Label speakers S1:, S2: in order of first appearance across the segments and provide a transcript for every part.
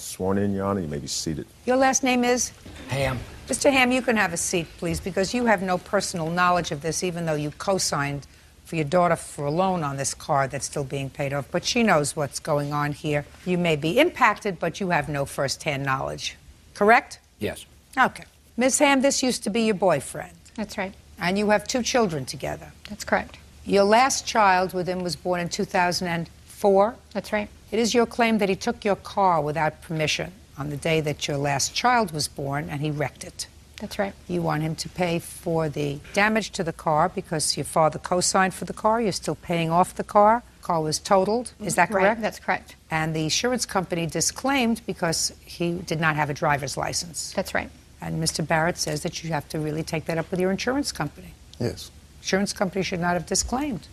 S1: sworn in, Your Honor. You may be seated.
S2: Your last name is?
S3: Ham.
S2: Mr. Ham, you can have a seat, please, because you have no personal knowledge of this, even though you co-signed for your daughter for a loan on this car that's still being paid off. But she knows what's going on here. You may be impacted, but you have no first-hand knowledge. Correct?
S3: Yes.
S2: Okay. Ms. Ham, this used to be your boyfriend.
S4: That's right.
S2: And you have 2 children together.
S4: That's correct.
S2: Your last child with him was born in 2004.
S4: That's right.
S2: It is your claim that he took your car without permission on the day that your last child was born, and he wrecked it.
S4: That's right.
S2: You want him to pay for the damage to the car because your father co-signed for the car. You're still paying off the car. The car was totaled. Is that correct?
S4: Right, that's correct.
S2: And the insurance company disclaimed because he did not have a driver's license.
S4: That's right.
S2: And Mr. Barrett says that you have to really take that up with your insurance company.
S1: Yes.
S2: Insurance company should not have disclaimed.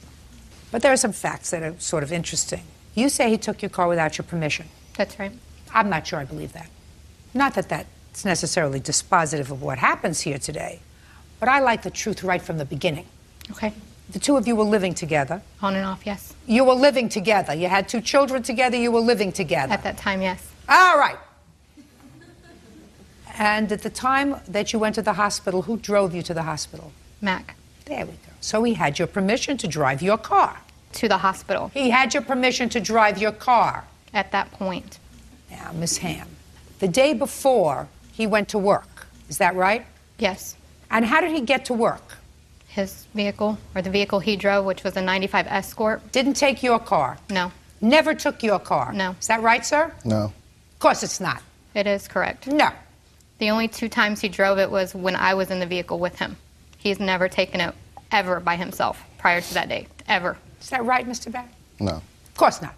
S2: But there are some facts that are sort of interesting. You say he took your car without your permission.
S4: That's right.
S2: I'm not sure I believe that. Not that that's necessarily dispositive of what happens here today, but I like the truth right from the beginning.
S4: Okay.
S2: The 2 of you were living together.
S4: On and off, yes.
S2: You were living together. You had 2 children together. You were living together.
S4: At that time, yes.
S2: All right. And at the time that you went to the hospital, who drove you to the hospital?
S4: Mac.
S2: There we go. So he had your permission to drive your car.
S4: To the hospital.
S2: He had your permission to drive your car.
S4: At that point.
S2: Now, Miss Ham, the day before, he went to work. Is that right?
S4: Yes.
S2: And how did he get to work?
S4: His vehicle, or the vehicle he drove, which was a 95 Escort.
S2: Didn't take your car?
S4: No.
S2: Never took your car?
S4: No.
S2: Is that right, sir?
S1: No.
S2: Of course it's not.
S4: It is correct.
S2: No.
S4: The only 2 times he drove it was when I was in the vehicle with him. He's never taken it ever by himself prior to that date. Ever.
S2: Is that right, Mr. Barrett?
S1: No.
S2: Of course not.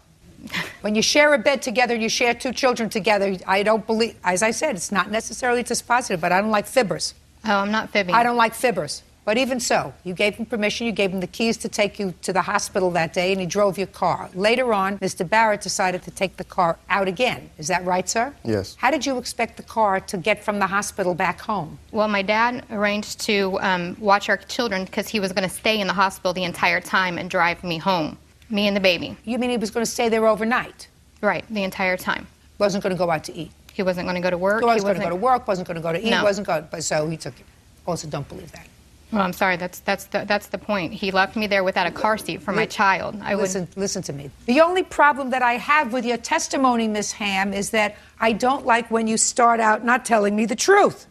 S2: When you share a bed together, you share 2 children together, I don't believe, as I said, it's not necessarily dispositive, but I don't like fibbers.
S4: Oh, I'm not fibbing.
S2: I don't like fibbers. But even so, you gave him permission, you gave him the keys to take you to the hospital that day, and he drove your car. Later on, Mr. Barrett decided to take the car out again. Is that right, sir?
S1: Yes.
S2: How did you expect the car to get from the hospital back home?
S4: Well, my dad arranged to watch our children because he was going to stay in the hospital the entire time and drive me home, me and the baby.
S2: You mean he was going to stay there overnight?
S4: Right, the entire time.
S2: Wasn't going to go out to eat?
S4: He wasn't going to go to work.
S2: He wasn't going to go to work, wasn't going to go to eat,
S4: No.
S2: wasn't going, but so he took it. Also, don't believe that.
S4: Well, I'm sorry. That's the point. He left me there without a car seat for my child.
S2: Listen to me. The only problem that I have with your testimony, Miss Ham, is that I don't like when you start out not telling me the truth.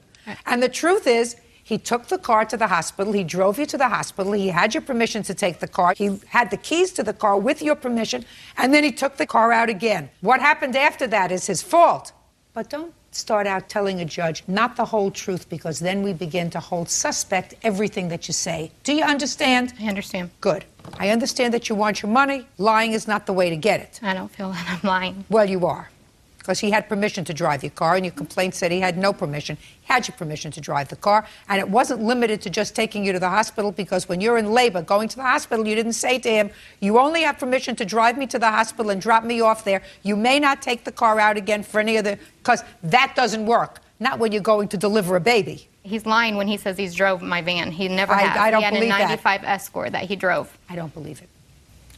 S2: And the truth is, he took the car to the hospital. He drove you to the hospital. He had your permission to take the car. He had the keys to the car with your permission, and then he took the car out again. What happened after that is his fault. But don't start out telling a judge not the whole truth, because then we begin to hold suspect everything that you say. Do you understand?
S4: I understand.
S2: Good. I understand that you want your money. Lying is not the way to get it.
S4: I don't feel that I'm lying.
S2: Well, you are. Because he had permission to drive your car, and your complaint said he had no permission. He had your permission to drive the car, and it wasn't limited to just taking you to the hospital, because when you're in labor going to the hospital, you didn't say to him, you only have permission to drive me to the hospital and drop me off there. You may not take the car out again for any other, because that doesn't work. Not when you're going to deliver a baby.
S4: He's lying when he says he's drove my van. He never has.
S2: I don't
S4: he had
S2: believe
S4: a
S2: that.
S4: 95 Escort that he drove.
S2: I don't believe it.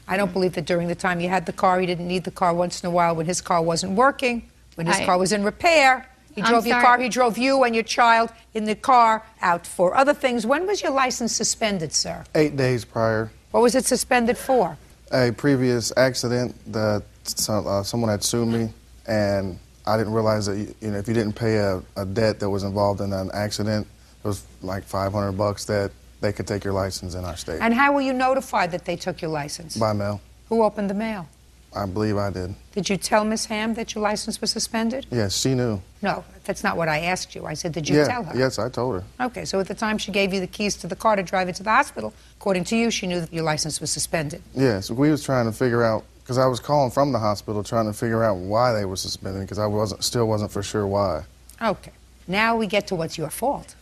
S2: I don't believe that during the time you had the car, he didn't need the car once in a while when his car wasn't working. When his car was in repair, he drove your car, he drove you and your child in the car out for other things. When was your license suspended, sir?
S1: 8 days prior.
S2: What was it suspended for?
S1: A previous accident that someone had sued me, and I didn't realize that if you didn't pay a debt that was involved in an accident, it was like $500 that they could take your license in our state.
S2: And how were you notified that they took your license?
S1: By mail.
S2: Who opened the mail?
S1: I believe I did.
S2: Did you tell Miss Ham that your license was suspended?
S1: Yes, she knew.
S2: No, that's not what I asked you. I said, did you tell her?
S1: Yes, I told her.
S2: Okay, so at the time she gave you the keys to the car to drive it to the hospital, according to you, she knew that your license was suspended.
S1: Yes, we was trying to figure out, because I was calling from the hospital trying to figure out why they were suspended, because I still wasn't for sure why.
S2: Okay, now we get to what's your fault.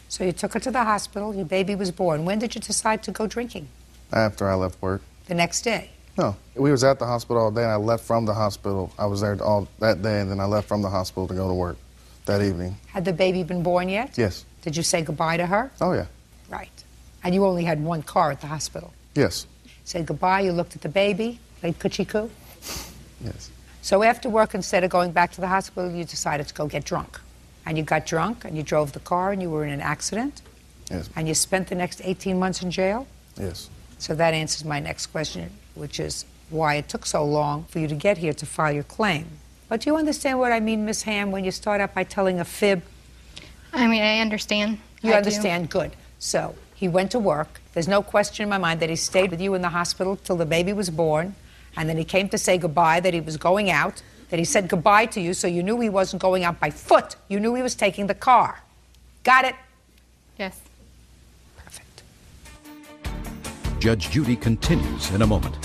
S2: So you took her to the hospital, your baby was born. When did you decide to go drinking?
S1: After I left work.
S2: The next day?
S1: No, we was at the hospital all day, and I left from the hospital. I was there all that day, and then I left from the hospital to go to work that evening.
S2: Had the baby been born yet?
S1: Yes.
S2: Did you say goodbye to her?
S1: Oh, yeah.
S2: Right. And you only had one car at the hospital?
S1: Yes.
S2: Said goodbye, you looked at the baby, played coochie-coo?
S1: Yes.
S2: So after work, instead of going back to the hospital, you decided to go get drunk. And you got drunk, and you drove the car, and you were in an accident.
S1: Yes.
S2: And you spent the next 18 months in jail?
S1: Yes.
S2: So that answers my next question, which is why it took so long for you to get here to file your claim. But do you understand what I mean, Ms. Ham, when you start out by telling a fib?
S4: I mean, I understand.
S2: You
S4: I
S2: understand? Good. So he went to work. There's no question in my mind that he stayed with you in the hospital till the baby was born, and then he came to say goodbye, that he was going out, that he said goodbye to you, so you knew he wasn't going out by foot. You knew he was taking the car. Got it?
S4: Yes.
S2: Perfect.
S3: Judge Judy continues in a moment.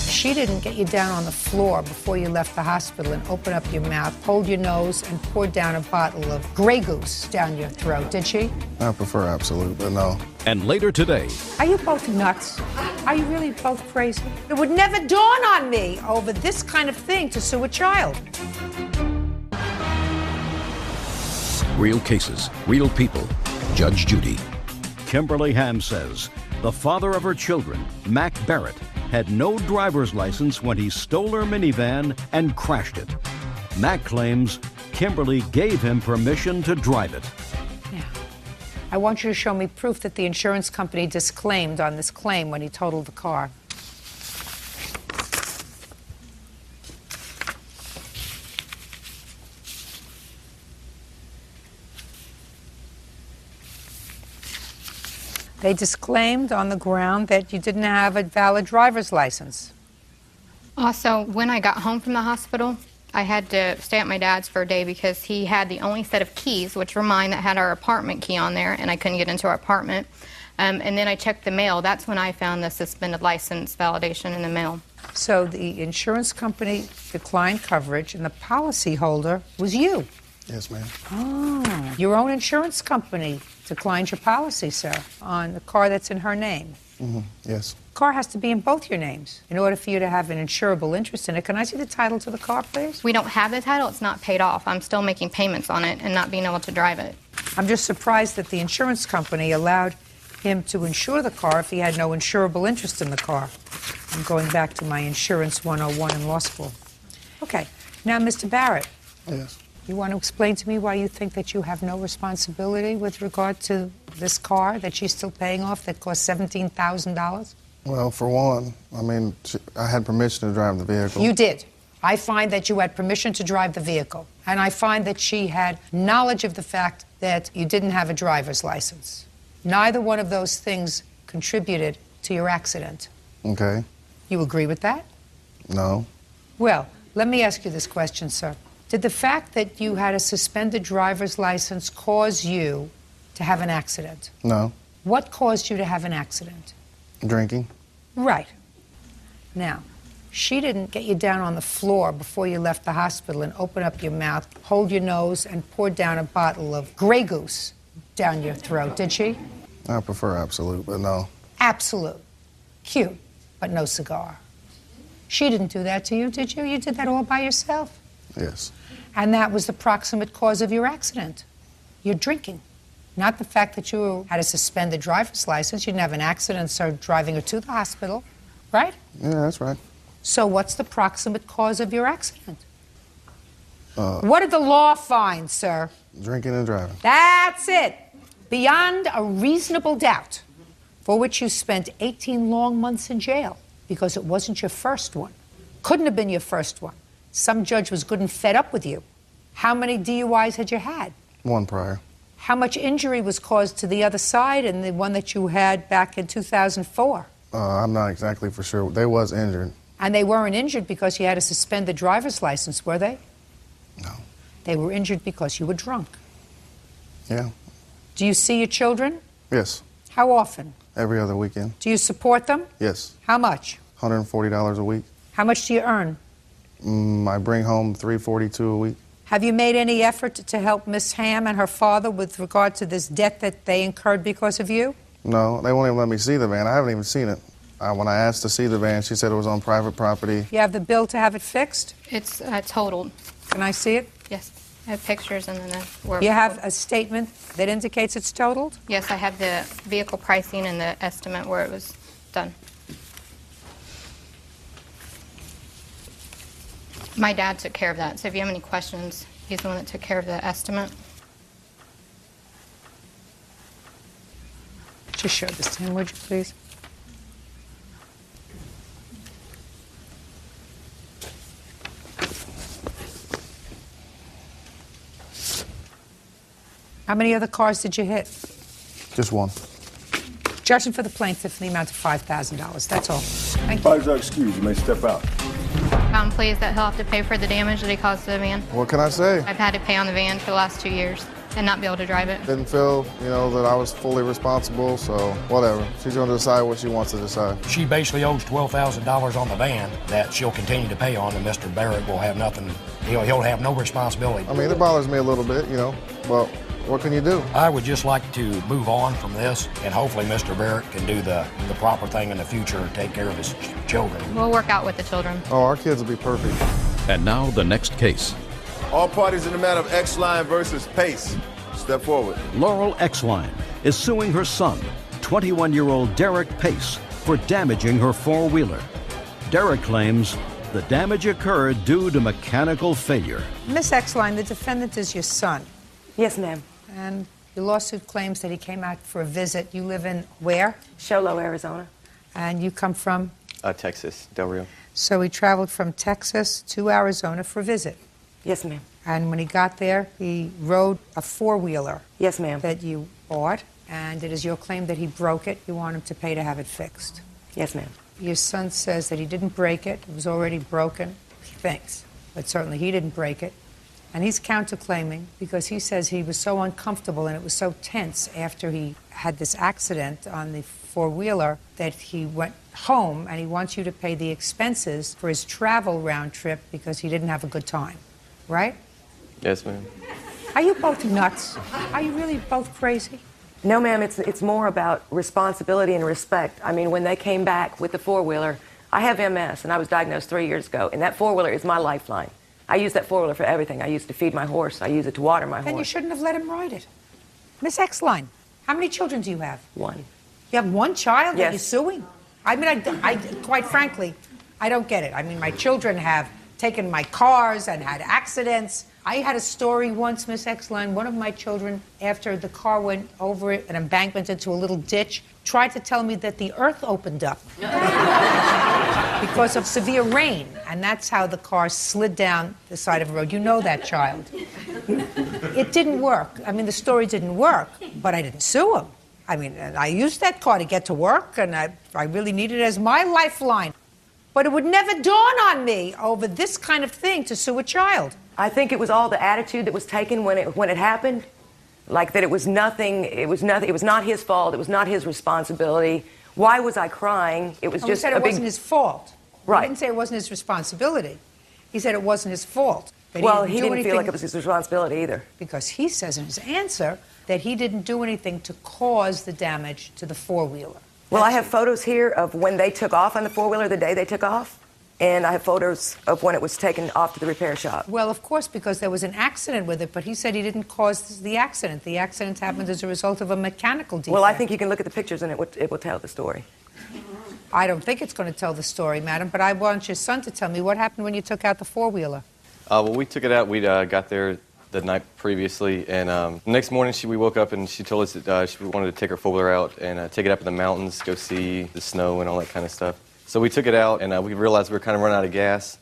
S2: She didn't get you down on the floor before you left the hospital and open up your mouth, hold your nose, and pour down a bottle of Grey Goose down your throat, did she?
S1: I prefer absolute, but no.
S3: And later today,
S2: Are you both nuts? Are you really both crazy? It would never dawn on me over this kind of thing to sue a child.
S3: real cases, real people. Judge Judy. Kimberly Ham says the father of her children, Mac Barrett, had no driver's license when he stole her minivan and crashed it. Mac claims Kimberly gave him permission to drive it.
S2: Yeah. I want you to show me proof that the insurance company disclaimed on this claim when he totaled the car. They disclaimed on the ground that you didn't have a valid driver's license.
S4: Also, when I got home from the hospital, I had to stay at my dad's for a day because he had the only set of keys, which were mine, that had our apartment key on there, and I couldn't get into our apartment. And then I checked the mail. That's when I found the suspended license validation in the mail.
S2: So the insurance company declined coverage, and the policyholder was you.
S1: Yes, ma'am.
S2: Oh, your own insurance company declined your policy, sir, on the car that's in her name.
S1: Mm-hmm. Yes.
S2: Car has to be in both your names in order for you to have an insurable interest in it. Can I see the title to the car, please?
S4: We don't have the title. It's not paid off. I'm still making payments on it and not being able to drive it.
S2: I'm just surprised that the insurance company allowed him to insure the car if he had no insurable interest in the car. I'm going back to my Insurance 101 in law school. Okay. Now, Mr. Barrett.
S1: Yes.
S2: You want to explain to me why you think that you have no responsibility with regard to this car that she's still paying off that cost $17,000?
S1: Well, for one, I mean, I had permission to drive the vehicle.
S2: You did. I find that you had permission to drive the vehicle. And I find that she had knowledge of the fact that you didn't have a driver's license. Neither one of those things contributed to your accident.
S1: Okay.
S2: You agree with that?
S1: No.
S2: Well, let me ask you this question, sir. Did the fact that you had a suspended driver's license cause you to have an accident?
S1: No.
S2: What caused you to have an accident?
S1: Drinking.
S2: Right. Now, she didn't get you down on the floor before you left the hospital and open up your mouth, hold your nose, and pour down a bottle of Grey Goose down your throat, did she?
S1: I prefer absolute, but no.
S2: Absolute. Cute, but no cigar. She didn't do that to you, did you? You did that all by yourself?
S1: Yes.
S2: And that was the proximate cause of your accident. Your drinking. Not the fact that you had a suspended driver's license. You didn't have an accident, so driving her to the hospital, right?
S1: Yeah, that's right.
S2: So what's the proximate cause of your accident? What did the law find, sir?
S1: Drinking and driving.
S2: That's it. Beyond a reasonable doubt, for which you spent 18 long months in jail because it wasn't your first one. Couldn't have been your first one. Some judge was good and fed up with you. How many DUIs had you had?
S1: One prior.
S2: How much injury was caused to the other side and the one that you had back in 2004?
S1: I'm not exactly for sure. They was injured.
S2: And they weren't injured because you had a suspended driver's license, were they?
S1: No.
S2: They were injured because you were drunk.
S1: Yeah.
S2: Do you see your children?
S1: Yes.
S2: How often?
S1: Every other weekend.
S2: Do you support them?
S1: Yes.
S2: How much?
S1: $140 a week.
S2: How much do you earn?
S1: I bring home $342 a week.
S2: Have you made any effort to help Miss Ham and her father with regard to this debt that they incurred because of you?
S1: No, they won't even let me see the van. I haven't even seen it. When I asked to see the van, she said it was on private property.
S2: You have the bill to have it fixed?
S4: It's totaled.
S2: Can I see it?
S4: Yes. I have pictures and then the
S2: You have a statement that indicates it's totaled?
S4: Yes, I have the vehicle pricing and the estimate where it was done. My dad took care of that, so if you have any questions, he's the one that took care of the estimate.
S2: Just show this to him, would you please? How many other cars did you hit?
S1: Just one.
S2: Judgment for the plaintiff in the amount of $5,000. That's all. Thank you.
S5: Advised are excused. You may step out.
S4: I'm pleased that he'll have to pay for the damage that he caused to the van.
S1: What can I say?
S4: I've had to pay on the van for the last 2 years and not be able to drive it.
S1: Didn't feel, that I was fully responsible, so whatever. She's going to decide what she wants to decide.
S6: She basically owes $12,000 on the van that she'll continue to pay on, and Mr. Barrett will have nothing. He'll have no responsibility.
S1: I mean, it bothers me a little bit, but what can you do?
S6: I would just like to move on from this, and hopefully Mr. Barrett can do the proper thing in the future and take care of his children.
S4: We'll work out with the children.
S1: Oh, our kids will be perfect.
S3: And now the next case.
S5: All parties in the matter of X-Line versus Pace. Step forward.
S3: Laurel X-Line is suing her son, 21-year-old Derek Pace, for damaging her four-wheeler. Derek claims the damage occurred due to mechanical failure.
S2: Miss X-Line, the defendant is your son.
S7: Yes, ma'am.
S2: And your lawsuit claims that he came out for a visit. You live in where?
S7: Show Low, Arizona.
S2: And you come from?
S8: Texas, Del Rio.
S2: So he traveled from Texas to Arizona for a visit.
S7: Yes, ma'am.
S2: And when he got there, he rode a four-wheeler.
S7: Yes, ma'am.
S2: That you bought, and it is your claim that he broke it. You want him to pay to have it fixed.
S7: Yes, ma'am.
S2: Your son says that he didn't break it. It was already broken, he thinks. But certainly he didn't break it. And he's counterclaiming because he says he was so uncomfortable and it was so tense after he had this accident on the four-wheeler that he went home, and he wants you to pay the expenses for his travel round trip because he didn't have a good time. Right?
S8: Yes, ma'am.
S2: Are you both nuts? Are you really both crazy?
S7: No, ma'am, it's more about responsibility and respect. I mean, when they came back with the four-wheeler, I have MS, and I was diagnosed 3 years ago, and that four-wheeler is my lifeline. I use that four-wheeler for everything. I use it to feed my horse. I use it to water my
S2: Then you
S7: horse.
S2: shouldn't have let him ride it. Miss X-Line, how many children do you have?
S7: One.
S2: You have one child that
S7: Yes.
S2: you're suing? I mean, I quite frankly, I don't get it. I mean, my children have taken my cars and had accidents. I had a story once, Miss X-Line. One of my children, after the car went over an embankment into a little ditch, tried to tell me that the earth opened up because of severe rain. And that's how the car slid down the side of the road. You know that child. It didn't work. I mean, the story didn't work, but I didn't sue him. I mean, I used that car to get to work, and I really needed it as my lifeline. But it would never dawn on me over this kind of thing to sue a child.
S7: I think it was all the attitude that was taken when it happened, like that it was nothing. It was not his fault. It was not his responsibility. Why was I crying? It was
S2: He
S7: just
S2: said
S7: a
S2: it
S7: big.
S2: wasn't his fault.
S7: Right.
S2: He didn't say it wasn't his responsibility. He said it wasn't his fault. That
S7: Well,
S2: he
S7: he
S2: didn't do
S7: didn't feel
S2: anything,
S7: like it was his responsibility either.
S2: because he says in his answer that he didn't do anything to cause the damage to the four-wheeler.
S7: Well, I have photos here of when they took off on the four-wheeler, the day they took off, and I have photos of when it was taken off to the repair shop.
S2: Well, of course, because there was an accident with it, but he said he didn't cause the accident. The accident happened as a result of a mechanical defect.
S7: Well, I think you can look at the pictures and it will tell the story.
S2: I don't think it's going to tell the story, madam, but I want your son to tell me what happened when you took out the four-wheeler.
S8: Well, we took it out. We got there the night previously, and the next morning we woke up and she told us that she wanted to take her four-wheeler out and take it up in the mountains, go see the snow and all that kind of stuff. So we took it out, and we realized we were kind of running out of gas.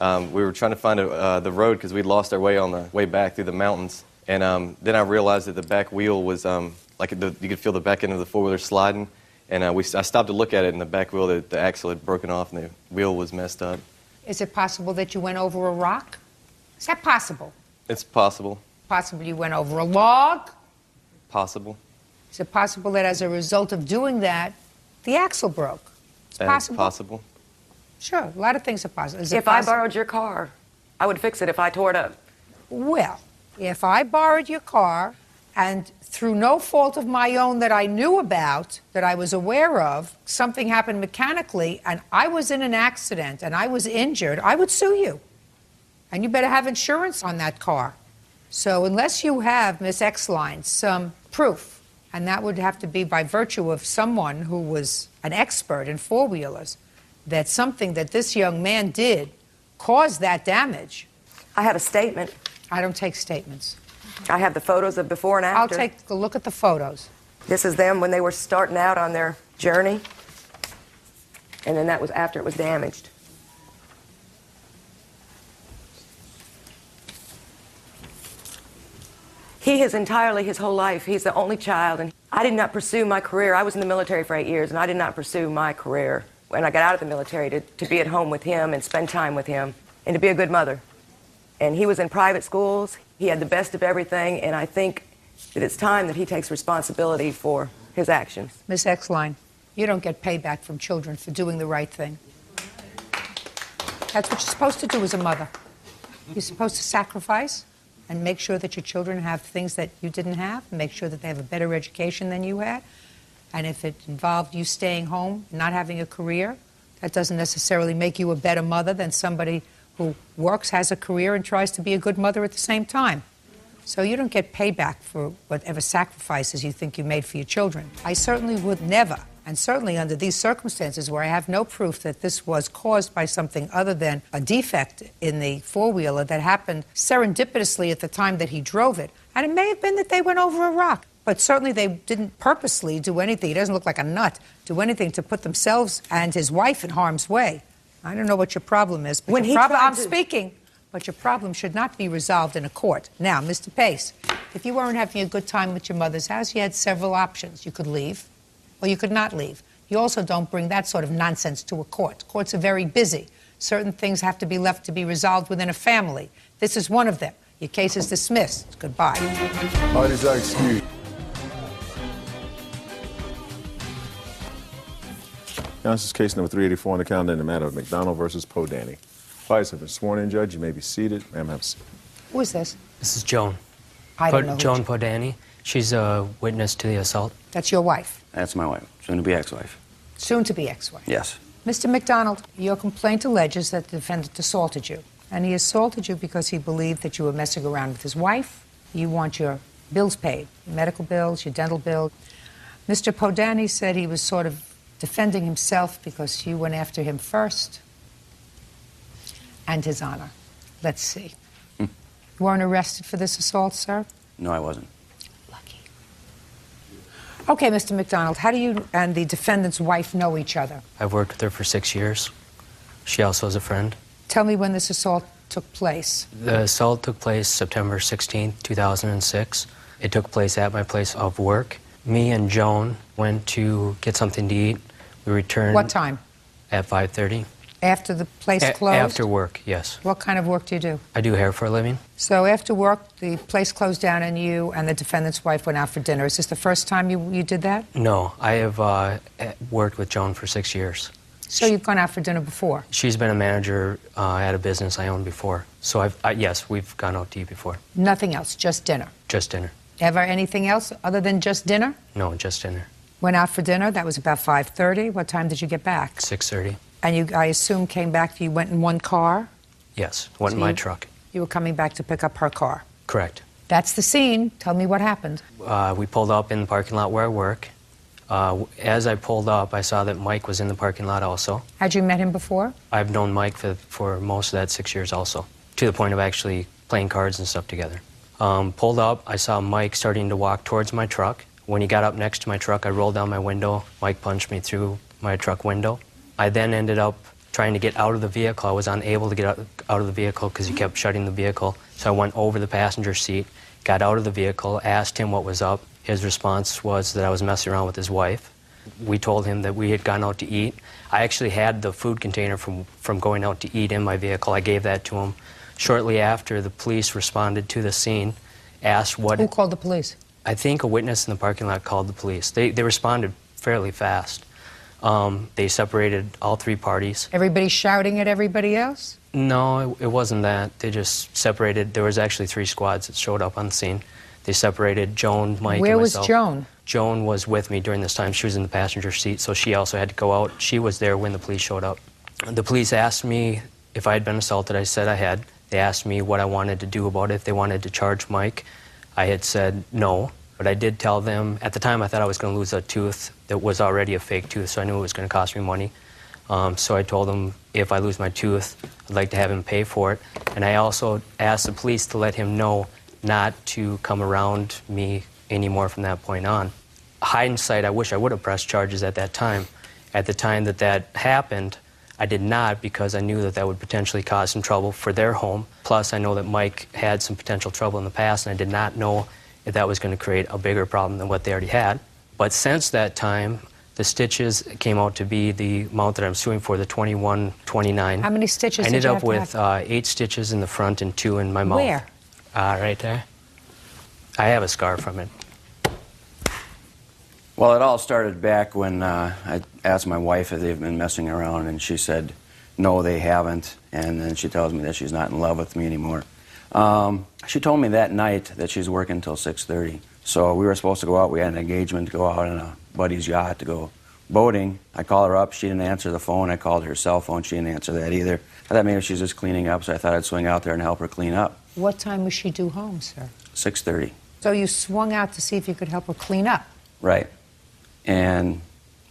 S8: We were trying to find the road because we'd lost our way on the way back through the mountains. And then I realized that the back wheel was you could feel the back end of the four-wheeler sliding. And I stopped to look at it, and the back wheel, the axle had broken off, and the wheel was messed up.
S2: Is it possible that you went over a rock? Is that possible?
S8: It's possible.
S2: Possible you went over a log?
S8: Possible.
S2: Is it possible that as a result of doing that, the axle broke? It's possible.
S8: Possible.
S2: Sure, a lot of things are possible. Is it
S7: If I
S2: possible?
S7: borrowed your car, I would fix it if I tore it up.
S2: Well, if I borrowed your car and through no fault of my own that I knew about, that I was aware of, something happened mechanically and I was in an accident and I was injured, I would sue you. And you better have insurance on that car. So unless you have, Miss X-Line, some proof, and that would have to be by virtue of someone who was an expert in four-wheelers, that something that this young man did caused that damage.
S7: I have a statement.
S2: I don't take statements.
S7: I have the photos of before and
S2: I'll
S7: after.
S2: take a look at the photos.
S7: This is them when they were starting out on their journey. And then that was after it was damaged. He has entirely, his whole life, he's the only child, and I did not pursue my career. I was in the military for 8 years, and I did not pursue my career when I got out of the military to be at home with him and spend time with him and to be a good mother. And he was in private schools. He had the best of everything, and I think that it's time that he takes responsibility for his actions.
S2: Miss Exline, you don't get payback from children for doing the right thing. That's what you're supposed to do as a mother. You're supposed to sacrifice and make sure that your children have things that you didn't have, and make sure that they have a better education than you had. And if it involved you staying home, not having a career, that doesn't necessarily make you a better mother than somebody who works, has a career, and tries to be a good mother at the same time. So you don't get payback for whatever sacrifices you think you made for your children. I certainly would never, and certainly under these circumstances where I have no proof that this was caused by something other than a defect in the four-wheeler that happened serendipitously at the time that he drove it. And it may have been that they went over a rock, but certainly they didn't purposely do anything. He doesn't look like a nut, do anything to put themselves and his wife in harm's way. I don't know what your problem is, but I'm speaking. But your problem should not be resolved in a court. Now, Mr. Pace, if you weren't having a good time with your mother's house, you had several options. You could leave, or you could not leave. You also don't bring that sort of nonsense to a court. Courts are very busy. Certain things have to be left to be resolved within a family. This is one of them. Your case is dismissed. Goodbye.
S5: Parties are excused.
S9: Now, this is case number 384 on the calendar in the matter of McDonald versus Podany. Parties have been sworn in, Judge. You may be seated. Ma'am, have a seat.
S2: Who is this?
S10: This is Joan.
S2: I don't know.
S10: Joan Podany. She's a witness to the assault.
S2: That's your wife?
S11: That's my wife, soon-to-be ex-wife.
S2: Soon-to-be ex-wife?
S11: Yes.
S2: Mr. McDonald, your complaint alleges that the defendant assaulted you. And he assaulted you because he believed that you were messing around with his wife. You want your bills paid, your medical bills, your dental bill. Mr. Podany said he was sort of defending himself because you went after him first. And his honor. Let's see. You weren't arrested for this assault, sir?
S11: No, I wasn't.
S2: Lucky. Okay, Mr. McDonald, how do you and the defendant's wife know each other?
S10: I've worked with her for 6 years. She also is a friend.
S2: Tell me when this assault took place.
S10: The assault took place September 16, 2006. It took place at my place of work. Me and Joan went to get something to eat. We returned...
S2: What time?
S10: At 5:30.
S2: After the place closed?
S10: After work, yes.
S2: What kind of work do you do?
S10: I do hair for a living.
S2: So after work, the place closed down and you and the defendant's wife went out for dinner. Is this the first time you did that?
S10: No, I have worked with Joan for 6 years.
S2: So you've gone out for dinner before?
S10: She's been a manager at a business I owned before. So yes, we've gone out to eat before.
S2: Nothing else, just dinner?
S10: Just dinner.
S2: Ever anything else other than just dinner?
S10: No, just dinner.
S2: Went out for dinner, that was about 5:30. What time did you get back?
S10: 6:30.
S2: And you, I assume, came back, you went in one car?
S10: Yes, went in my truck.
S2: You were coming back to pick up her car?
S10: Correct.
S2: That's the scene. Tell me what happened.
S10: We pulled up in the parking lot where I work. As I pulled up, I saw that Mike was in the parking lot also.
S2: Had you met him before?
S10: I've known Mike for most of that 6 years also, to the point of actually playing cards and stuff together. Pulled up, I saw Mike starting to walk towards my truck. When he got up next to my truck, I rolled down my window. Mike punched me through my truck window. I then ended up trying to get out of the vehicle. I was unable to get out of the vehicle because he kept shutting the vehicle. So I went over the passenger seat, got out of the vehicle, asked him what was up. His response was that I was messing around with his wife. We told him that we had gone out to eat. I actually had the food container from going out to eat in my vehicle. I gave that to him. Shortly after, the police responded to the scene, asked what...
S2: Who called the police?
S10: I think a witness in the parking lot called the police. They responded fairly fast. They separated all three parties.
S2: Everybody shouting at everybody else?
S10: No, it wasn't that. They just separated. There was actually 3 squads that showed up on the scene. They separated Joan, Mike,
S2: Where
S10: and
S2: was
S10: myself.
S2: Joan?
S10: Joan was with me during this time. She was in the passenger seat, so she also had to go out. She was there when the police showed up. The police asked me if I had been assaulted. I said I had. They asked me what I wanted to do about it, if they wanted to charge Mike. I had said no, but I did tell them, at the time I thought I was going to lose a tooth that was already a fake tooth, so I knew it was going to cost me money. So I told him if I lose my tooth, I'd like to have him pay for it. And I also asked the police to let him know not to come around me anymore from that point on. Hindsight, I wish I would have pressed charges at that time. At the time that that happened, I did not, because I knew that that would potentially cause some trouble for their home. Plus, I know that Mike had some potential trouble in the past, and I did not know if that was going to create a bigger problem than what they already had. But since that time, the stitches came out to be the amount that I'm suing for, the $21.29.
S2: How many stitches
S10: I
S2: did
S10: ended
S2: you
S10: up
S2: have to
S10: with
S2: have?
S10: 8 stitches in the front and 2 in my mouth.
S2: Where?
S10: Right there. I have a scar from it.
S11: Well, it all started back when I asked my wife if they've been messing around, and she said, no, they haven't. And then she tells me that she's not in love with me anymore. She told me that night that she's working until 6:30. So we were supposed to go out. We had an engagement to go out on a buddy's yacht to go boating. I called her up. She didn't answer the phone. I called her cell phone. She didn't answer that either. I thought maybe she's just cleaning up, so I thought I'd swing out there and help her clean up.
S2: What time was she due home, sir?
S11: 6:30.
S2: So you swung out to see if you could help her clean up.
S11: Right. And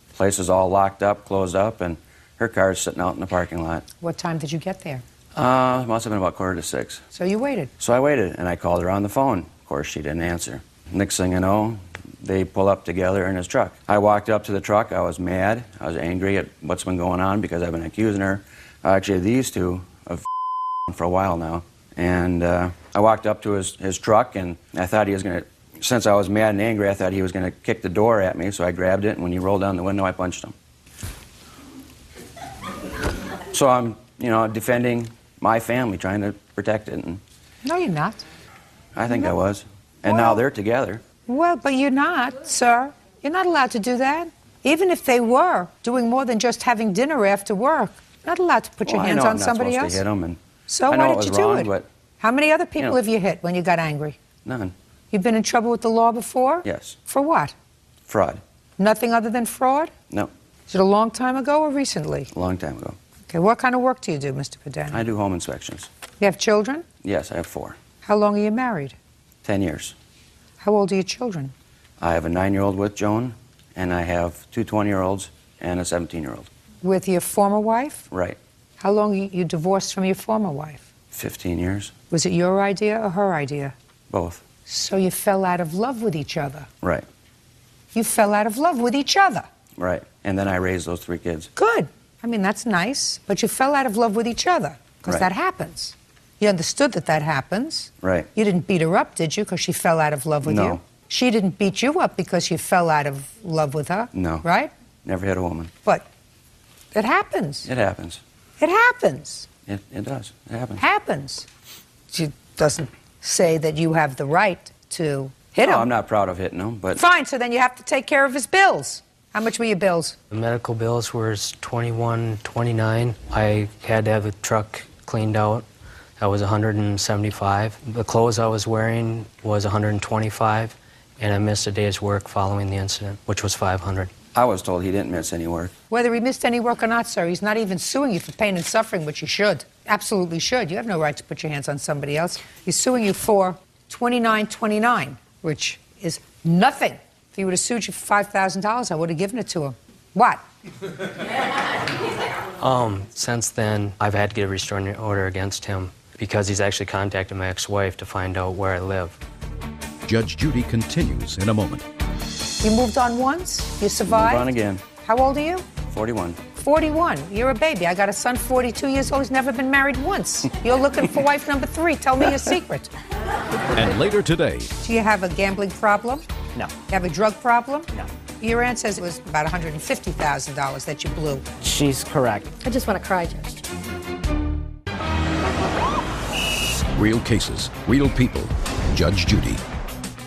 S11: the place is all locked up, closed up, and her car's sitting out in the parking lot.
S2: What time did you get there?
S11: Must have been about 5:45.
S2: So you waited.
S11: So I waited, and I called her on the phone. Of course, she didn't answer. Next thing you know, they pull up together in his truck. I walked up to the truck. I was mad. I was angry at what's been going on because I've been accusing her, actually these two, of for a while now. And I walked up to his truck, and I thought he was going to, since I was mad and angry, I thought he was going to kick the door at me, so I grabbed it, and when he rolled down the window, I punched him. So I'm, defending my family, trying to protect it. And
S2: No, you're not.
S11: I think I was. And now they're together.
S2: Well, but you're not, sir. You're not allowed to do that. Even if they were doing more than just having dinner after work, you're not allowed to put your hands on somebody else.
S11: I know I'm not supposed to hit him, and
S2: So
S11: I know
S2: why
S11: it
S2: did you
S11: was
S2: do
S11: wrong,
S2: it?
S11: but
S2: How many other people
S11: know.
S2: have you hit when you got angry?
S11: none.
S2: You've been in trouble with the law before?
S11: Yes.
S2: For what?
S11: Fraud.
S2: Nothing other than fraud?
S11: No.
S2: Is it a long time ago or recently?
S11: A long time ago.
S2: Okay, what kind of work do you do, Mr. Padani?
S11: I do home inspections.
S2: You have children?
S11: Yes, I have 4.
S2: How long are you married?
S11: 10 years.
S2: How old are your children?
S11: I have a 9-year-old with Joan, and I have 2 20-year-olds and a 17-year-old.
S2: With your former wife?
S11: Right.
S2: How long you divorced from your former wife?
S11: 15 years.
S2: Was it your idea or her idea?
S11: Both.
S2: So you fell out of love with each other.
S11: Right.
S2: You fell out of love with each other.
S11: Right. And then I raised those 3 kids.
S2: Good. I mean, that's nice. But you fell out of love with each other because
S11: Right.
S2: that happens. You understood that that happens.
S11: Right.
S2: You didn't beat her up, did you, because she fell out of love with
S11: No.
S2: you? She didn't beat you up because you fell out of love with her?
S11: No.
S2: Right?
S11: Never hit a woman.
S2: But it happens.
S11: It happens.
S2: It happens.
S11: It does. It happens.
S2: Happens. She doesn't say that you have the right to hit him.
S11: No, I'm not proud of hitting him, but
S2: Fine, so then you have to take care of his bills. How much were your bills?
S10: The medical bills were $21.29. I had to have the truck cleaned out. That was $175. The clothes I was wearing was $125, and I missed a day's work following the incident, which was $500.
S11: I was told he didn't miss any work.
S2: Whether he missed any work or not, sir, he's not even suing you for pain and suffering, which he should. Absolutely should. You have no right to put your hands on somebody else. He's suing you for $29.29, which is nothing. If he would have sued you for $5,000, I would have given it to him. What?
S10: Since then, I've had to get a restraining order against him because he's actually contacted my ex-wife to find out where I live.
S3: Judge Judy continues in a moment.
S2: You moved on once? You survived?
S11: Move on again.
S2: How old are you?
S11: 41.
S2: 41. You're a baby. I got a son 42 years old. He's never been married once. You're looking for wife number 3. Tell me your secret.
S3: And later today,
S2: Do you have a gambling problem?
S12: No.
S2: You have a drug problem?
S12: No.
S2: Your aunt says it was about $150,000 that you blew.
S12: She's correct.
S13: I just want to cry, Judge.
S3: real cases, real people. Judge Judy.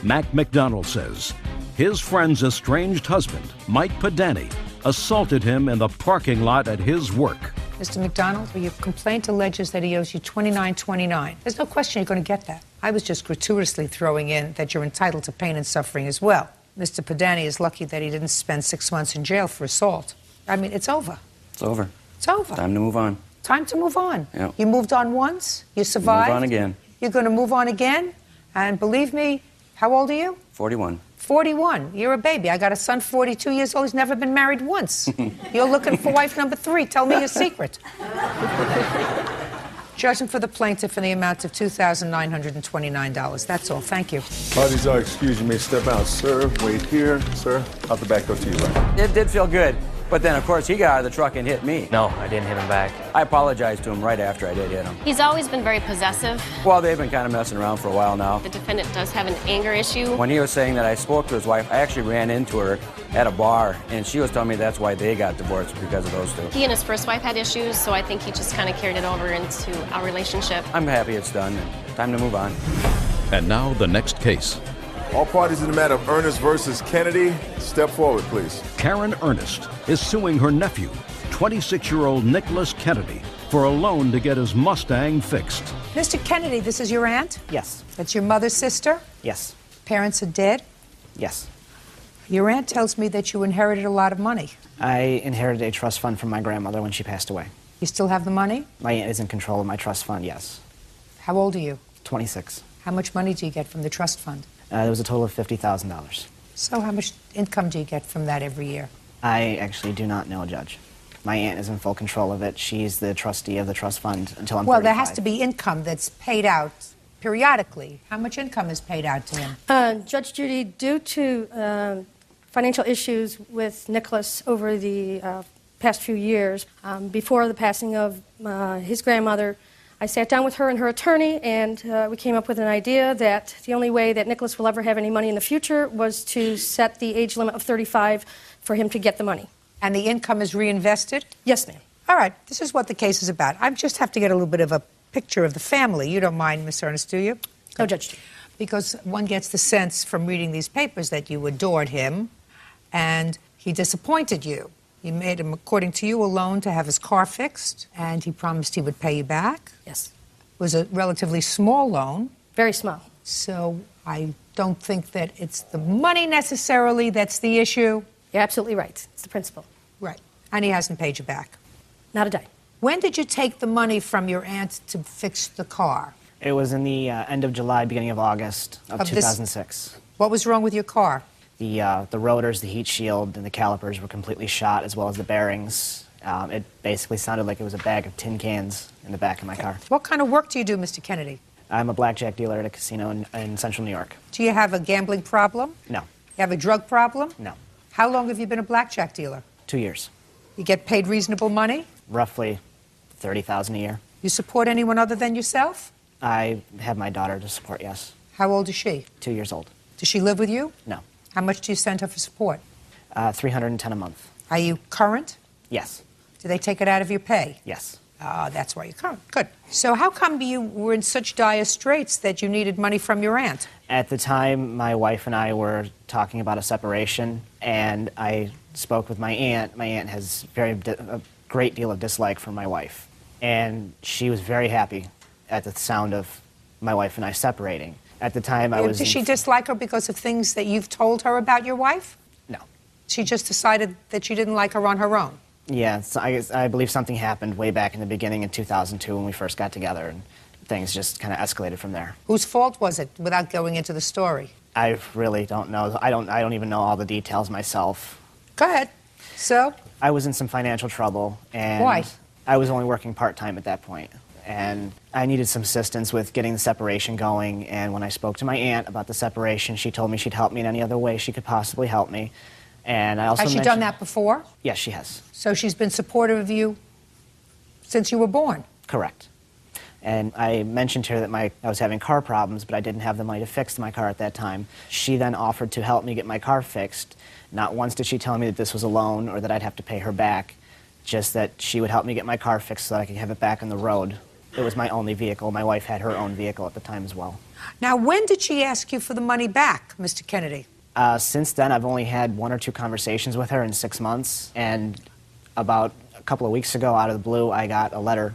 S3: Mac McDonald says his friend's estranged husband, Mike Padani, assaulted him in the parking lot at his work.
S2: Mr. McDonald, your complaint alleges that he owes you $29.29. There's no question you're going to get that. I was just gratuitously throwing in that you're entitled to pain and suffering as well. Mr. Padani is lucky that he didn't spend 6 months in jail for assault. I mean, it's over.
S11: It's over.
S2: It's over.
S11: Time to move on.
S2: Time to move on.
S11: Yep.
S2: You moved on once. You survived.
S11: Move on again.
S2: You're going to move on again. And believe me, how old are you?
S11: 41.
S2: 41. You're a baby. I got a son 42 years old. He's never been married once. You're looking for wife number 3. Tell me your secret. Judging for the plaintiff in the amount of $2,929. That's all. Thank you.
S9: Parties are excused. You may step out, sir. Wait here, sir. Out the back door to you, right?
S11: It did feel good. But then, of course, he got out of the truck and hit me.
S10: No, I didn't hit him back.
S11: I apologized to him right after I did hit him.
S12: He's always been very possessive.
S11: Well, they've been kind of messing around for a while now.
S12: The defendant does have an anger issue.
S11: When he was saying that I spoke to his wife, I actually ran into her at a bar, and she was telling me that's why they got divorced, because of those two.
S12: He and his first wife had issues, so I think he just kind of carried it over into our relationship.
S11: I'm happy it's done. Time to move on.
S3: And now the next case.
S5: All parties in the matter of Ernest versus Kennedy, step forward, please.
S3: Karen Ernest is suing her nephew, 26-year-old Nicholas Kennedy, for a loan to get his Mustang fixed.
S2: Mr. Kennedy, this is your aunt?
S13: Yes.
S2: That's your mother's sister?
S13: Yes.
S2: Parents are dead?
S13: Yes.
S2: Your aunt tells me that you inherited a lot of money.
S13: I inherited a trust fund from my grandmother when she passed away.
S2: You still have the money?
S13: My aunt is in control of my trust fund, yes.
S2: How old are you?
S13: 26.
S2: How much money do you get from the trust fund?
S13: There was a total of $50,000.
S2: So how much income do you get from that every year?
S13: I actually do not know, Judge. My aunt is in full control of it. She's the trustee of the trust fund until I'm 35.
S2: Well, there has to be income that's paid out periodically. How much income is paid out to him?
S14: Judge Judy, due to financial issues with Nicholas over the past few years, before the passing of his grandmother, I sat down with her and her attorney, and we came up with an idea that the only way that Nicholas will ever have any money in the future was to set the age limit of 35 for him to get the money.
S2: And the income is reinvested?
S14: Yes, ma'am.
S2: All right, this is what the case is about. I just have to get a little bit of a picture of the family. You don't mind, Miss Ernest, do you?
S14: No, Judge Judy.
S2: Because one gets the sense from reading these papers that you adored him, and he disappointed you. You made him, according to you, a loan to have his car fixed, and he promised he would pay you back.
S14: Yes.
S2: It was a relatively small loan.
S14: Very small.
S2: So I don't think that it's the money necessarily that's the issue.
S14: You're absolutely right. It's the principle.
S2: Right. And he hasn't paid you back.
S14: Not a dime.
S2: When did you take the money from your aunt to fix the car?
S13: It was in the end of July, beginning of August of 2006.
S2: What was wrong with your car?
S13: The rotors, the heat shield, and the calipers were completely shot, as well as the bearings. It basically sounded like it was a bag of tin cans in the back of my car.
S2: What kind of work do you do, Mr. Kennedy?
S13: I'm a blackjack dealer at a casino in central New York.
S2: Do you have a gambling problem?
S13: No.
S2: You have a drug problem?
S13: No.
S2: How long have you been a blackjack dealer?
S13: 2 years.
S2: You get paid reasonable money?
S13: Roughly $30,000 a year.
S2: You support anyone other than yourself?
S13: I have my daughter to support, yes.
S2: How old is she?
S13: 2 years old.
S2: Does she live with you?
S13: No.
S2: How much do you send her for support?
S13: $310 a month.
S2: Are you current?
S13: Yes.
S2: Do they take it out of your pay?
S13: Yes.
S2: Ah, that's why you're current. Good. So how come you were in such dire straits that you needed money from your aunt?
S13: At the time, my wife and I were talking about a separation, and I spoke with my aunt. My aunt has a great deal of dislike for my wife, and she was very happy at the sound of my wife and I separating. At the time, I was...
S2: Does she dislike her because of things that you've told her about your wife?
S13: No.
S2: She just decided that you didn't like her on her own?
S13: Yeah, so I believe something happened way back in the beginning in 2002 when we first got together, and things just kind of escalated from there.
S2: Whose fault was it, without going into the story?
S13: I really don't know. I don't even know all the details myself.
S2: Go ahead. So?
S13: I was in some financial trouble, and...
S2: Why?
S13: I was only working part-time at that point, and I needed some assistance with getting the separation going, and when I spoke to my aunt about the separation, she told me she'd help me in any other way she could possibly help me. And I also
S2: Has she done that before?
S13: Yes, she has.
S2: So she's been supportive of you since you were born?
S13: Correct. And I mentioned to her that I was having car problems, but I didn't have the money to fix my car at that time. She then offered to help me get my car fixed. Not once did she tell me that this was a loan or that I'd have to pay her back, just that she would help me get my car fixed so that I could have it back on the road. It was my only vehicle. My wife had her own vehicle at the time as well.
S2: Now, when did she ask you for the money back, Mr. Kennedy?
S13: Since then, I've only had 1 or 2 conversations with her in 6 months, and about a couple of weeks ago, out of the blue, I got a letter.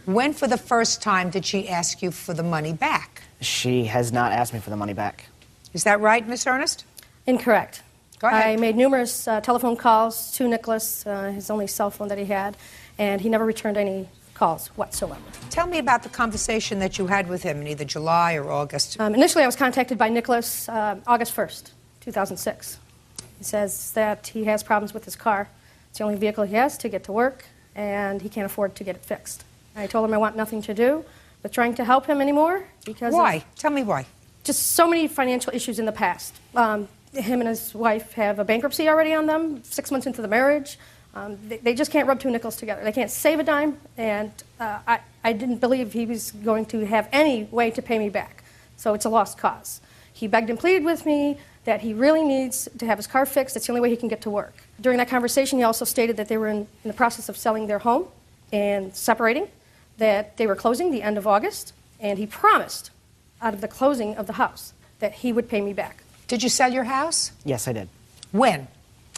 S2: When for the first time did she ask you for the money back?
S13: She has not asked me for the money back.
S2: Is that right, Miss Ernest?
S14: Incorrect.
S2: Go ahead.
S14: I made numerous telephone calls to Nicholas, his only cell phone that he had, and he never returned any calls whatsoever.
S2: Tell me about the conversation that you had with him in either July or August.
S14: Initially, I was contacted by Nicholas August 1st. 2006. He says that he has problems with his car. It's the only vehicle he has to get to work, and he can't afford to get it fixed. I told him I want nothing to do with trying to help him anymore because
S2: Why? Tell me why.
S14: Just so many financial issues in the past. Him and his wife have a bankruptcy already on them, 6 months into the marriage. They just can't rub two nickels together. They can't save a dime, and I didn't believe he was going to have any way to pay me back. So it's a lost cause. He begged and pleaded with me that he really needs to have his car fixed. It's the only way he can get to work. During that conversation, he also stated that they were in the process of selling their home and separating, that they were closing the end of August, and he promised, out of the closing of the house, that he would pay me back.
S2: Did you sell your house?
S13: Yes, I did.
S2: When?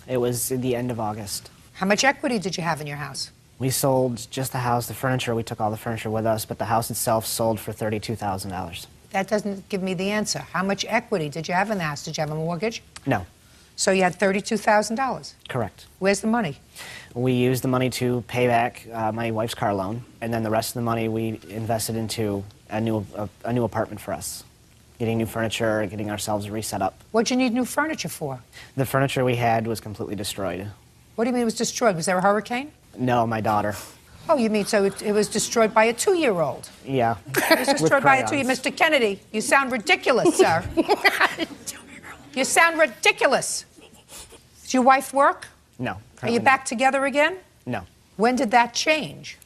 S13: It was at the end of August.
S2: How much equity did you have in your house?
S13: We sold just the house, the furniture. We took all the furniture with us, but the house itself sold for $32,000.
S2: That doesn't give me the answer. How much equity did you have in the house? Did you have a mortgage?
S13: No.
S2: So you had $32,000.
S13: Correct.
S2: Where's the money?
S13: We used the money to pay back my wife's car loan, and then the rest of the money we invested into a new apartment for us, getting new furniture, getting ourselves reset up.
S2: What'd you need new furniture for?
S13: The furniture we had was completely destroyed.
S2: What do you mean it was destroyed? Was there a hurricane?
S13: No, my daughter.
S2: Oh, you mean so it was destroyed by a 2-year-old?
S13: Yeah.
S2: It was destroyed by a 2-year-old. Mr. Kennedy, you sound ridiculous, sir. You sound ridiculous. Does your wife work?
S13: No.
S2: Are you back together again?
S13: No.
S2: When did that change?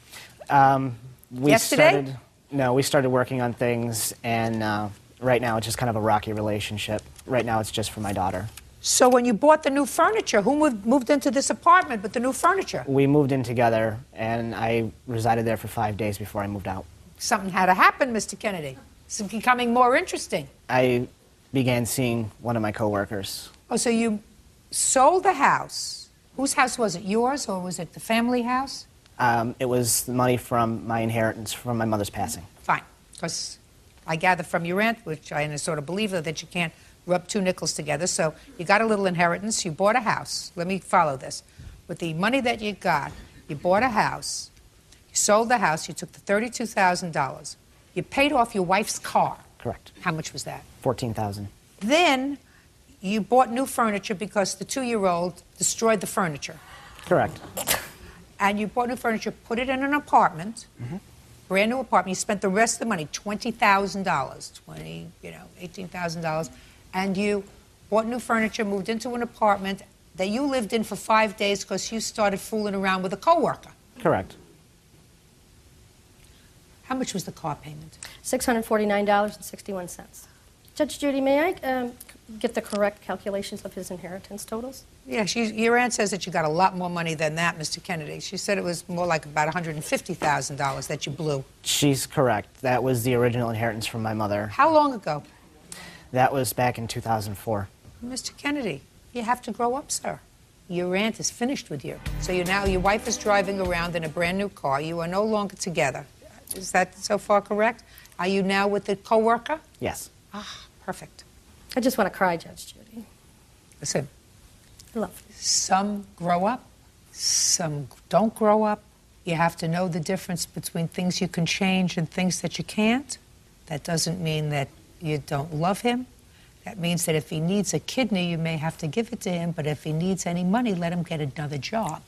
S13: We
S2: Yesterday?
S13: We started working on things, and right now it's just kind of a rocky relationship. Right now it's just for my daughter.
S2: So when you bought the new furniture, who moved into this apartment with the new furniture?
S13: We moved in together, and I resided there for 5 days before I moved out.
S2: Something had to happen, Mr. Kennedy. It's becoming more interesting.
S13: I began seeing one of my coworkers.
S2: Oh, so you sold the house. Whose house was it? Yours, or was it the family house?
S13: It was the money from my inheritance from my mother's passing.
S2: Fine, because I gather from your aunt, which I sort of believe that you can't rub two nickels together. So you got a little inheritance, you bought a house. Let me follow this. With the money that you got, you bought a house, you sold the house, you took the $32,000. You paid off your wife's car.
S13: Correct.
S2: How much was that?
S13: $14,000.
S2: Then you bought new furniture because the 2-year-old destroyed the furniture.
S13: Correct.
S2: And you bought new furniture, put it in an apartment, brand new apartment. You spent the rest of the money, $20,000, $18,000, and you bought new furniture, moved into an apartment that you lived in for 5 days because you started fooling around with a coworker.
S13: Correct.
S2: How much was the car payment?
S14: $649.61. Judge Judy, may I get the correct calculations of his inheritance totals?
S2: Yeah, your aunt says that you got a lot more money than that, Mr. Kennedy. She said it was more like about $150,000 that you blew.
S13: She's correct. That was the original inheritance from my mother.
S2: How long ago?
S13: That was back in 2004.
S2: Mr. Kennedy, you have to grow up, sir. Your aunt is finished with you. So your wife is driving around in a brand new car. You are no longer together. Is that so far correct? Are you now with the coworker?
S13: Yes.
S2: Ah, perfect.
S14: I just want to cry, Judge Judy.
S2: Listen,
S14: I love you.
S2: Some grow up, some don't grow up. You have to know the difference between things you can change and things that you can't. That doesn't mean that you don't love him. That means that if he needs a kidney, you may have to give it to him, but if he needs any money, let him get another job.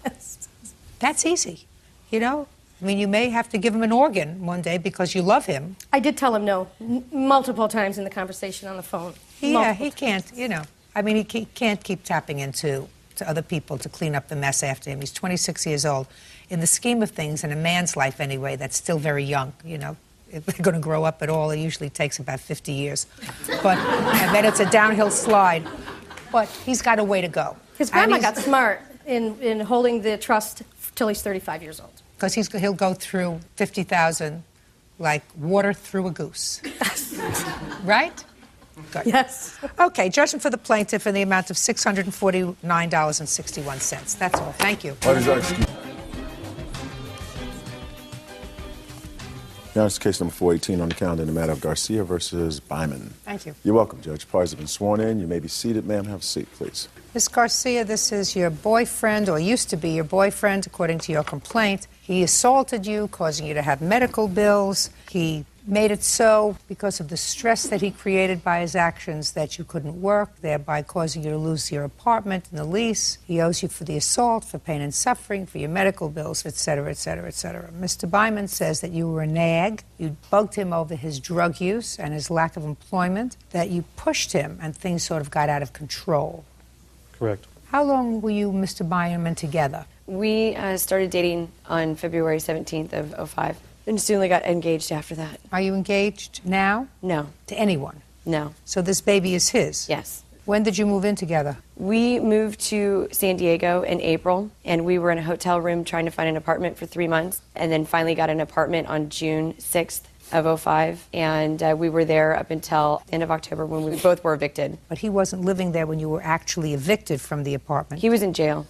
S2: That's easy, you know? I mean, you may have to give him an organ one day because you love him.
S14: I did tell him no multiple times in the conversation on the phone.
S2: Yeah, he can't, you know. I mean, he can't keep tapping into other people to clean up the mess after him. He's 26 years old. In the scheme of things, in a man's life anyway, that's still very young, you know. If they're going to grow up at all, it usually takes about 50 years. And then it's a downhill slide. But he's got a way to go.
S14: His grandma got smart in holding the trust till he's 35 years old.
S2: Because he'll go through 50,000 like water through a goose. Right? Good.
S14: Yes.
S2: Okay, judgment for the plaintiff in the amount of $649.61. That's all. Thank you.
S9: What is that? Now it's case number 418 on the calendar in the matter of Garcia versus Byman.
S2: Thank you.
S9: You're welcome, Judge. Parties have been sworn in. You may be seated. Ma'am, have a seat, please.
S2: Ms. Garcia, this is your boyfriend, or used to be your boyfriend, according to your complaint. He assaulted you, causing you to have medical bills. He made it so because of the stress that he created by his actions that you couldn't work, thereby causing you to lose your apartment and the lease. He owes you for the assault, for pain and suffering, for your medical bills, etc., etc., etc. Mr. Byman says that you were a nag, you bugged him over his drug use and his lack of employment, that you pushed him and things sort of got out of control.
S15: Correct.
S2: How long were you, Mr. Byman, together?
S16: We started dating on February 17th of 05. And soon got engaged after that.
S2: Are you engaged now?
S16: No.
S2: To anyone?
S16: No.
S2: So this baby is his?
S16: Yes.
S2: When did you move in together?
S16: We moved to San Diego in April, and we were in a hotel room trying to find an apartment for 3 months, and then finally got an apartment on June 6th of 05, and we were there up until the end of October when we both were evicted.
S2: But he wasn't living there when you were actually evicted from the apartment?
S16: He was in jail.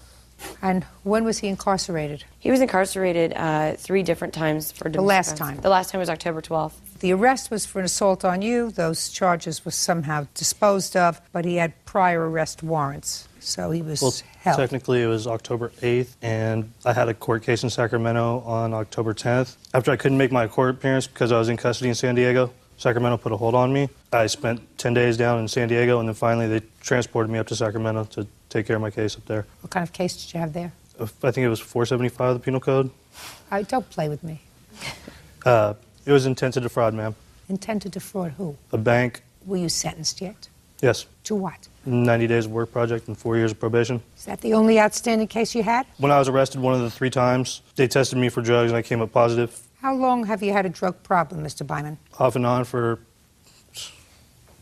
S2: And when was he incarcerated?
S16: He was incarcerated 3 different times for domestic
S2: The last
S16: violence.
S2: time?
S16: The last time was October 12th.
S2: The arrest was for an assault on you. Those charges were somehow disposed of, but he had prior arrest warrants, so he was held.
S15: Technically, it was October 8th, and I had a court case in Sacramento on October 10th. After I couldn't make my court appearance because I was in custody in San Diego, Sacramento put a hold on me. I spent 10 days down in San Diego, and then finally they transported me up to Sacramento to take care of my case up there.
S2: What kind of case did you have there?
S15: I think it was 475 of the Penal Code.
S2: Don't play with me.
S15: It was intent to defraud, ma'am.
S2: Intent to defraud who?
S15: A bank.
S2: Were you sentenced yet?
S15: Yes.
S2: To what?
S15: 90 days of work project and 4 years of probation.
S2: Is that the only outstanding case you had?
S15: When I was arrested one of the 3 times, they tested me for drugs and I came up positive.
S2: How long have you had a drug problem, Mr. Byman?
S15: Off and on for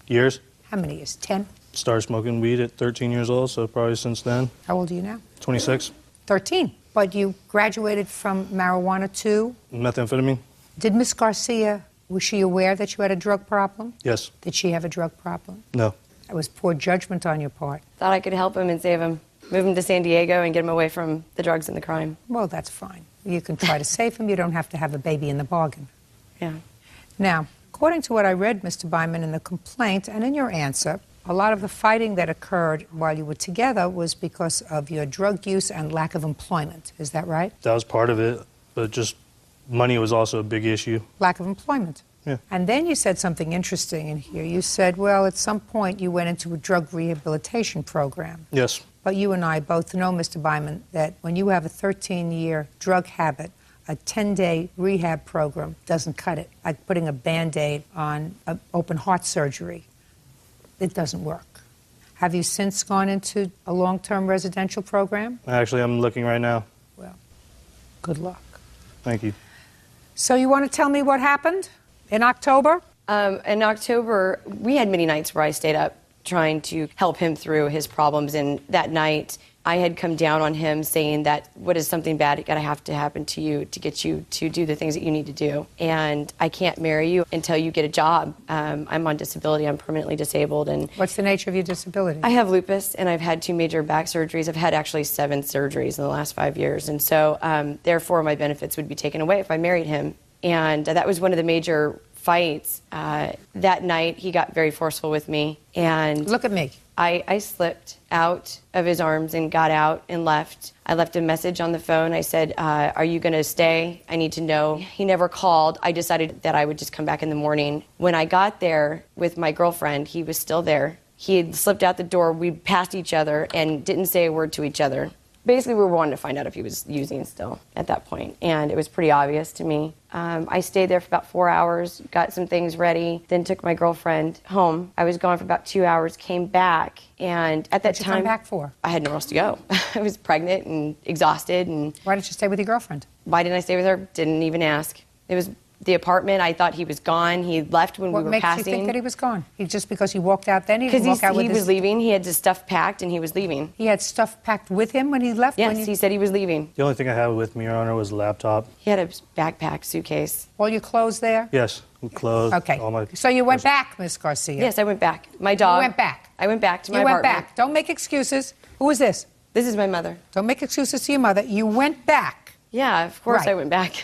S15: years.
S2: How many years? 10?
S15: Started smoking weed at 13 years old, so probably since then.
S2: How old are you now?
S15: 26.
S2: 13. But you graduated from marijuana to?
S15: Methamphetamine.
S2: Did Miss Garcia, was she aware that you had a drug problem?
S15: Yes.
S2: Did she have a drug problem?
S15: No.
S2: That was poor judgment on your part.
S16: Thought I could help him and save him. Move him to San Diego and get him away from the drugs and the crime.
S2: Well, that's fine. You can try to save him. You don't have to have a baby in the bargain.
S16: Yeah.
S2: Now, according to what I read, Mr. Byman, in the complaint and in your answer, a lot of the fighting that occurred while you were together was because of your drug use and lack of employment. Is that right?
S15: That was part of it, but just money was also a big issue.
S2: Lack of employment.
S15: Yeah.
S2: And then you said something interesting in here. You said, well, at some point you went into a drug rehabilitation program.
S15: Yes.
S2: But you and I both know, Mr. Byman, that when you have a 13-year drug habit, a 10-day rehab program doesn't cut it. Like putting a Band-Aid on an open heart surgery. It doesn't work. Have you since gone into a long-term residential program?
S15: Actually, I'm looking right now.
S2: Well, good luck.
S15: Thank you.
S2: So you want to tell me what happened in October?
S16: In October, we had many nights where I stayed up trying to help him through his problems. And that night, I had come down on him saying that what is something bad going to have to happen to you to get you to do the things that you need to do. And I can't marry you until you get a job. I'm on disability. I'm permanently disabled. And
S2: what's the nature of your disability?
S16: I have lupus, and I've had 2 major back surgeries. I've had actually 7 surgeries in the last 5 years. And so, therefore, my benefits would be taken away if I married him. And that was one of the major fights. That night, he got very forceful with me. And
S2: look at me.
S16: I slipped out of his arms and got out and left. I left a message on the phone. I said, are you going to stay? I need to know. He never called. I decided that I would just come back in the morning. When I got there with my girlfriend, he was still there. He had slipped out the door. We passed each other and didn't say a word to each other. Basically, we were wanting to find out if he was using still at that point, and it was pretty obvious to me. I stayed there for about 4 hours, got some things ready, then took my girlfriend home. I was gone for about 2 hours, came back, and at that
S2: What'd you
S16: time...
S2: come back for?
S16: I had nowhere else to go. I was pregnant and exhausted. And
S2: why didn't you stay with your girlfriend?
S16: Why didn't I stay with her? Didn't even ask. It was the apartment. I thought he was gone. He left when we were passing.
S2: What makes you think that he was gone? Just because he walked out then? He didn't walk out with
S16: he was leaving. He had his stuff packed and he was leaving.
S2: He had stuff packed with him when he left?
S16: Yes, he said he was leaving.
S15: The only thing I had with me, Your Honor, was a laptop.
S16: He had a backpack, suitcase.
S2: All your clothes there?
S15: Yes, clothes.
S2: Okay.
S15: All my...
S2: So you went back, Miss Garcia?
S16: Yes, I went back. My dog.
S2: You went back?
S16: I went back to my
S2: apartment. You
S16: apartment.
S2: went back. Don't make excuses. Who is this?
S16: This is my mother.
S2: Don't make excuses to your mother. You went back.
S16: Yeah, of course
S2: Right.
S16: I went back.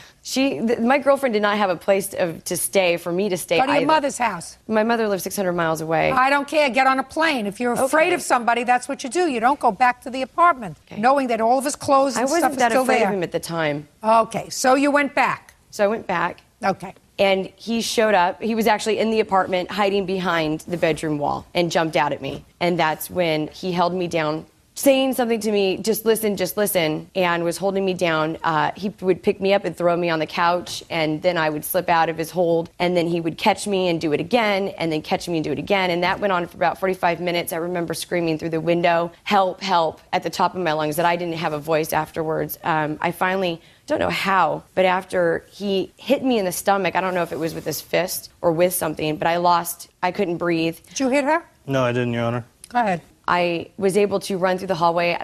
S16: My girlfriend did not have a place to stay for me to stay
S2: Go to your
S16: either.
S2: mother's house.
S16: My mother lives 600 miles away.
S2: I don't care. Get on a plane. If you're afraid of somebody, that's what you do. You don't go back to the apartment, knowing that all of his clothes and
S16: I
S2: stuff
S16: wasn't
S2: is
S16: that
S2: still
S16: afraid
S2: there.
S16: of him at the time.
S2: Okay, so you went back.
S16: So I went back.
S2: Okay.
S16: And he showed up. He was actually in the apartment hiding behind the bedroom wall and jumped out at me. And that's when he held me down, saying something to me, just listen, and was holding me down. He would pick me up and throw me on the couch, and then I would slip out of his hold, and then he would catch me and do it again, and then catch me and do it again. And that went on for about 45 minutes. I remember screaming through the window, help, help, at the top of my lungs, that I didn't have a voice afterwards. I finally, don't know how, but after he hit me in the stomach, I don't know if it was with his fist or with something, but I couldn't breathe.
S2: Did you hit her?
S15: No, I didn't, Your Honor.
S2: Go ahead.
S16: I was able to run through the hallway.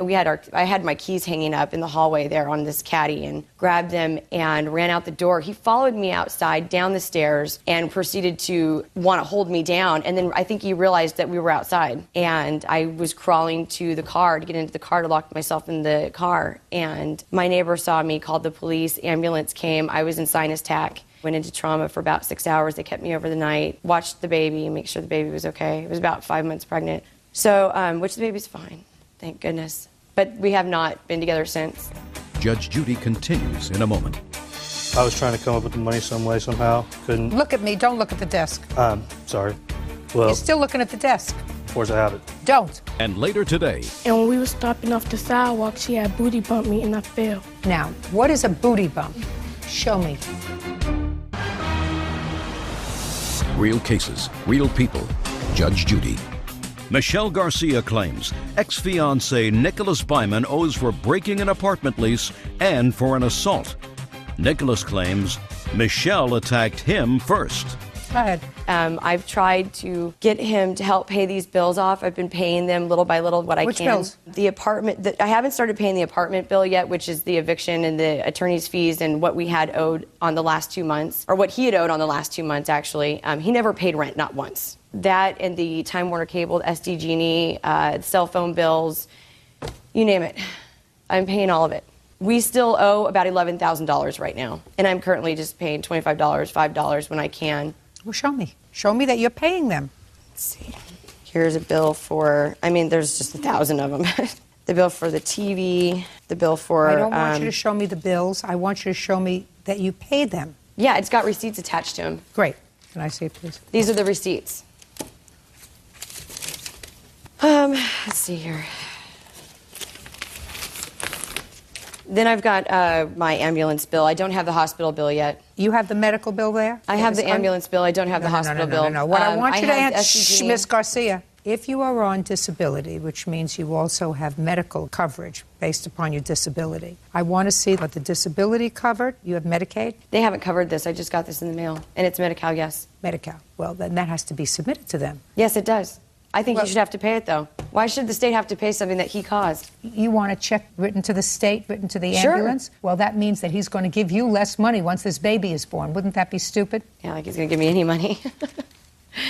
S16: I had my keys hanging up in the hallway there on this caddy and grabbed them and ran out the door. He followed me outside, down the stairs, and proceeded to want to hold me down. And then I think he realized that we were outside. And I was crawling to the car to get into the car to lock myself in the car. And my neighbor saw me, called the police, ambulance came. I was in sinus tac. Went into trauma for about 6 hours. They kept me over the night, watched the baby, make sure the baby was okay. It was about 5 months pregnant. So, which the baby's fine, thank goodness. But we have not been together since.
S3: Judge Judy continues in a moment.
S15: I was trying to come up with the money some way, somehow. Couldn't.
S2: Look at me. Don't look at the desk.
S15: Sorry. Well,
S2: You're still looking at the desk.
S15: force of habit.
S2: Don't.
S3: And later today.
S17: And when we were stopping off the sidewalk, she had booty bumped me and I fell.
S2: Now, what is a booty bump? Show me.
S3: Real cases, real people. Judge Judy. Michelle Garcia claims ex-fiancé Nicholas Byman owes for breaking an apartment lease and for an assault. Nicholas claims Michelle attacked him first.
S2: Go ahead.
S16: I've tried to get him to help pay these bills off. I've been paying them little by little what I can.
S2: Which bills?
S16: The apartment. I haven't started paying the apartment bill yet, which is the eviction and the attorney's fees and what we had owed on the last 2 months, or what he had owed on the last 2 months, actually. He never paid rent, not once. That and the Time Warner Cable, SDG&E, cell phone bills, you name it. I'm paying all of it. We still owe about $11,000 right now, and I'm currently just paying $25, $5 when I can.
S2: Well, show me. Show me that you're paying them.
S16: Let's see. Here's a bill for, there's just 1,000 of them. The bill for the TV, the bill for...
S2: I don't want you to show me the bills. I want you to show me that you paid them.
S16: Yeah, it's got receipts attached to them.
S2: Great. Can I see it, please?
S16: These are the receipts. Let's see here. Then I've got my ambulance bill. I don't have the hospital bill yet.
S2: You have the medical bill there?
S16: I have the ambulance bill. I don't have the hospital bill.
S2: No. What I want you to answer, Ms. Garcia, if you are on disability, which means you also have medical coverage based upon your disability, I want to see what the disability covered. You have Medicaid?
S16: They haven't covered this. I just got this in the mail. And it's Medi-Cal, yes.
S2: Medi-Cal. Well, then that has to be submitted to them.
S16: Yes, it does. I think he should have to pay it, though. Why should the state have to pay something that he caused?
S2: You want a check written to the state, written to the
S16: Sure.
S2: ambulance? Well, that means that he's going to give you less money once this baby is born. Wouldn't that be stupid?
S16: Yeah, like he's going to give me any money.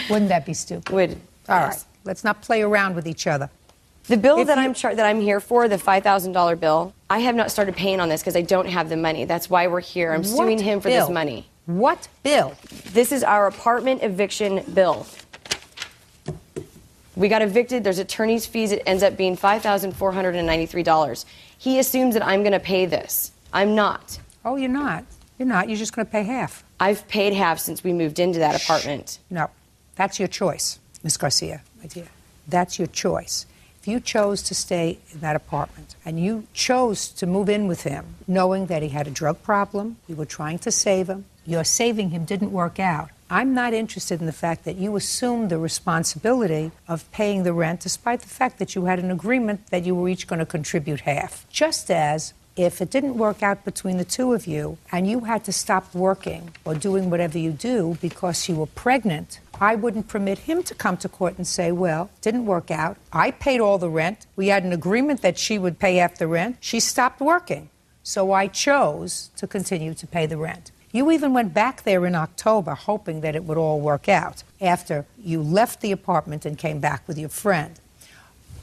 S2: Wouldn't that be stupid?
S16: Would.
S2: All
S16: yes.
S2: right. Let's not play around with each other.
S16: The bill that I'm here for, the $5,000 bill, I have not started paying on this because I don't have the money. That's why we're here. I'm suing him for this money.
S2: What bill?
S16: This is our apartment eviction bill. We got evicted. There's attorney's fees. It ends up being $5,493. He assumes that I'm going to pay this. I'm not.
S2: Oh, you're not. You're not. You're just going to pay half.
S16: I've paid half since we moved into that apartment.
S2: No. That's your choice, Ms. Garcia, my dear. That's your choice. If you chose to stay in that apartment and you chose to move in with him knowing that he had a drug problem, you were trying to save him, your saving him didn't work out, I'm not interested in the fact that you assumed the responsibility of paying the rent despite the fact that you had an agreement that you were each going to contribute half. Just as if it didn't work out between the two of you and you had to stop working or doing whatever you do because you were pregnant, I wouldn't permit him to come to court and say, well, didn't work out. I paid all the rent. We had an agreement that she would pay half the rent. She stopped working. So I chose to continue to pay the rent. You even went back there in October hoping that it would all work out after you left the apartment and came back with your friend.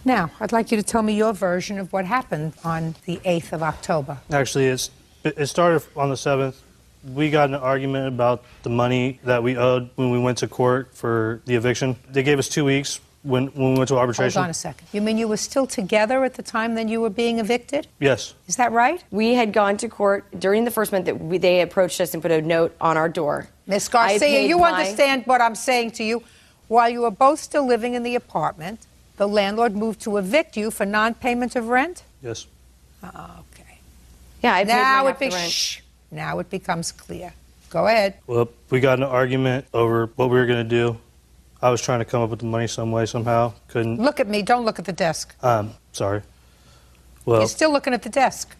S2: Now, I'd like you to tell me your version of what happened on the 8th of October.
S15: Actually, it started on the 7th. We got in an argument about the money that we owed when we went to court for the eviction. They gave us 2 weeks. when we went to arbitration.
S2: Hold on a second. You mean you were still together at the time that you were being evicted?
S15: Yes.
S2: Is that right?
S16: We had gone to court during the first month that they approached us and put a note on our door.
S2: Miss Garcia, you understand what I'm saying to you. While you were both still living in the apartment, the landlord moved to evict you for non-payment of rent?
S15: Yes.
S2: Okay.
S16: Yeah, I paid
S2: now
S16: half the rent.
S2: Shh. Now it becomes clear. Go ahead.
S15: Well, we got in an argument over what we were going to do. I was trying to come up with the money some way, somehow. Couldn't.
S2: Look at me. Don't look at the desk.
S15: Sorry. Well,
S2: You're still looking at the desk.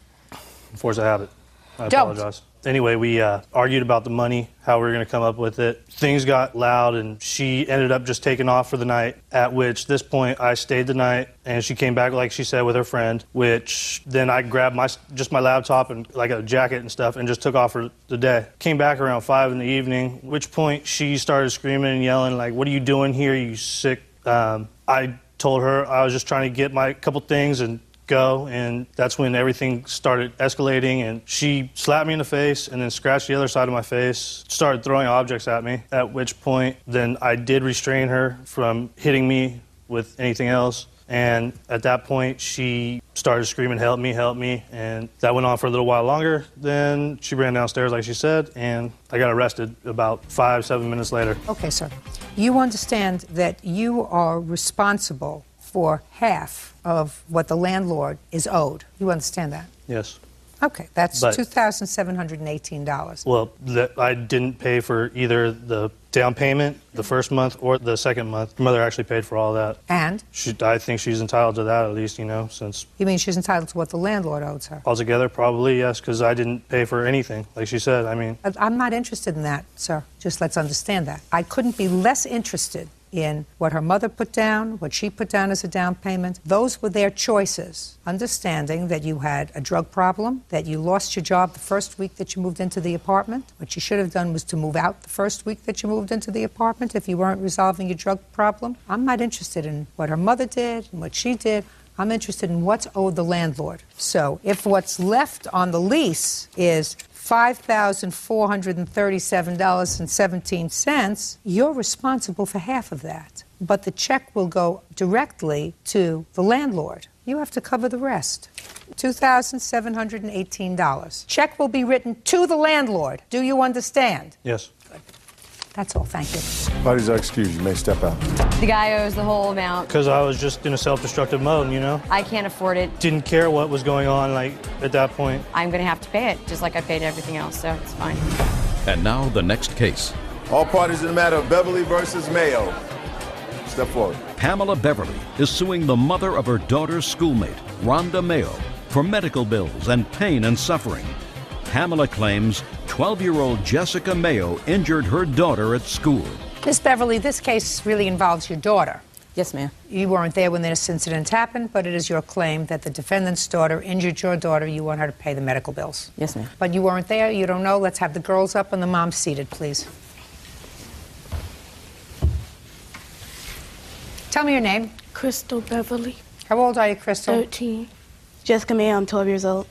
S15: force of habit. I
S2: Don't.
S15: apologize. Anyway, we argued about the money, how we were going to come up with it. Things got loud, and she ended up just taking off for the night, at which this point I stayed the night, and she came back, like she said, with her friend, which then I grabbed my laptop and like a jacket and stuff and just took off for the day. Came back around 5 in the evening, at which point she started screaming and yelling, like, "What are you doing here, you sick?" I told her I was just trying to get my couple things and go, and that's when everything started escalating, and she slapped me in the face and then scratched the other side of my face, started throwing objects at me, at which point then I did restrain her from hitting me with anything else, and at that point she started screaming, help me, and that went on for a little while longer. Then she ran downstairs like she said, and I got arrested about 5-7 minutes later.
S2: Okay, sir. You understand that you are responsible for half of what the landlord is owed. You understand that?
S15: Yes.
S2: Okay, that's
S15: But-
S2: $2,718.
S15: Well, I didn't pay for either the down payment the first month or the second month. My mother actually paid for all that.
S2: And?
S15: I think she's entitled to that at least, since
S2: You mean she's entitled to what the landlord owes her?
S15: altogether probably, yes, because I didn't pay for anything, like she said. I mean,
S2: I'm not interested in that, sir. Just let's understand that. I couldn't be less interested in what her mother put down, what she put down as a down payment. Those were their choices. Understanding that you had a drug problem, that you lost your job the first week that you moved into the apartment. What you should have done was to move out the first week that you moved into the apartment if you weren't resolving your drug problem. I'm not interested in what her mother did and what she did. I'm interested in what's owed the landlord. So if what's left on the lease is $5,437.17, you're responsible for half of that. But the check will go directly to the landlord. You have to cover the rest. $2,718. Check will be written to the landlord. Do you understand?
S15: yes.
S2: That's all. Thank you.
S9: Parties are excused. You may step out.
S16: The guy owes the whole amount.
S15: Because I was just in a self-destructive mode,
S16: I can't afford it.
S15: Didn't care what was going on, at that point.
S16: I'm going to have to pay it, just like I paid everything else, so it's fine.
S3: And now the next case.
S5: All parties in the matter of Beverly versus Mayo. Step forward.
S3: Pamela Beverly is suing the mother of her daughter's schoolmate, Rhonda Mayo, for medical bills and pain and suffering. Pamela claims 12-year-old Jessica Mayo injured her daughter at school.
S2: Miss Beverly, this case really involves your daughter.
S18: Yes, ma'am.
S2: You weren't there when this incident happened, but it is your claim that the defendant's daughter injured your daughter. You want her to pay the medical bills.
S18: Yes, ma'am.
S2: But you weren't there. You don't know. Let's have the girls up and the mom seated, please. Tell me your name.
S17: Crystal Beverly.
S2: How old are you, Crystal?
S17: 13. Jessica May, I'm 12 years old.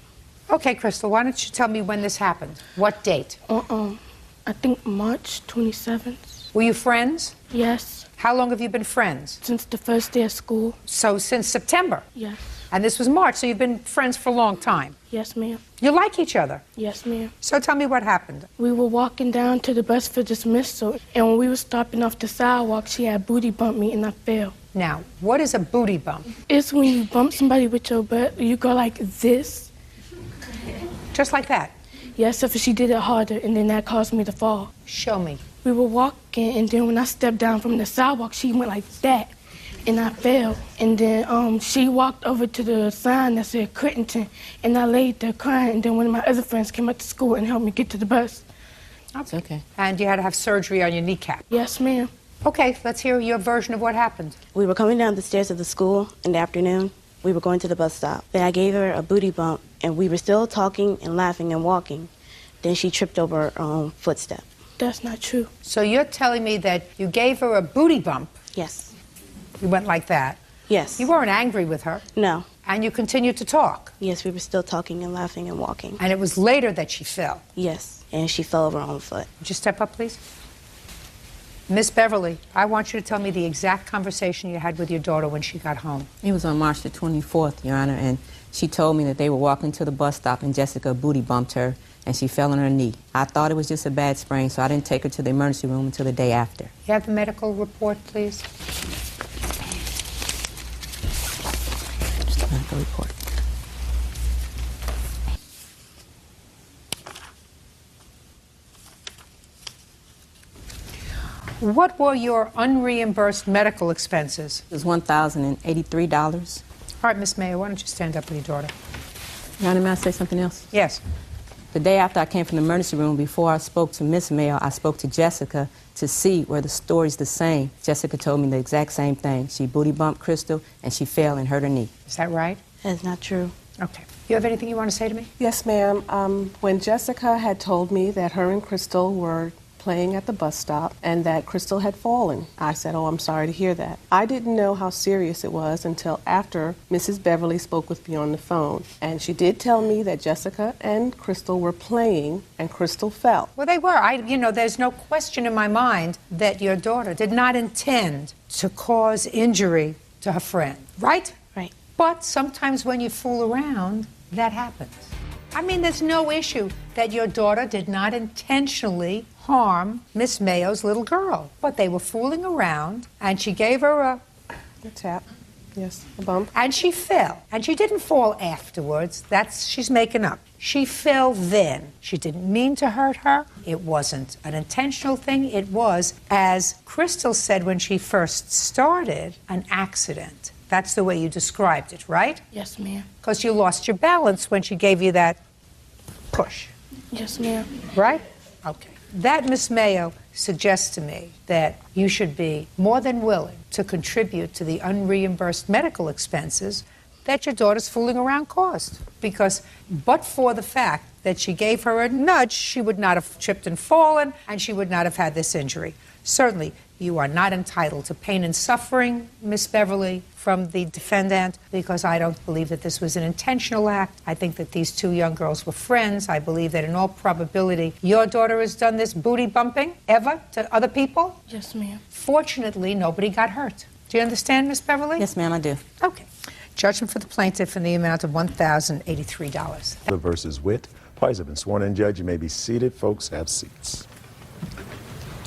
S2: Okay, Crystal, why don't you tell me when this happened? What date?
S17: I think March 27th.
S2: Were you friends?
S17: Yes.
S2: How long have you been friends?
S17: Since the first day of school.
S2: So since September?
S17: Yes.
S2: And this was March, so you've been friends for a long time?
S17: Yes, ma'am.
S2: You like each other?
S17: Yes, ma'am.
S2: So tell me what happened.
S17: We were walking down to the bus for dismissal, and when we were stopping off the sidewalk, she had booty bumped me, and I fell.
S2: Now, what is a booty bump?
S17: It's when you bump somebody with your butt, you go like this.
S2: Just like that?
S17: Yes, if she did it harder, and then that caused me to fall.
S2: Show me.
S17: We were walking, and then when I stepped down from the sidewalk, she went like that, and I fell. And then she walked over to the sign that said Crittenton, and I laid there crying, and then one of my other friends came up to school and helped me get to the bus.
S2: That's okay. And you had to have surgery on your kneecap?
S17: Yes, ma'am.
S2: Okay, let's hear your version of what happened.
S19: We were coming down the stairs of the school in the afternoon. We were going to the bus stop. Then I gave her a booty bump, and we were still talking and laughing and walking. Then she tripped over her own footstep.
S17: That's not true.
S2: So you're telling me that you gave her a booty bump?
S19: Yes.
S2: You went like that?
S19: Yes.
S2: You weren't angry with her?
S19: No.
S2: And you continued to talk?
S19: Yes, we were still talking and laughing and walking.
S2: And it was later that she fell?
S19: Yes, and she fell over her own foot.
S2: Would you step up, please? Miss Beverly, I want you to tell me the exact conversation you had with your daughter when she got home.
S18: It was on March the 24th, Your Honor, and she told me that they were walking to the bus stop and Jessica booty bumped her and she fell on her knee. I thought it was just a bad sprain, so I didn't take her to the emergency room until the day after.
S2: You have the medical report, please?
S18: Just the medical report.
S2: What were your unreimbursed medical expenses?
S18: It was $1,083.
S2: All right, Miss Mayo, why don't you stand up with your daughter?
S18: Your Honor, may I say something else?
S2: Yes.
S18: The day after I came from the emergency room, before I spoke to Miss Mayo, I spoke to Jessica to see were the stories the same. Jessica told me the exact same thing. She booty bumped Crystal and she fell and hurt her knee.
S2: Is that right?
S19: That's not true.
S2: Okay. You have anything you want to say to me?
S20: Yes, ma'am. When Jessica had told me that her and Crystal were playing at the bus stop and that Crystal had fallen, I said, oh, I'm sorry to hear that. I didn't know how serious it was until after Mrs. Beverly spoke with me on the phone. And she did tell me that Jessica and Crystal were playing and Crystal fell.
S2: Well, they were. There's no question in my mind that your daughter did not intend to cause injury to her friend, right?
S19: Right.
S2: But sometimes when you fool around, that happens. I mean, there's no issue that your daughter did not intentionally harm Miss Mayo's little girl. But they were fooling around, and she gave her a
S20: tap. Yes, a bump.
S2: And she fell. And she didn't fall afterwards. She's making up. She fell then. She didn't mean to hurt her. It wasn't an intentional thing. It was, as Crystal said when she first started, an accident. That's the way you described it, right?
S17: Yes, ma'am.
S2: Because you lost your balance when she gave you that push.
S17: Yes, ma'am.
S2: Right? Okay. That, Miss Mayo, suggests to me that you should be more than willing to contribute to the unreimbursed medical expenses that your daughter's fooling around caused. Because but for the fact that she gave her a nudge, she would not have tripped and fallen, and she would not have had this injury. Certainly, you are not entitled to pain and suffering, Miss Beverly, from the defendant, because I don't believe that this was an intentional act. I think that these two young girls were friends. I believe that in all probability, your daughter has done this booty bumping ever to other people.
S17: Yes, ma'am.
S2: Fortunately, nobody got hurt. Do you understand, Miss Beverly?
S18: Yes, ma'am, I do.
S2: Okay. Judgment for the plaintiff in the amount of $1,083.
S9: Versus Witt. Parties have been sworn in. Judge, you may be seated. Folks, have seats.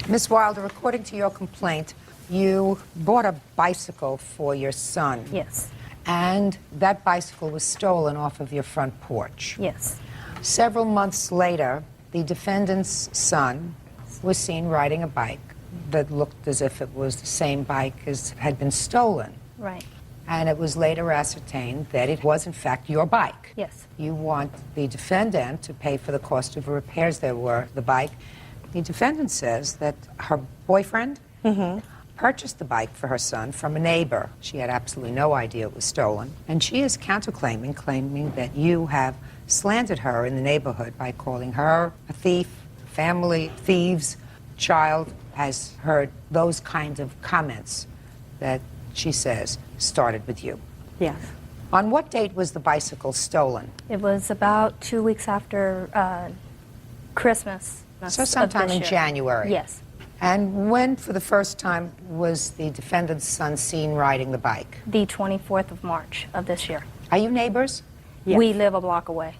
S2: Miss Wilder, according to your complaint, you bought a bicycle for your son.
S21: Yes.
S2: And that bicycle was stolen off of your front porch.
S21: Yes.
S2: Several months later, the defendant's son was seen riding a bike that looked as if it was the same bike as had been stolen.
S21: Right.
S2: And it was later ascertained that it was, in fact, your bike.
S21: Yes.
S2: You want the defendant to pay for the cost of the repairs there were the bike. The defendant says that her boyfriend purchased the bike for her son from a neighbor. She had absolutely no idea it was stolen. And she is counterclaiming, claiming that you have slandered her in the neighborhood by calling her a thief, family, thieves. Child has heard those kinds of comments that she says started with you.
S21: Yes.
S2: On what date was the bicycle stolen?
S21: It was about 2 weeks after Christmas.
S2: So sometime
S21: of this
S2: in
S21: year.
S2: January.
S21: Yes.
S2: And when, for the first time, was the defendant's son seen riding the bike?
S21: The 24th of March of this year.
S2: Are you neighbors?
S21: Yes. We live a block away.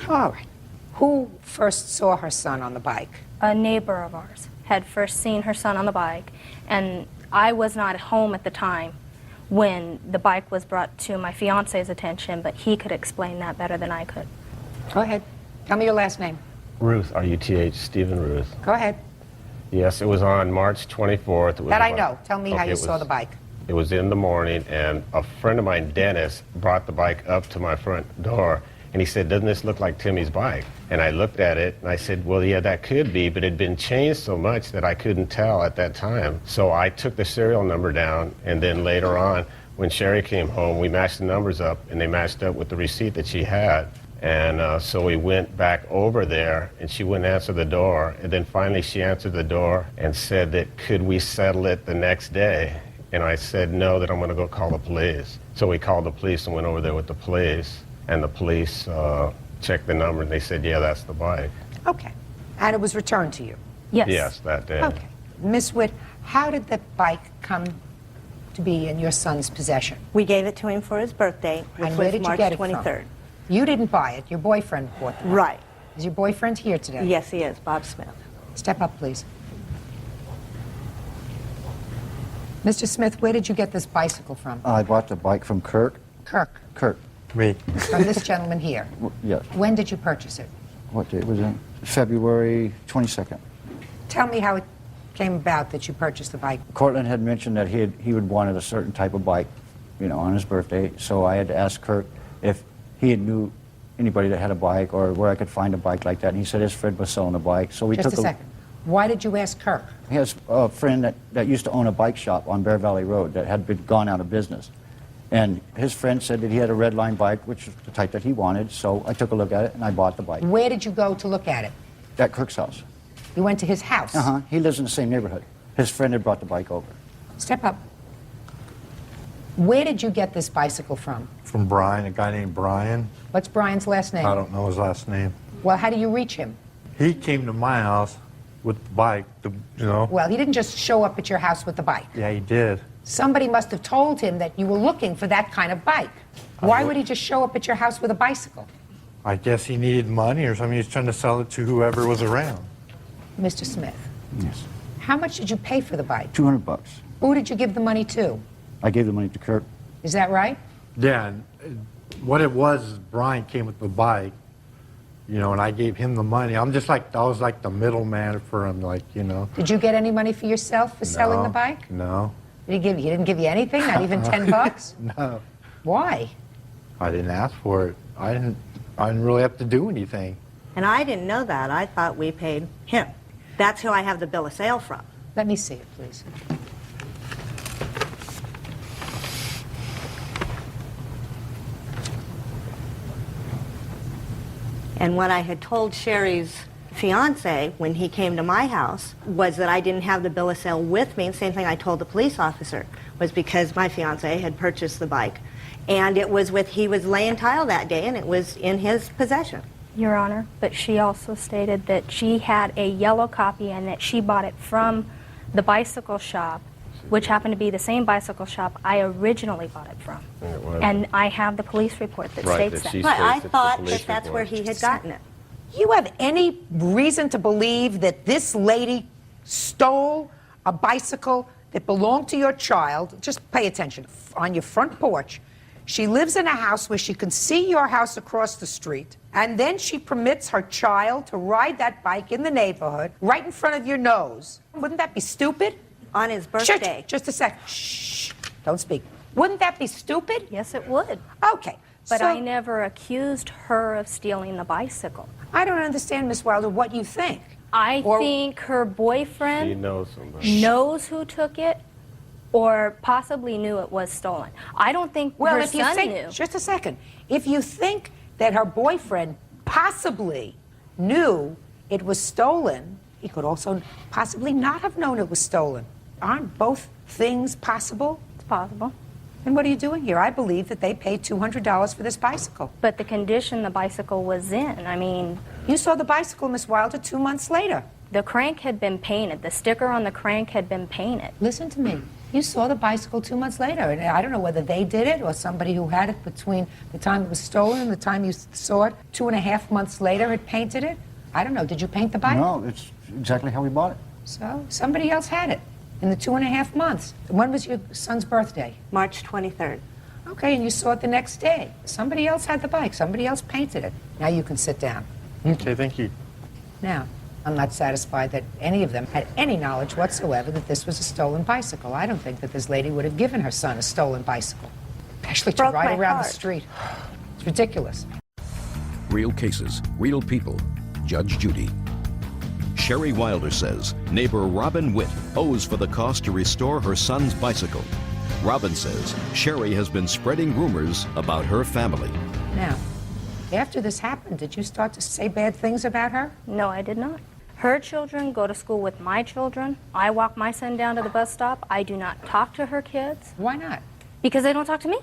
S2: All right. Who first saw her son on the bike?
S21: A neighbor of ours had first seen her son on the bike, and I was not home at the time when the bike was brought to my fiance's attention, but he could explain that better than I could.
S2: Go ahead. Tell me your last name.
S22: Ruth, R-U-T-H, Stephen Ruth.
S2: Go ahead.
S22: Yes, it was on March 24th. It was
S2: That I
S22: about-
S2: know. Tell me how you saw the bike.
S22: It was in the morning, and a friend of mine, Dennis, brought the bike up to my front door, and he said, "Doesn't this look like Timmy's bike?" And I looked at it, and I said, "Well, yeah, that could be," but it had been changed so much that I couldn't tell at that time. So I took the serial number down, and then later on, when Sherry came home, we matched the numbers up, and they matched up with the receipt that she had. And so we went back over there, and she wouldn't answer the door. And then finally she answered the door and said that could we settle it the next day? And I said no, that I'm going to go call the police. So we called the police and went over there with the police. And the police checked the number, and they said, yeah, that's the bike.
S2: Okay. And it was returned to you?
S21: Yes.
S22: Yes, that day.
S2: Okay. Miss Witt, How did the bike come to be in your son's possession?
S4: We gave it to him for his birthday, which
S2: And where
S4: was
S2: did you
S4: March
S2: get it
S4: 23rd.
S2: from? You didn't buy it. Your boyfriend bought the bike.
S4: Right.
S2: Is your boyfriend here today?
S4: Yes, he is, Bob Smith.
S2: Step up, please. Mr. Smith, where did you get this bicycle from?
S6: I bought the bike from Kirk.
S2: Kirk.
S6: Me.
S2: From this gentleman here.
S6: Yes.
S2: When did you purchase it?
S6: What date was it? February 22nd.
S2: Tell me how it came about that you purchased the bike.
S6: Cortland had mentioned that he would wanted a certain type of bike, you know, on his birthday. So I had to ask Kirk if he knew anybody that had a bike or where I could find a bike like that. And he said his friend was selling a bike. So we
S2: Just
S6: took
S2: a second. Why did you ask Kirk?
S6: He has a friend that used to own a bike shop on Bear Valley Road that had been gone out of business. And his friend said that he had a red line bike, which is the type that he wanted. So I took a look at it and I bought the bike.
S2: Where did you go to look at it?
S6: At Kirk's house.
S2: You went to his house?
S6: Uh-huh. He lives in the same neighborhood. His friend had brought the bike over.
S2: Step up. Where did you get this bicycle from?
S23: From Brian, a guy named Brian.
S2: What's Brian's last name?
S23: I don't know his last name.
S2: Well, how do you reach him?
S23: He came to my house with the bike, you know.
S2: Well, he didn't just show up at your house with the bike.
S23: Yeah, he did.
S2: Somebody must have told him that you were looking for that kind of bike. Why would he just show up at your house with a bicycle?
S23: I guess he needed money or something. He was trying to sell it to whoever was around.
S2: Mr. Smith,
S6: Yes.
S2: how much did you pay for the bike?
S6: $200.
S2: Who did you give the money to?
S6: I gave the money to Kirk.
S2: Is that right?
S23: Yeah, and what it was is Brian came with the bike, you know, and I gave him the money. I was like the middleman for him, like, you know.
S2: Did you get any money for yourself for selling the bike?
S23: No.
S2: He didn't give you anything? Not even $10?
S23: No.
S2: Why?
S23: I didn't ask for it. I didn't really have to do anything.
S4: And I didn't know that. I thought we paid him. That's who I have the bill of sale from.
S2: Let me see it, please.
S4: And what I had told Sherry's fiance when he came to my house was that I didn't have the bill of sale with me. The same thing I told the police officer was because my fiance had purchased the bike. And it was he was laying tile that day and it was in his possession.
S21: Your Honor, but she also stated that she had a yellow copy and that she bought it from the bicycle shop, which happened to be the same bicycle shop I originally bought it from. And I have the police report that states that.
S4: But I thought that that's where he had gotten it.
S2: You have any reason to believe that this lady stole a bicycle that belonged to your child? Just pay attention. On your front porch. She lives in a house where she can see your house across the street, and then she permits her child to ride that bike in the neighborhood right in front of your nose. Wouldn't that be stupid?
S4: On his birthday.
S2: Just a sec. Shh. Don't speak. Wouldn't that be stupid?
S21: Yes, it would.
S2: Okay.
S21: But
S2: so,
S21: I never accused her of stealing the bicycle.
S2: I don't understand, Miss Wilder, what you think.
S21: I think her boyfriend
S22: She knows somebody.
S21: knows who took it or possibly knew it was stolen. I don't think
S2: Well,
S21: her
S2: if you
S21: son
S2: think,
S21: knew.
S2: just a second, if you think that her boyfriend possibly knew it was stolen, he could also possibly not have known it was stolen. Aren't both things possible?
S21: It's possible.
S2: And what are you doing here? I believe that they paid $200 for this bicycle.
S21: But the condition the bicycle was in, I mean...
S2: You saw the bicycle, Miss Wilder, 2 months later.
S21: The crank had been painted. The sticker on the crank had been painted.
S2: Listen to me. You saw the bicycle 2 months later, and I don't know whether they did it or somebody who had it between the time it was stolen and the time you saw it. 2.5 months later, had painted it. I don't know. Did you paint the bike?
S6: No, it's exactly how we bought it.
S2: So somebody else had it in the 2.5 months. When was your son's birthday?
S4: March 23rd.
S2: Okay, and you saw it the next day. Somebody else had the bike. Somebody else painted it. Now you can sit down.
S23: Okay, thank you.
S2: Now, I'm not satisfied that any of them had any knowledge whatsoever that this was a stolen bicycle. I don't think that this lady would have given her son a stolen bicycle, especially to ride around the street. It's ridiculous.
S3: Real cases, real people. Judge Judy. Sherry Wilder says neighbor Robin Witt owes for the cost to restore her son's bicycle. Robin says Sherry has been spreading rumors about her family.
S2: Now, after this happened, did you start to say bad things about her?
S21: No, I did not. Her children go to school with my children. I walk my son down to the bus stop. I do not talk to her kids.
S2: Why not?
S21: Because they don't talk to me.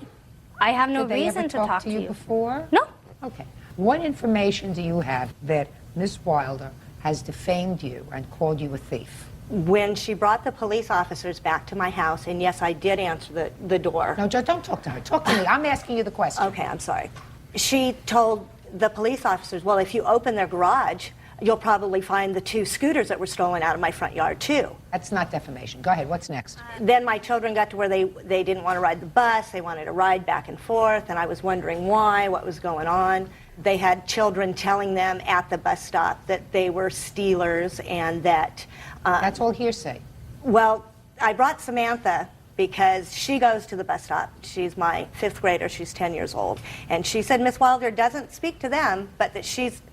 S21: I have no
S2: Did they
S21: reason
S2: ever
S21: to
S2: talk
S21: talk
S2: to you before?
S21: No.
S2: Okay. What information do you have that Miss Wilder has defamed you and called you a thief?
S4: When she brought the police officers back to my house, and yes, I did answer the door.
S2: No, don't talk to her. Talk to me. I'm asking you the question.
S4: Okay, I'm sorry. She told the police officers, well, if you open their garage, you'll probably find the 2 scooters that were stolen out of my front yard, too.
S2: That's not defamation. Go ahead. What's next?
S4: Then my children got to where they didn't want to ride the bus. They wanted to ride back and forth, and I was wondering why, what was going on. They had children telling them at the bus stop that they were stealers and that...
S2: That's all hearsay.
S4: Well, I brought Samantha because she goes to the bus stop. She's my 5th grader. She's 10 years old. And she said Miss Wilder doesn't speak to them, but that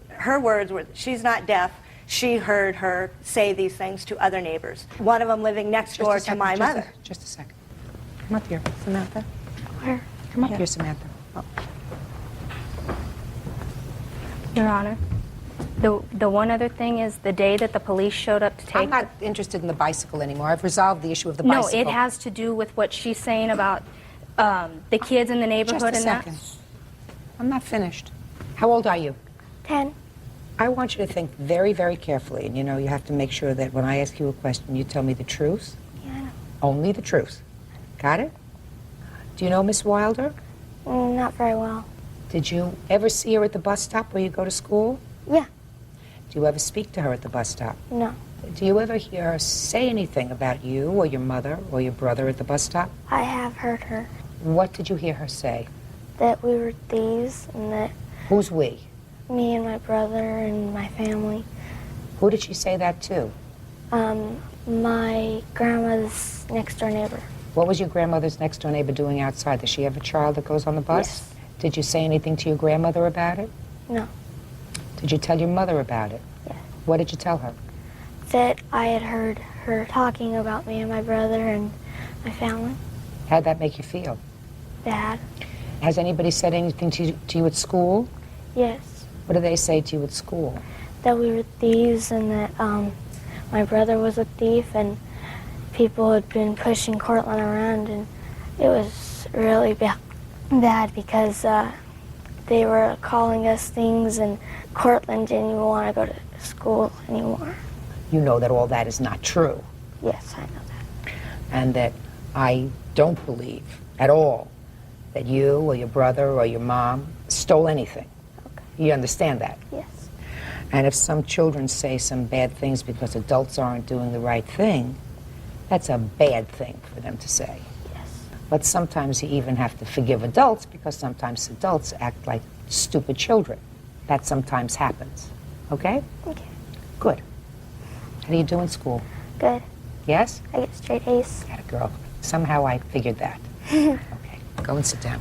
S4: her words were she's not deaf. She heard her say these things to other neighbors. One of them living next door to my mother.
S2: Just a second. Come up here,
S4: Samantha.
S2: Where? Come up here, Samantha. Oh.
S21: Your Honor, the one other thing is the day that the police showed up to take...
S2: I'm not interested in the bicycle anymore. I've resolved the issue of the bicycle.
S21: No, it has to do with what she's saying about the kids in the neighborhood
S2: Just a
S21: and
S2: second.
S21: that.
S2: I'm not finished. How old are you?
S21: 10.
S2: I want you to think very, very carefully. And you know, you have to make sure that when I ask you a question, you tell me the truth.
S21: Yeah.
S2: Only the truth. Got it? Do you know Miss Wilder?
S21: Not very well.
S2: Did you ever see her at the bus stop where you go to school?
S21: Yeah.
S2: Do you ever speak to her at the bus stop?
S21: No.
S2: Do you ever hear her say anything about you or your mother or your brother at the bus stop?
S21: I have heard her.
S2: What did you hear her say?
S21: That we were thieves and that
S2: Who's we?
S21: me and my brother and my family.
S2: Who did she say that to?
S21: My grandma's next door neighbor.
S2: What was your grandmother's next door neighbor doing outside? Does she have a child that goes on the bus?
S21: Yes.
S2: Did you say anything to your grandmother about it?
S21: No.
S2: Did you tell your mother about it?
S21: Yes.
S2: What did you tell her?
S21: That I had heard her talking about me and my brother and my family.
S2: How'd that make you feel?
S21: Bad.
S2: Has anybody said anything to you at school?
S21: Yes.
S2: What do they say to you at school?
S21: That we were thieves and that my brother was a thief and people had been pushing Cortland around, and it was really bad because they were calling us things and Cortland didn't even want to go to school anymore.
S2: You know that all that is not true.
S21: Yes, I know that.
S2: And that I don't believe at all that you or your brother or your mom stole anything. Okay. You understand that?
S21: Yes.
S2: And if some children say some bad things because adults aren't doing the right thing, that's a bad thing for them to say.
S21: Yes.
S2: But sometimes you even have to forgive adults because sometimes adults act like stupid children. That sometimes happens. Okay?
S21: Okay.
S2: Good. How do you do in school?
S21: Good.
S2: Yes?
S21: I get straight A's.
S2: Got a girl. Somehow I figured that. Okay. Go and sit down.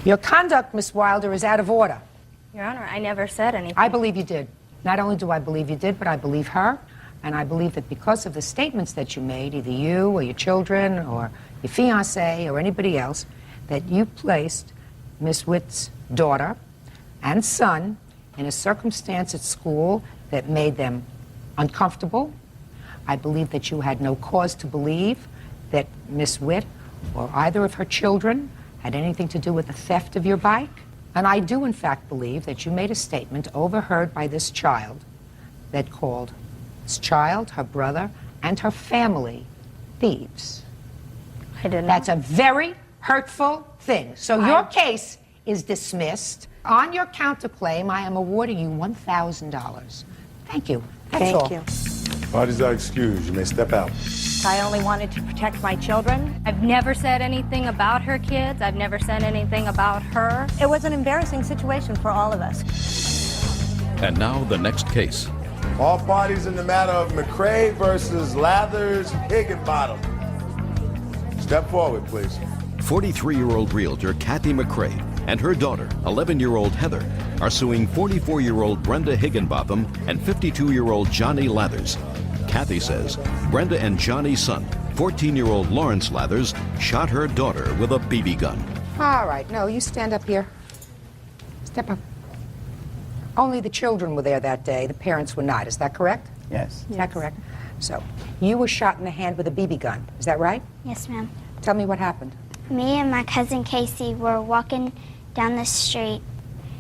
S2: Your conduct, Miss Wilder, is out of order.
S21: Your Honor, I never said anything.
S2: I believe you did. Not only do I believe you did, but I believe her. And I believe that because of the statements that you made, either you or your children or your fiancé or anybody else, that you placed Miss Witt's daughter and son in a circumstance at school that made them uncomfortable. I believe that you had no cause to believe that Miss Witt or either of her children had anything to do with the theft of your bike. And I do, in fact, believe that you made a statement overheard by this child that called this child, her brother, and her family thieves.
S21: I didn't.
S2: That's a very hurtful thing. So your case is dismissed. On your counterclaim, I am awarding you $1,000. Thank you. That's all.
S4: Thank you.
S5: Parties are excused. You may step out.
S4: I only wanted to protect my children.
S21: I've never said anything about her kids. I've never said anything about her.
S4: It was an embarrassing situation for all of us.
S3: And now the next case.
S5: All parties in the matter of McCrae versus Lathers Higginbottom. Step forward, please.
S3: 43-year-old realtor Kathy McCrae and her daughter, 11-year-old Heather, are suing 44-year-old Brenda Higginbotham and 52-year-old Johnny Lathers. Kathy says Brenda and Johnny's son, 14-year-old Lawrence Lathers, shot her daughter with a BB gun.
S2: All right. No, you stand up here. Step up. Only the children were there that day. The parents were not. Is that correct?
S6: Yes.
S2: Is that correct? So, you were shot in the hand with a BB gun. Is that right?
S1: Yes, ma'am.
S2: Tell me what happened.
S1: Me and my cousin Casey were walking down the street,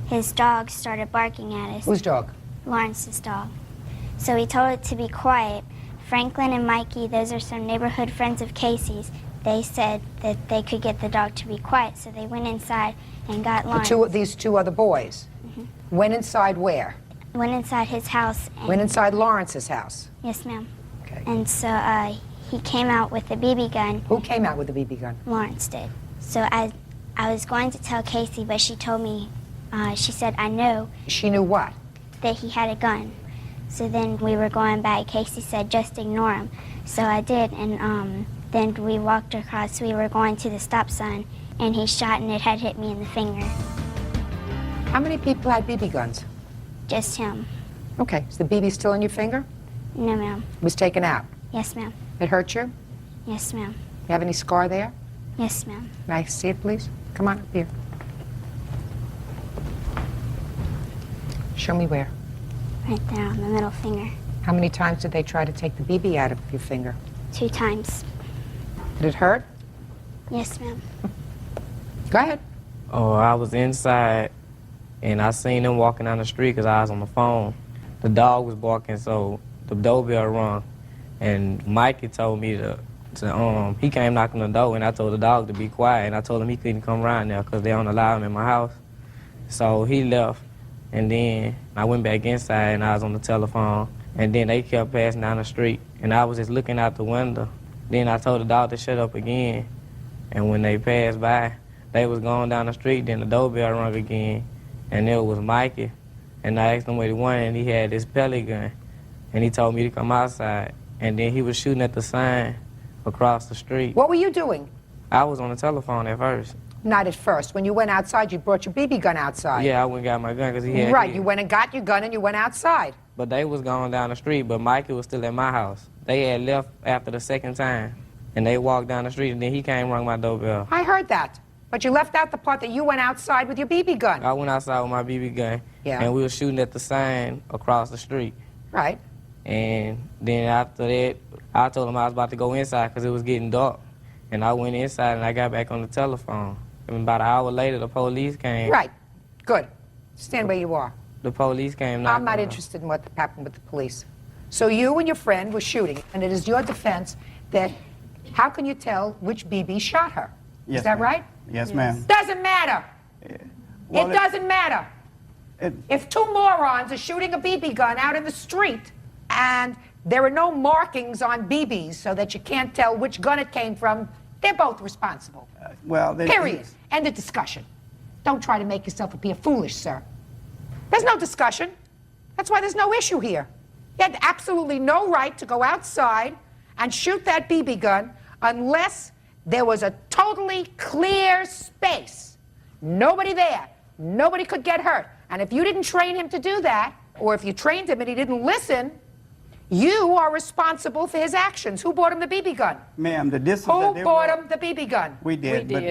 S1: his dog started barking at us.
S2: Whose dog?
S1: Lawrence's dog. So he told it to be quiet. Franklin and Mikey, those are some neighborhood friends of Casey's, they said that they could get the dog to be quiet, so they went inside and got Lawrence.
S2: These two other boys? Mm-hmm. Went inside where?
S1: Went inside his house.
S2: Went inside Lawrence's house?
S1: Yes, ma'am.
S2: Okay.
S1: And so he came out with a BB gun.
S2: Who came out with a BB gun?
S1: Lawrence did. So I was going to tell Casey, but she told me, she said, I know.
S2: She knew what?
S1: That he had a gun. So then we were going back. Casey said, just ignore him. So I did, and then we walked across. We were going to the stop sign, and he shot, and it had hit me in the finger.
S2: How many people had BB guns?
S1: Just him.
S2: Okay, is the BB still in your finger?
S1: No, ma'am.
S2: It was taken out?
S1: Yes, ma'am.
S2: It hurt you?
S1: Yes, ma'am.
S2: You have any scar there?
S1: Yes, ma'am.
S2: May I see it, please? Come on up here. Show me where.
S1: Right there on the middle finger.
S2: How many times did they try to take the BB out of your finger?
S1: 2 times.
S2: Did it hurt?
S1: Yes, ma'am.
S2: Go ahead.
S7: Oh, I was inside, and I seen them walking down the street because I was on the phone. The dog was barking, so the doorbell rung, and Mikey told me he came knocking on the door, and I told the dog to be quiet, and I told him he couldn't come around there because they don't allow him in my house. So he left, and then I went back inside, and I was on the telephone, and then they kept passing down the street, and I was just looking out the window. Then I told the dog to shut up again, and when they passed by, they was going down the street, then the doorbell rung again, and it was Mikey, and I asked him what he wanted, and he had this pellet gun, and he told me to come outside, and then he was shooting at the sign across the street.
S2: What were you doing?
S7: I was on the telephone at first.
S2: Not at first. When you went outside, you brought your BB gun outside.
S7: Yeah, I went and got my gun because he had
S2: Right,
S7: his.
S2: you went and got your gun and you went outside.
S7: But they was going down the street, but Mikey was still at my house. They had left after the second time, and they walked down the street, and then he came and rung my doorbell.
S2: I heard that. But you left out the part that you went outside with your BB gun.
S7: I went outside with my BB gun, and we were shooting at the sign across the street.
S2: Right.
S7: And then after that, I told him I was about to go inside because it was getting dark. And I went inside, and I got back on the telephone. And about an hour later, the police came.
S2: Right. Good. Stand where you are.
S7: The police came.
S2: I'm not interested in what happened with the police. So you and your friend were shooting, and it is your defense that how can you tell which BB shot her?
S8: Yes,
S2: Is that
S8: ma'am.
S2: right?
S8: Yes, ma'am.
S2: Doesn't matter.
S8: Well,
S2: it doesn't matter. If 2 morons are shooting a BB gun out in the street and there are no markings on BBs so that you can't tell which gun it came from, they're both responsible. Period. End of discussion. Don't try to make yourself appear foolish, sir. There's no discussion. That's why there's no issue here. You had absolutely no right to go outside and shoot that BB gun unless there was a totally clear space. Nobody there. Nobody could get hurt. And if you didn't train him to do that, or if you trained him and he didn't listen, you are responsible for his actions. Who bought him the BB gun?
S8: Ma'am, the distance
S2: Who
S8: that they
S2: bought
S8: were-
S2: him the BB gun?
S8: We did.
S2: There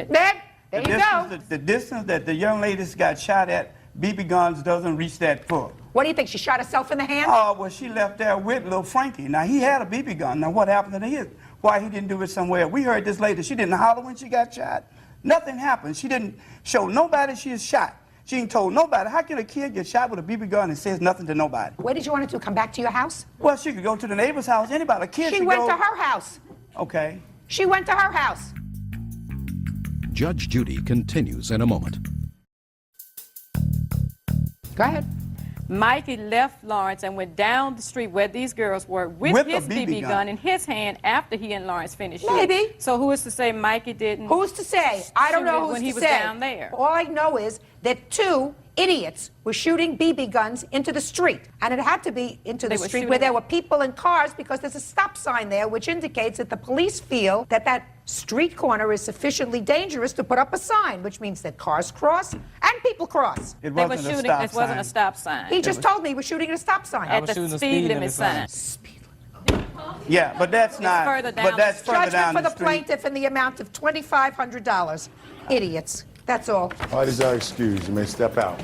S2: you
S8: the
S2: go.
S8: distance, the distance that the young ladies got shot at, BB guns doesn't reach that far.
S2: What do you think? She shot herself in the hand?
S8: Oh, well, she left there with little Frankie. Now, he had a BB gun. Now, what happened to his? Why he didn't do it somewhere? We heard this lady. She didn't holler when she got shot. Nothing happened. She didn't show nobody she is shot. She ain't told nobody. How can a kid get shot with a BB gun and says nothing to nobody?
S2: Where did you want her to come back to your house?
S8: Well, she could go to the neighbor's house. Anybody, a kid
S2: She
S8: should
S2: went
S8: go.
S2: to her house.
S8: Okay.
S2: She went to her house.
S3: Judge Judy continues in a moment.
S2: Go ahead.
S24: Mikey left Lawrence and went down the street where these girls were with his BB gun in his hand after he and Lawrence finished shooting.
S2: Maybe.
S24: So who is to say Mikey didn't?
S2: Who's to say? I don't
S24: shoot
S2: know
S24: it
S2: who's
S24: when
S2: to
S24: he was
S2: say.
S24: down there.
S2: All I know is that 2 idiots were shooting BB guns into the street. And it had to be into the
S24: They were
S2: street where
S24: shooting
S2: there
S24: at-
S2: were people and cars because there's a stop sign there which indicates that the police feel that that street corner is sufficiently dangerous to put up a sign, which means that cars cross and people cross.
S8: It
S24: They were shooting. It wasn't a stop sign.
S2: He just told me he was shooting at a stop sign.
S24: At the speed limit sign.
S8: Yeah, but that's not.
S24: further down
S8: But that's further
S2: Judgment
S8: down
S2: for
S8: the
S2: the
S8: street.
S2: plaintiff in the amount of $2,500. Idiots. That's all.
S5: Parties are excused. You may step out.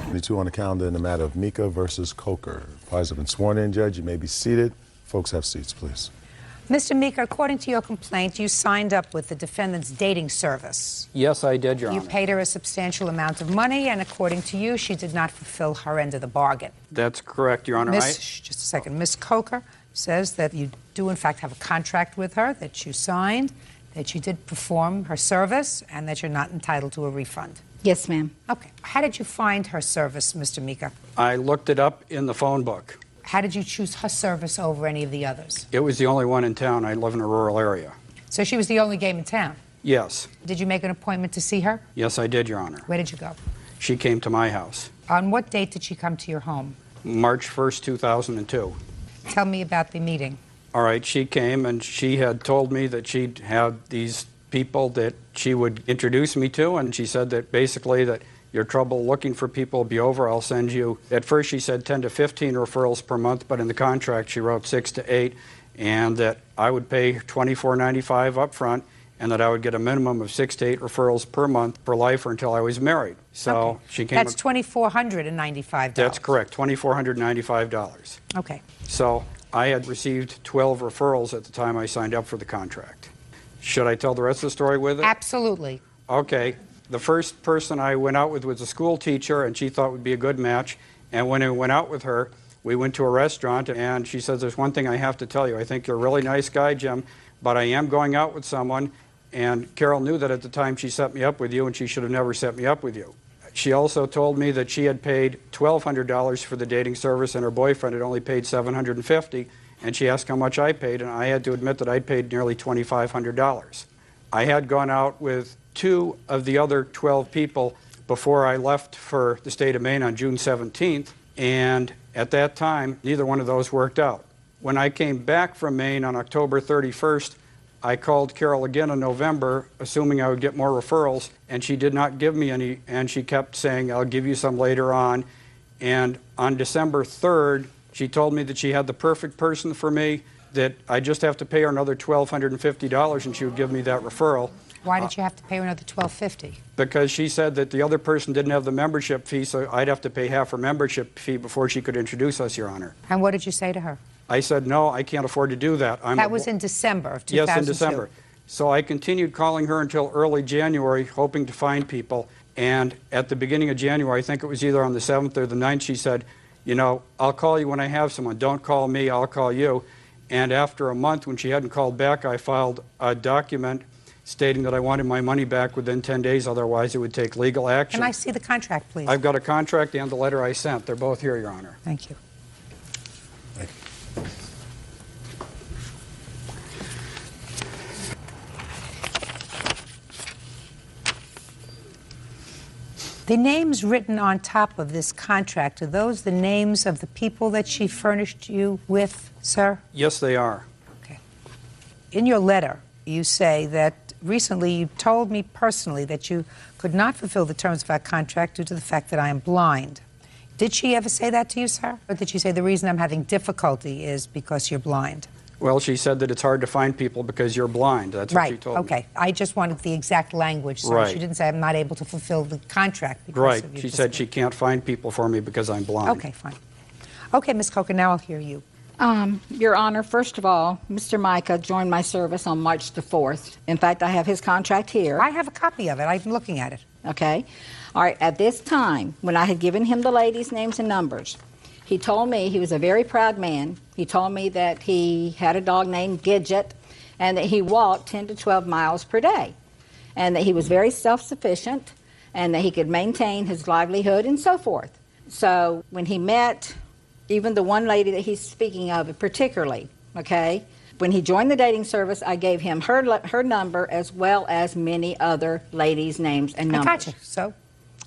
S5: 22 on the calendar in the matter of Mika versus Coker. Parties have been sworn in, Judge. You may be seated. Folks, have seats, please.
S2: Mr. Meeker, according to your complaint, you signed up with the defendant's dating service.
S10: Yes, I did, Your
S2: You
S10: Honor.
S2: paid her a substantial amount of money, and according to you, she did not fulfill her end of the bargain.
S10: That's correct, Your Honor.
S2: Just a second. Miss Coker says that you do, in fact, have a contract with her that you signed, that you did perform her service, and that you're not entitled to a refund.
S11: Yes, ma'am.
S2: Okay. How did you find her service, Mr. Meeker?
S10: I looked it up in the phone book.
S2: How did you choose her service over any of the others?
S10: It was the only one in town. I live in a rural area.
S2: So she was the only game in town?
S10: Yes.
S2: Did you make an appointment to see her?
S10: Yes, I did, Your Honor.
S2: Where did you go?
S10: She came to my house.
S2: On what date did she come to your home?
S10: March 1st, 2002.
S2: Tell me about the meeting.
S10: All right, she came and she had told me that she'd have these people that she would introduce me to, and she said that basically that your trouble looking for people will be over. I'll send you. At first she said 10 to 15 referrals per month, but in the contract she wrote 6 to 8, and that I would pay $24.95 up front, and that I would get a minimum of 6 to 8 referrals per month for life or until I was married. So
S2: okay.
S10: she came.
S2: That's $2,495.
S10: That's correct, $2,495.
S2: Okay.
S10: So I had received 12 referrals at the time I signed up for the contract. Should I tell the rest of the story with it?
S2: Absolutely.
S10: Okay. The first person I went out with was a school teacher, and she thought would be a good match. And when I went out with her, we went to a restaurant, and she says, "There's one thing I have to tell you. I think you're a really nice guy, Jim, but I am going out with someone." And Carol knew that at the time she set me up with you, and she should have never set me up with you. She also told me that she had paid $1,200 for the dating service, and her boyfriend had only paid $750. And she asked how much I paid, and I had to admit that I'd paid nearly $2,500. I had gone out with 2 of the other 12 people before I left for the state of Maine on June 17th, and at that time, neither one of those worked out. When I came back from Maine on October 31st, I called Carol again in November, assuming I would get more referrals, and she did not give me any, and she kept saying, "I'll give you some later on." And on December 3rd, she told me that she had the perfect person for me, that I just have to pay her another $1,250 and she would give me that referral.
S2: Why did you have to pay her another $1,250?
S10: Because she said that the other person didn't have the membership fee, so I'd have to pay half her membership fee before she could introduce us, Your Honor.
S2: And what did you say to her?
S10: I said, "No, I can't afford to do that."
S2: That was in December of 2002.
S10: Yes, in December. So I continued calling her until early January, hoping to find people. And at the beginning of January, I think it was either on the 7th or the 9th, she said, "You know, I'll call you when I have someone. Don't call me, I'll call you." And after a month, when she hadn't called back, I filed a document stating that I wanted my money back within 10 days, otherwise it would take legal action.
S2: Can I see the contract, please?
S10: I've got a contract and the letter I sent. They're both here, Your Honor.
S2: Thank you. The names written on top of this contract, are those the names of the people that she furnished you with, sir?
S10: Yes, they are.
S2: Okay. In your letter, you say that recently you told me personally that you could not fulfill the terms of our contract due to the fact that I am blind. Did she ever say that to you, sir? Or did she say the reason I'm having difficulty is because you're blind?
S10: Well, she said that it's hard to find people because you're blind. That's what she told me.
S2: Okay. I just wanted the exact language, sir.
S10: Right.
S2: She didn't say I'm not able to fulfill the contract because
S10: Right.
S2: of your
S10: She said she can't find people for me because I'm blind.
S2: Okay, fine. Okay, Ms. Coker, now I'll hear you.
S11: Your Honor, first of all, Mr. Micah joined my service on March the 4th. In fact, I have his contract here.
S2: I have a copy of it. I'm looking at it.
S11: Okay. All right. At this time, when I had given him the ladies' names and numbers, he told me he was a very proud man. He told me that he had a dog named Gidget and that he walked 10 to 12 miles per day and that he was very self-sufficient and that he could maintain his livelihood and so forth. So when he met even the one lady that he's speaking of particularly, okay, when he joined the dating service, I gave him her number as well as many other ladies' names and numbers.
S2: I got you. So,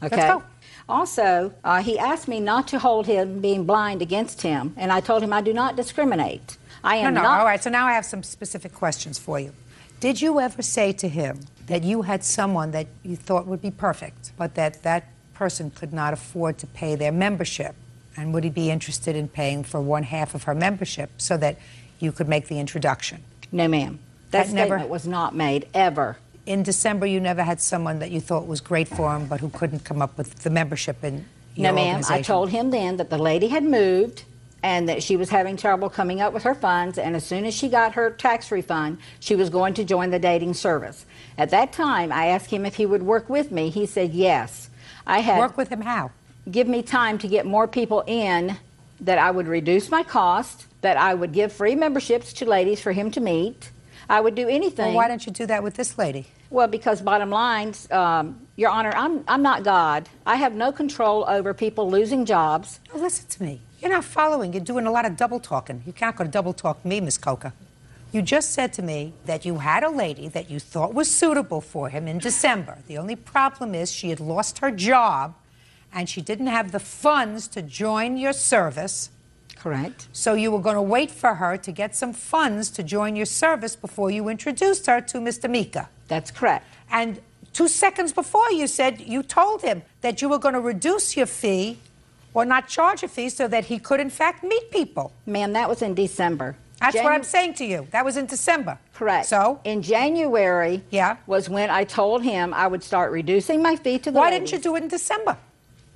S11: okay.
S2: let's go.
S11: Also, he asked me not to hold him being blind against him, and I told him I do not discriminate. I am
S2: No.
S11: not.
S2: All right, so now I have some specific questions for you. Did you ever say to him that you had someone that you thought would be perfect, but that person could not afford to pay their membership? And would he be interested in paying for 1/2 of her membership so that you could make the introduction?
S11: No, ma'am. That
S2: never
S11: statement was not made, ever.
S2: In December, you never had someone that you thought was great for him, but who couldn't come up with the membership in your
S11: No, ma'am.
S2: organization?
S11: I told him then that the lady had moved and that she was having trouble coming up with her funds, and as soon as she got her tax refund, she was going to join the dating service. At that time, I asked him if he would work with me. He said yes.
S2: Work with him how?
S11: Give me time to get more people in, that I would reduce my cost, that I would give free memberships to ladies for him to meet. I would do anything.
S2: Well, why don't you do that with this lady?
S11: Well, because bottom line, Your Honor, I'm not God. I have no control over people losing jobs.
S2: Oh, listen to me. You're not following. You're doing a lot of double talking. You can't go to double talk me, Miss Coca. You just said to me that you had a lady that you thought was suitable for him in December. The only problem is she had lost her job and she didn't have the funds to join your service.
S11: Correct.
S2: So you were going to wait for her to get some funds to join your service before you introduced her to Mr. Mika.
S11: That's correct.
S2: And 2 seconds before you told him that you were going to reduce your fee or not charge a fee so that he could, in fact, meet people.
S11: Ma'am, that was in December.
S2: That's what I'm saying to you. That was in December.
S11: Correct.
S2: So?
S11: In January was when I told him I would start reducing my fee to the
S2: Why
S11: ladies.
S2: didn't you do it in December?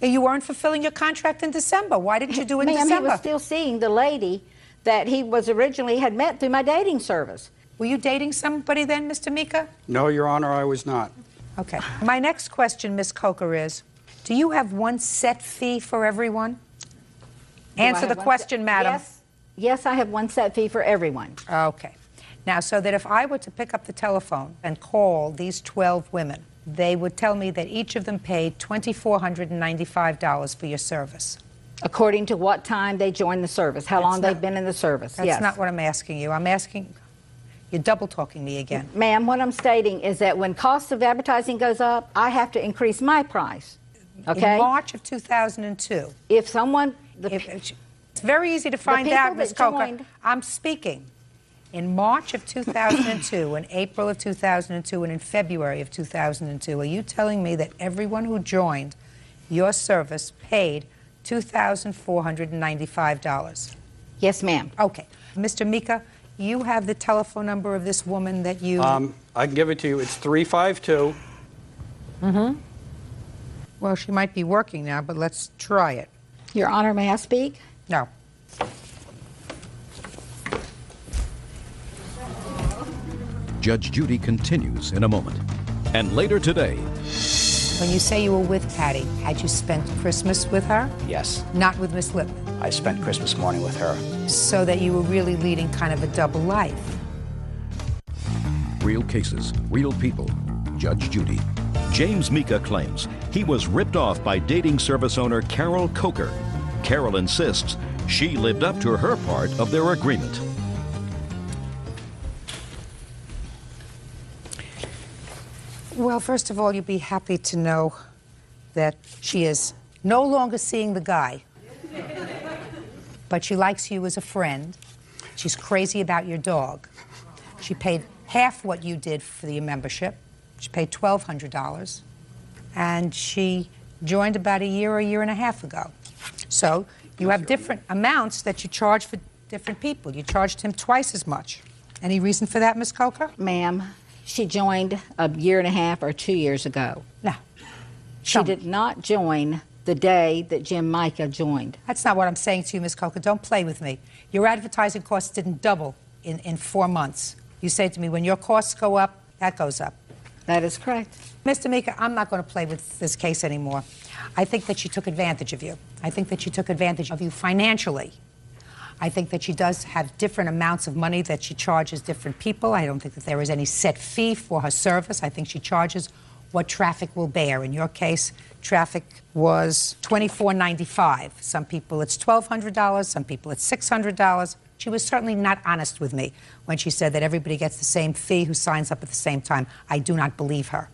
S2: You weren't fulfilling your contract in December. Why didn't you do it in
S11: Ma'am,
S2: December?
S11: he was still seeing the lady that he was originally had met through my dating service.
S2: Were you dating somebody then, Mr. Mika?
S10: No, Your Honor, I was not.
S2: Okay. My next question, Ms. Coker, is, do you have one set fee for everyone? Answer the question, madam.
S11: Yes, I have one set fee for everyone.
S2: Okay. Now, so that if I were to pick up the telephone and call these 12 women, they would tell me that each of them paid $2,495 for your service.
S11: According to what time they joined the service, how long they've been in the service.
S2: That's not what I'm asking you. I'm asking, you're double talking me again.
S11: Ma'am, what I'm stating is that when cost of advertising goes up, I have to increase my price. Okay?
S2: In March of 2002.
S11: If someone...
S2: It's very easy to find out, Ms. Coker. I'm speaking. In March of 2002, in April of 2002, and in February of 2002, are you telling me that everyone who joined your service paid $2,495?
S11: Yes, ma'am.
S2: Okay. Mr. Mika, you have the telephone number of this woman that you...
S10: I can give it to you. It's 352.
S2: Mm-hmm. Well, she might be working now, but let's try it.
S11: Your Honor, may I speak?
S2: No.
S3: Judge Judy continues in a moment. And later today...
S2: When you say you were with Patty, had you spent Christmas with her?
S12: Yes.
S2: Not with Miss Lipman?
S12: I spent Christmas morning with her.
S2: So that you were really leading kind of a double life.
S3: Real cases, real people. Judge Judy. James Mika claims he was ripped off by dating service owner Carol Coker. Carol insists she lived up to her part of their agreement.
S2: Well, first of all, you'd be happy to know that she is no longer seeing the guy. But she likes you as a friend. She's crazy about your dog. She paid half what you did for the membership. She paid $1,200. And she joined about a year and a half ago. So you have different amounts that you charge for different people. You charged him twice as much. Any reason for that, Ms. Coker?
S11: Ma'am, she joined a year and a half or 2 years ago.
S2: No.
S11: She did not join the day that Jim Micah joined.
S2: That's not what I'm saying to you, Ms. Coker. Don't play with me. Your advertising costs didn't double in 4 months. You say to me, when your costs go up, that goes up.
S11: That is correct.
S2: Mr. Mika, I'm not going to play with this case anymore. I think that she took advantage of you. I think that she took advantage of you financially. I think that she does have different amounts of money that she charges different people. I don't think that there is any set fee for her service. I think she charges what traffic will bear. In your case, traffic was $24.95. Some people it's $1,200, some people it's $600. She was certainly not honest with me when she said that everybody gets the same fee who signs up at the same time. I do not believe her.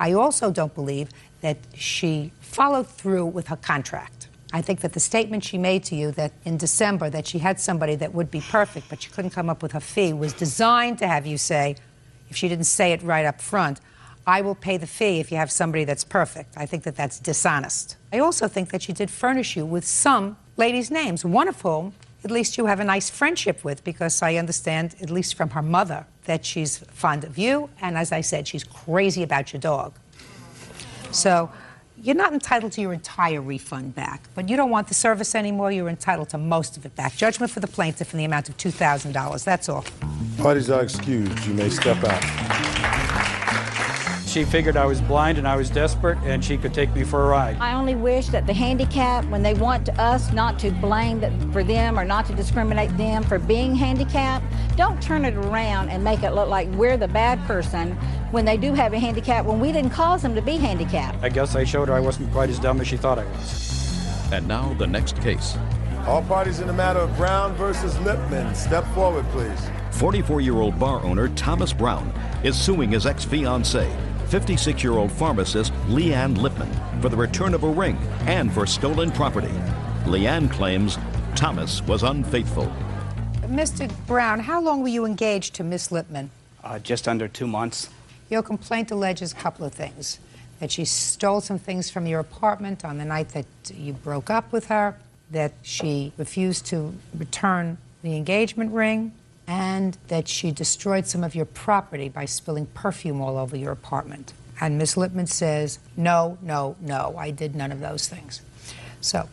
S2: I also don't believe that she followed through with her contract. I think that the statement she made to you that in December that she had somebody that would be perfect, but she couldn't come up with her fee, was designed to have you say, if she didn't say it right up front, I will pay the fee if you have somebody that's perfect. I think that that's dishonest. I also think that she did furnish you with some ladies' names, one of whom at least you have a nice friendship with, because I understand, at least from her mother, that she's fond of you, and as I said, she's crazy about your dog. So you're not entitled to your entire refund back, but you don't want the service anymore, you're entitled to most of it back. Judgment for the plaintiff in the amount of $2,000. That's all.
S5: Parties are excused. You may step out.
S10: She figured I was blind and I was desperate and she could take me for a ride.
S11: I only wish that the handicapped, when they want us not to blame for them or not to discriminate them for being handicapped, don't turn it around and make it look like we're the bad person when they do have a handicap when we didn't cause them to be handicapped.
S10: I guess I showed her I wasn't quite as dumb as she thought I was.
S3: And now the next case.
S5: All parties in the matter of Brown versus Lipman, step forward, please.
S3: 44-year-old bar owner Thomas Brown is suing his ex-fiancée, 56-year-old pharmacist Leanne Lipman, for the return of a ring and for stolen property. Leanne claims Thomas was unfaithful.
S2: Mr. Brown, how long were you engaged to Miss Lipman?
S12: Just under 2 months.
S2: Your complaint alleges a couple of things. That she stole some things from your apartment on the night that you broke up with her, that she refused to return the engagement ring, and that she destroyed some of your property by spilling perfume all over your apartment. And Miss Lipman says, no, no, no, I did none of those things. So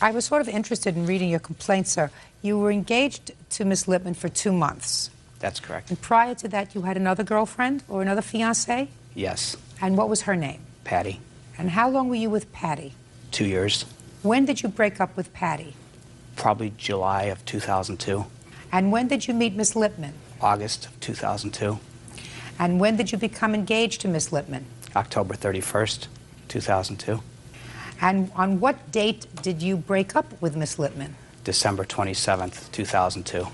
S2: I was sort of interested in reading your complaint, sir. You were engaged to Miss Lipman for 2 months.
S12: That's correct.
S2: And prior to that, you had another girlfriend or another fiancée?
S12: Yes.
S2: And what was her name?
S12: Patty.
S2: And how long were you with Patty?
S12: 2 years.
S2: When did you break up with Patty?
S12: Probably July of 2002.
S2: And when did you meet Miss Lipman?
S12: August of 2002.
S2: And when did you become engaged to Miss Lipman?
S12: October 31st, 2002.
S2: And on what date did you break up with Miss Lipman?
S12: December 27th, 2002.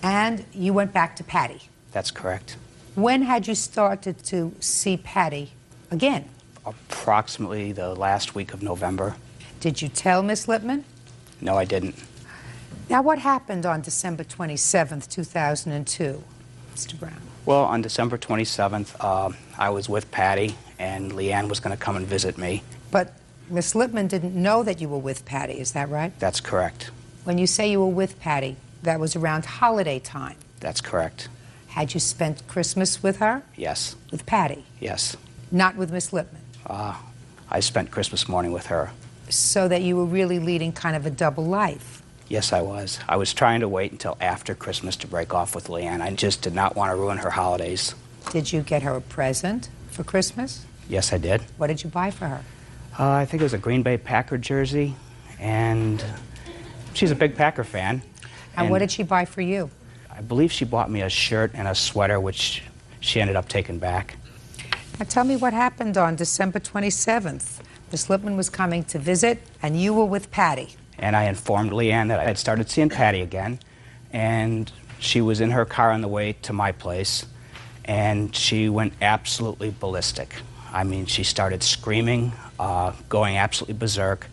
S2: And you went back to Patty?
S12: That's correct.
S2: When had you started to see Patty again?
S12: Approximately the last week of November.
S2: Did you tell Miss Lipman?
S12: No, I didn't.
S2: Now, what happened on December 27th, 2002, Mr. Brown?
S12: Well, on December 27th, I was with Patty, and Leanne was going to come and visit me.
S2: But Miss Lipman didn't know that you were with Patty, is that right?
S12: That's correct.
S2: When you say you were with Patty, that was around holiday time.
S12: That's correct.
S2: Had you spent Christmas with her?
S12: Yes.
S2: With Patty?
S12: Yes.
S2: Not with Miss Lipman?
S12: I spent Christmas morning with her.
S2: So that you were really leading kind of a double life?
S12: Yes, I was. I was trying to wait until after Christmas to break off with Leanne. I just did not want to ruin her holidays.
S2: Did you get her a present for Christmas?
S12: Yes, I did.
S2: What did you buy for her?
S12: I think it was a Green Bay Packer jersey, and she's a big Packer fan.
S2: And what did she buy for you?
S12: I believe she bought me a shirt and a sweater, which she ended up taking back.
S2: Now tell me what happened on December 27th. Miss Lipman was coming to visit, and you were with Patty.
S12: And I informed Leanne that I had started seeing Patty again, and she was in her car on the way to my place, and she went absolutely ballistic. I mean, she started screaming, going absolutely berserk.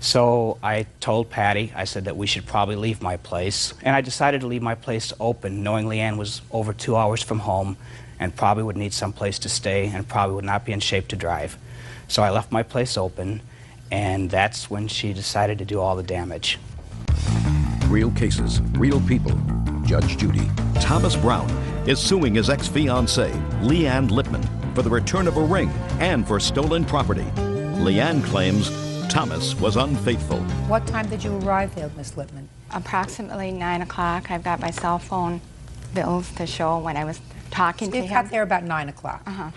S12: So I told Patty, I said that we should probably leave my place, and I decided to leave my place open, knowing Leanne was over 2 hours from home and probably would need some place to stay and probably would not be in shape to drive. So I left my place open, and that's when she decided to do all the damage.
S3: Real cases, real people. Judge Judy. Thomas Brown is suing his ex-fiancée, Leanne Lipman, for the return of a ring and for stolen property. Leanne claims Thomas was unfaithful.
S2: What time did you arrive there, Miss Lipman?
S13: Approximately 9 o'clock. I've got my cell phone bills to show when I was talking
S2: So
S13: to
S2: you
S13: him.
S2: got there about 9 o'clock.
S13: Uh-huh.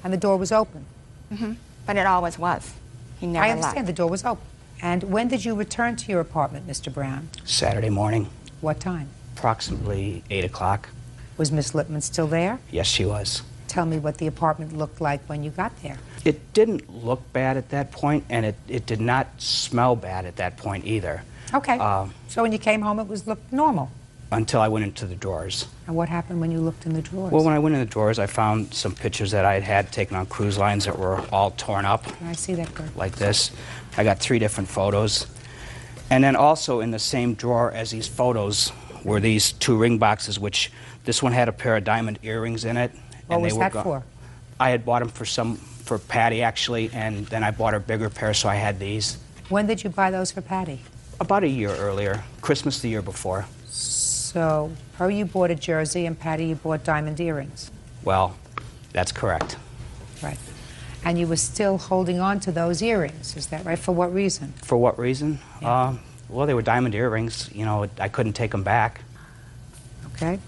S2: And the door was open.
S13: Mm-hmm. But it always was. He never
S2: I understand
S13: left.
S2: the door was open. And when did you return to your apartment, Mr. Brown?
S12: Saturday morning.
S2: What time?
S12: Approximately 8 o'clock.
S2: Was Miss Lipman still there?
S12: Yes, she was.
S2: Tell me what the apartment looked like when you got there.
S12: It didn't look bad at that point, and it did not smell bad at that point either.
S2: Okay. So when you came home, it looked normal.
S12: Until I went into the drawers.
S2: And what happened when you looked in the drawers?
S12: Well, when I went in the drawers, I found some pictures that I had taken on cruise lines that were all torn up.
S2: I see that, girl.
S12: Like this. I got 3 different photos. And then also in the same drawer as these photos were these 2 ring boxes, which this one had a pair of diamond earrings in it.
S2: What was that for?
S12: I had bought them for Patty, actually, and then I bought her a bigger pair, so I had these.
S2: When did you buy those for Patty?
S12: About a year earlier, Christmas the year before.
S2: So, her you bought a jersey, and Patty you bought diamond earrings.
S12: Well, that's correct.
S2: Right. And you were still holding on to those earrings, is that right? For what reason?
S12: For what reason?
S2: Yeah.
S12: Well, they were diamond earrings. You know, I couldn't take them back.
S2: Okay.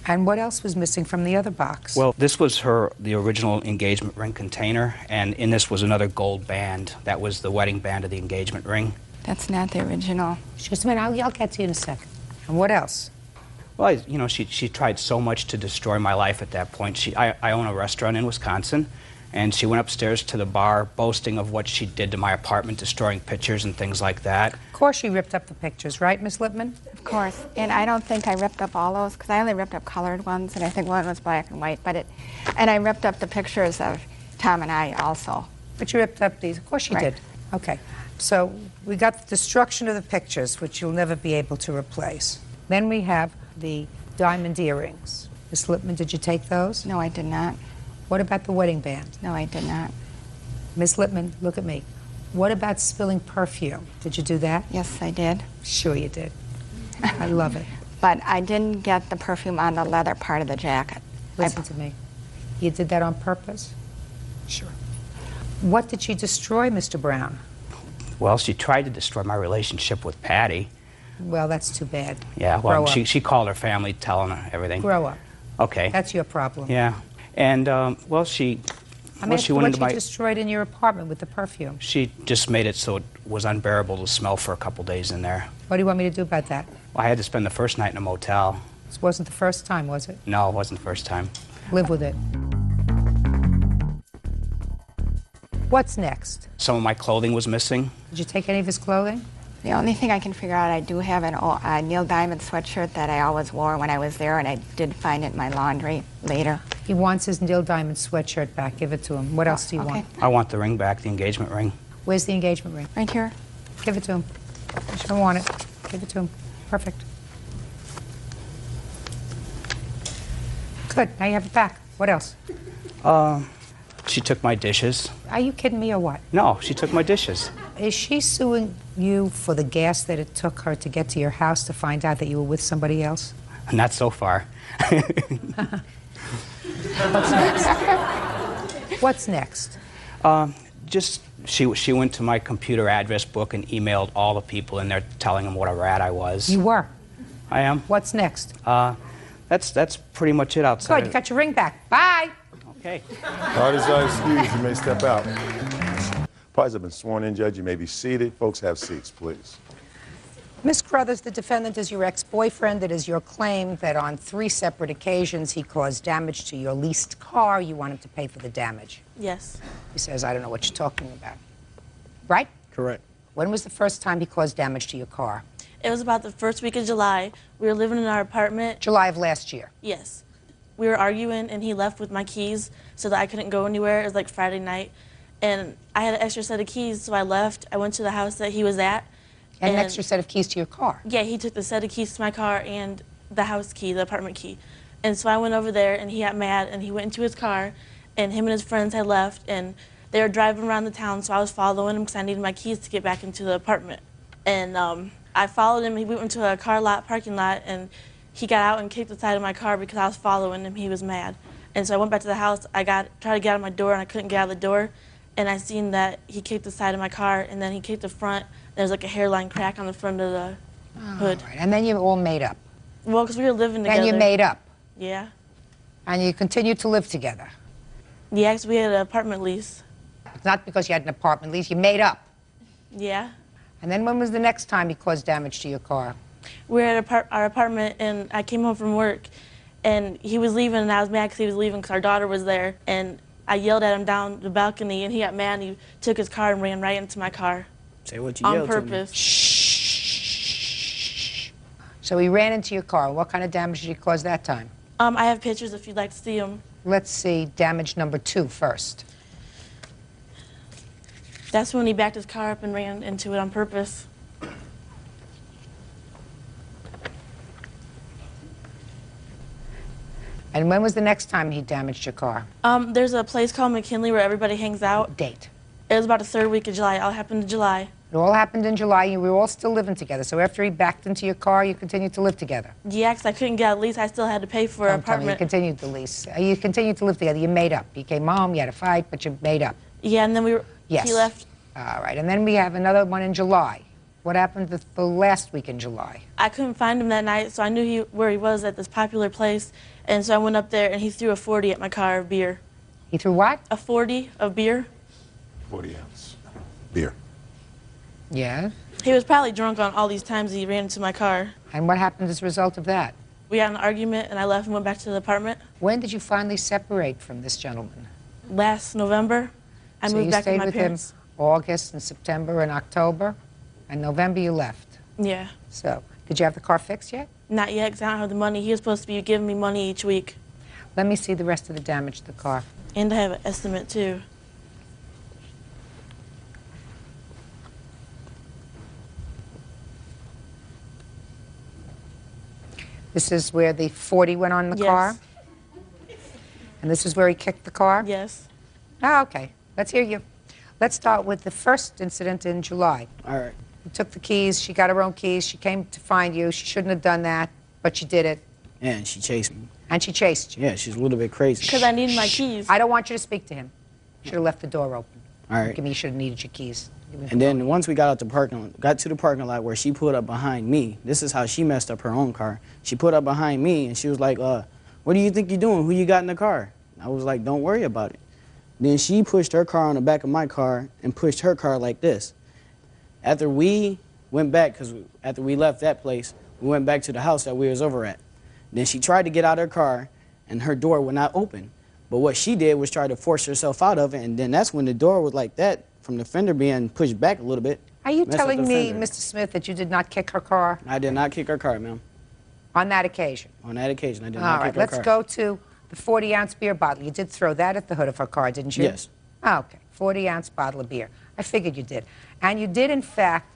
S2: And what else was missing from the other box?
S12: Well, this was the original engagement ring container, and in this was another gold band. That was the wedding band of the engagement ring.
S13: That's not the original.
S2: Just a minute, I'll get to you in a second. And what else?
S12: Well, you know, she tried so much to destroy my life at that point. I own a restaurant in Wisconsin, and she went upstairs to the bar boasting of what she did to my apartment, destroying pictures and things like that.
S2: Of course she ripped up the pictures, right, Miss Lippman?
S13: Of course. And I don't think I ripped up all those, because I only ripped up colored ones, and I think one was black and white. And I ripped up the pictures of Tom and I also.
S2: But you ripped up these. Of course you did. Okay. So we got the destruction of the pictures, which you'll never be able to replace. Then we have the diamond earrings. Miss Lippman, did you take those?
S13: No, I did not.
S2: What about the wedding band?
S13: No, I did not.
S2: Miss Lippman, look at me. What about spilling perfume? Did you do that?
S13: Yes, I did.
S2: Sure you did. I love it.
S13: But I didn't get the perfume on the leather part of the jacket.
S2: Listen to me. You did that on purpose? Sure. What did she destroy, Mr. Brown?
S12: Well, she tried to destroy my relationship with Patty.
S2: Well, that's too bad.
S12: Yeah, well,
S2: Grow up.
S12: she called her family telling her everything.
S2: Grow up.
S12: Okay.
S2: That's your problem.
S12: Yeah. And, well, she...
S2: I mean,
S12: well, she went into
S2: what
S12: my...
S2: you destroyed in your apartment with the perfume.
S12: She just made it so it was unbearable to smell for a couple days in there.
S2: What do you want me to do about that?
S12: Well, I had to spend the first night in a motel.
S2: This wasn't the first time, was it?
S12: No, it wasn't the first time.
S2: Live with it. What's next?
S12: Some of my clothing was missing.
S2: Did you take any of his clothing?
S13: The only thing I can figure out, I do have a Neil Diamond sweatshirt that I always wore when I was there, and I did find it in my laundry later.
S2: He wants his Neil Diamond sweatshirt back. Give it to him. What else do you want?
S12: I want the ring back, the engagement ring.
S2: Where's the engagement ring?
S13: Right here.
S2: Give it to him. I want it. Give it to him. Perfect. Good. Now you have it back. What else?
S12: She took my dishes.
S2: Are you kidding me or what?
S12: No, she took my dishes.
S2: Is she suing you for the gas that it took her to get to your house to find out that you were with somebody else?
S12: Not so far.
S2: What's next? What's next?
S12: Just she went to my computer address book and emailed all the people in there telling them what a rat I was.
S2: You were?
S12: I am.
S2: What's next?
S12: That's pretty much it outside.
S2: Good, you got your ring back. Bye.
S12: Okay.
S5: Parties are excused. You may step out. Parties have been sworn in, Judge. You may be seated. Folks, have seats, please.
S2: Miss Crothers, the defendant is your ex-boyfriend. It is your claim that on 3 separate occasions he caused damage to your leased car. You want him to pay for the damage.
S14: Yes.
S2: He says, I don't know what you're talking about. Right?
S14: Correct.
S2: When was the first time he caused damage to your car?
S14: It was about the first week of July. We were living in our apartment.
S2: July of last year?
S14: Yes. We were arguing, and he left with my keys so that I couldn't go anywhere. It was like Friday night. And I had an extra set of keys, so I left. I went to the house that he was at.
S2: And an extra set of keys to your car?
S14: Yeah, he took the set of keys to my car and the house key, the apartment key. And so I went over there, and he got mad, and he went into his car, and him and his friends had left, and they were driving around the town, so I was following him because I needed my keys to get back into the apartment. And I followed him. We went to a car lot, parking lot, and he got out and kicked the side of my car because I was following him. He was mad. And so I went back to the house. I tried to get out of my door, and I couldn't get out of the door. And I seen that he kicked the side of my car, and then he kicked the front. There's like a hairline crack on the front of the hood.
S2: Right. And then you all made up?
S14: Well, because we were living together.
S2: And you made up?
S14: Yeah.
S2: And you continued to live together?
S14: Yeah, because we had an apartment lease.
S2: It's not because you had an apartment lease. You made up?
S14: Yeah.
S2: And then when was the next time he caused damage to your car?
S14: We were at our apartment, and I came home from work, and he was leaving, and I was mad because he was leaving because our daughter was there. And I yelled at him down the balcony, and he got mad, and he took his car and ran right into my car.
S12: Say what you
S14: on
S12: yelled
S14: purpose.
S2: Shh. So he ran into your car. What kind of damage did he cause that time?
S14: I have pictures if you'd like to see them.
S2: Let's see damage number 2 first.
S14: That's when he backed his car up and ran into it on purpose.
S2: And when was the next time he damaged your car?
S14: There's a place called McKinley where everybody hangs out.
S2: Date?
S14: It was about the 3rd week of July. It all happened in July.
S2: It all happened in July. You were all still living together. So after he backed into your car, you continued to live together?
S14: Yeah, because I couldn't get a lease. I still had to pay for an
S2: Don't tell me. You
S14: apartment.
S2: continued to lease. You continued to live together. You made up. You came home, you had a fight, but you made up.
S14: Yeah, and then
S2: Yes.
S14: he left.
S2: All right, and then we have another one in July. What happened the last week in July?
S14: I couldn't find him that night, so I knew where he was at this popular place, and so I went up there, and he threw a 40 at my car of beer.
S2: He threw what?
S14: A 40 of beer.
S5: 40 ounce beer.
S2: Yeah.
S14: He was probably drunk on all these times he ran into my car.
S2: And what happened as a result of that?
S14: We had an argument, and I left and went back to the apartment.
S2: When did you finally separate from this gentleman?
S14: Last November, I moved back with my parents.
S2: You stayed with him August and September and October, and November you left.
S14: Yeah.
S2: So, did you have the car fixed yet?
S14: Not yet, because I don't have the money. He was supposed to be giving me money each week.
S2: Let me see the rest of the damage to the car.
S14: And I have an estimate, too.
S2: This is where the 40 went on the
S14: Yes.
S2: car? And this is where he kicked the car?
S14: Yes.
S2: Oh, okay. Let's hear you. Let's start with the first incident in July.
S15: All right.
S2: You took the keys. She got her own keys. She came to find you. She shouldn't have done that, but she did it.
S15: Yeah, and she chased me.
S2: And she chased you.
S15: Yeah, she's a little bit crazy.
S14: Because I needed my keys.
S2: I don't want you to speak to him. You should have left the door open.
S15: All right.
S2: Give me, you should have needed your keys.
S15: And then once we got to the parking lot where she pulled up behind me, this is how she messed up her own car. She put up behind me and she was like, what do you think you're doing? Who you got in the car? I was like, don't worry about it. Then she pushed her car on the back of my car and pushed her car like this. After we went back, because after we left that place, we went back to the house that we was over at. Then she tried to get out of her car and her door would not open. But what she did was try to force herself out of it, and then that's when the door was like that, from the fender being pushed back a little bit.
S2: Are you
S15: messed up
S2: telling
S15: the
S2: me,
S15: fender.
S2: Mr. Smith, that you did not kick her car?
S15: I did not kick her car, ma'am.
S2: On that occasion?
S15: On that occasion, I did
S2: All
S15: not
S2: right,
S15: kick her
S2: let's
S15: car.
S2: go to the 40-ounce beer bottle. You did throw that at the hood of her car, didn't you?
S15: Yes.
S2: Oh, okay, 40-ounce bottle of beer. I figured you did. And you did, in fact,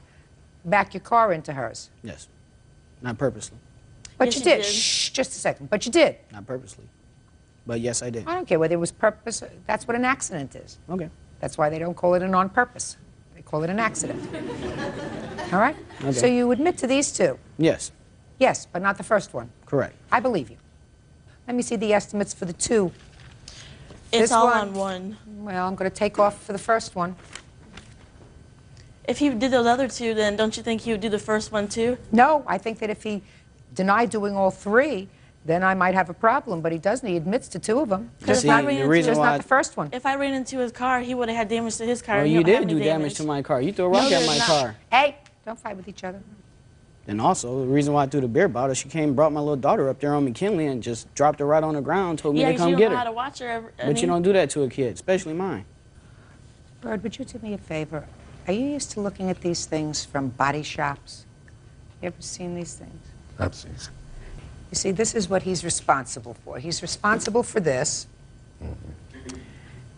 S2: back your car into hers.
S15: Yes. Not purposely.
S2: But
S14: Yes,
S2: you
S14: you
S2: did.
S14: did.
S2: Shh, just a second. But you did.
S15: Not purposely. But yes, I did.
S2: I don't care whether it was purpose. That's what an accident is.
S15: Okay.
S2: That's why they don't call it a on-purpose. They call it an accident. All right?
S15: Okay.
S2: So you admit to these two?
S15: Yes.
S2: Yes, but not the first one.
S15: Correct.
S2: I believe you. Let me see the estimates for the two.
S14: It's
S2: This
S14: all
S2: one-
S14: on one.
S2: Well, I'm going to take off for the first one.
S14: If he did those other two, then don't you think he would do the first one, too?
S2: No, I think that if he denied doing all three, then I might have a problem. But he doesn't. He admits to two of them.
S14: Because
S15: See, the reason
S2: just
S15: why
S2: not the first one.
S14: If I ran into his car, he would have had damage to his car.
S15: Well,
S14: and he
S15: you
S14: don't have
S15: did
S14: any
S15: do damage to my car. You threw a
S14: No,
S15: rock at
S14: there's
S15: my
S14: not.
S15: car.
S2: Hey, don't fight with each other.
S15: And also, the reason why I threw the beer bottle, she came and brought my little daughter up there on McKinley and just dropped her right on the ground, told me
S14: Yeah,
S15: to
S14: 'cause
S15: come
S14: you
S15: get
S14: don't know
S15: her.
S14: how to watch her.
S15: But you don't do that to a kid, especially mine.
S2: Bird, would you do me a favor? Are you used to looking at these things from body shops? You ever seen these things?
S5: I've seen some.
S2: You see, this is what he's responsible for. He's responsible for this,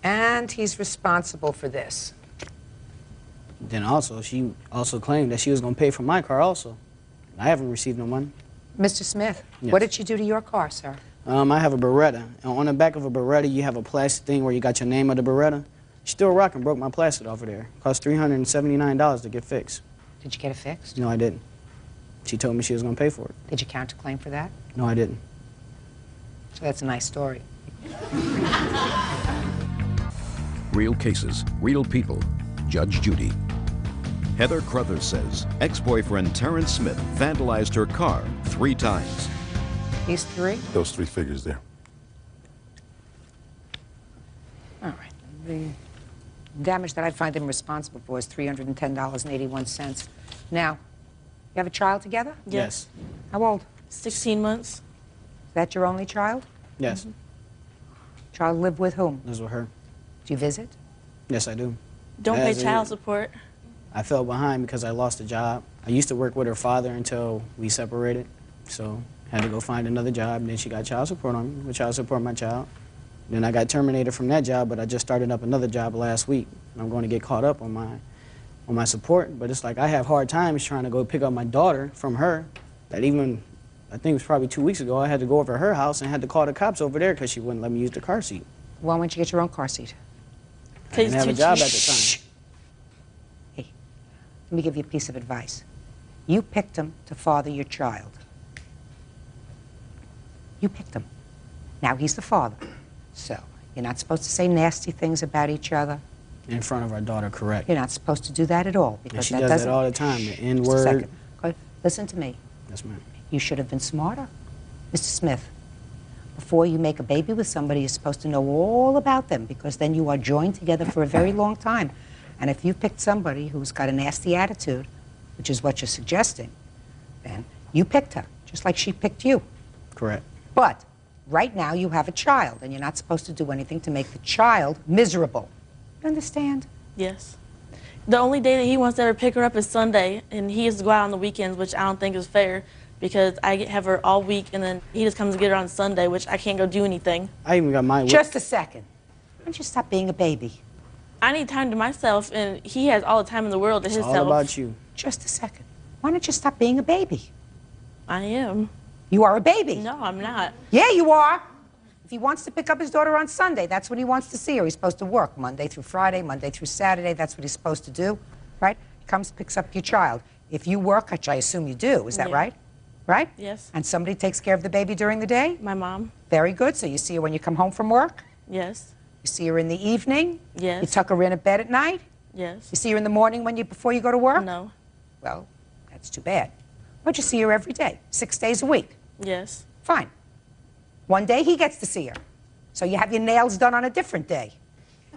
S2: and he's responsible for this.
S15: Then also, she also claimed that she was going to pay for my car also. I haven't received no money.
S2: Mr. Smith,
S15: Yes.
S2: what did she do to your car, sir?
S15: I have a Beretta. And on the back of a Beretta, you have a plastic thing where you got your name of the Beretta. She threw a rock and broke my plastic off of there. Cost $379 to get fixed.
S2: Did you get it fixed?
S15: No, I didn't. She told me she was going to pay for it.
S2: Did you counterclaim for that?
S15: No, I didn't.
S2: So that's a nice story.
S3: Real cases, real people. Judge Judy. Heather Crothers says ex-boyfriend Terrence Smith vandalized her car 3 times.
S2: These three?
S5: Those 3 figures there.
S2: All right. The damage that I find him responsible for is $310.81. Now, you have a child together?
S15: Yes.
S2: How old?
S14: 16 months.
S2: Is that your only child?
S15: Yes.
S2: Child live with whom?
S15: Lives with her.
S2: Do you visit?
S15: Yes, I do.
S14: Don't pay
S15: As a-
S14: child support.
S15: I fell behind because I lost a job. I used to work with her father until we separated, so had to go find another job. Then she got child support on me, with child support my child. Then I got terminated from that job, but I just started up another job last week. I'm going to get caught up on my support, but it's like I have hard times trying to go pick up my daughter from her. That even, I think it was probably 2 weeks ago, I had to go over to her house and had to call the cops over there because she wouldn't let me use the car seat.
S2: Why won't you get your own car seat?
S15: I didn't have a job at the time.
S2: Hey, let me give you a piece of advice. You picked him to father your child. You picked him. Now he's the father. So, you're not supposed to say nasty things about each other.
S15: in front of our daughter, correct.
S16: You're not supposed to do that at all.
S15: And
S16: Because
S15: she
S16: that
S15: does
S16: doesn't...
S15: that all the time, the
S16: Just a
S15: N-word.
S16: second. Go- Listen to me.
S15: Yes, ma'am.
S16: You should have been smarter. Mr. Smith, before you make a baby with somebody, you're supposed to know all about them, because then you are joined together for a very long time. And if you picked somebody who's got a nasty attitude, which is what you're suggesting, then you picked her, just like she picked you.
S15: Correct.
S16: But right now you have a child, and you're not supposed to do anything to make the child miserable. You understand?
S14: Yes. The only day that he wants to ever pick her up is Sunday, and he has to go out on the weekends, which I don't think is fair, because I have her all week, and then he just comes to get her on Sunday, which I can't go do anything.
S15: I even got my...
S16: Just a second. Why don't you stop being a baby?
S14: I need time to myself, and he has all the time in the world to
S15: It's
S14: himself.
S15: all about you.
S16: Just a second. Why don't you stop being a baby?
S14: I am.
S16: You are a baby.
S14: No, I'm not.
S16: Yeah, you are. If he wants to pick up his daughter on Sunday, that's when he wants to see her. He's supposed to work Monday through Friday, Monday through Saturday. That's what he's supposed to do, right? He comes, picks up your child. If you work, which I assume you do, is that
S14: Yeah.
S16: right? Right?
S14: Yes.
S16: And somebody takes care of the baby during the day?
S14: My mom.
S16: Very good. So you see her when you come home from work?
S14: Yes.
S16: You see her in the evening?
S14: Yes.
S16: You tuck her in at bed at night?
S14: Yes.
S16: You see her in the morning before you go to work?
S14: No.
S16: Well, that's too bad. Why don't you see her every day, 6 days a week?
S14: Yes.
S16: Fine. One day he gets to see her. So you have your nails done on a different day.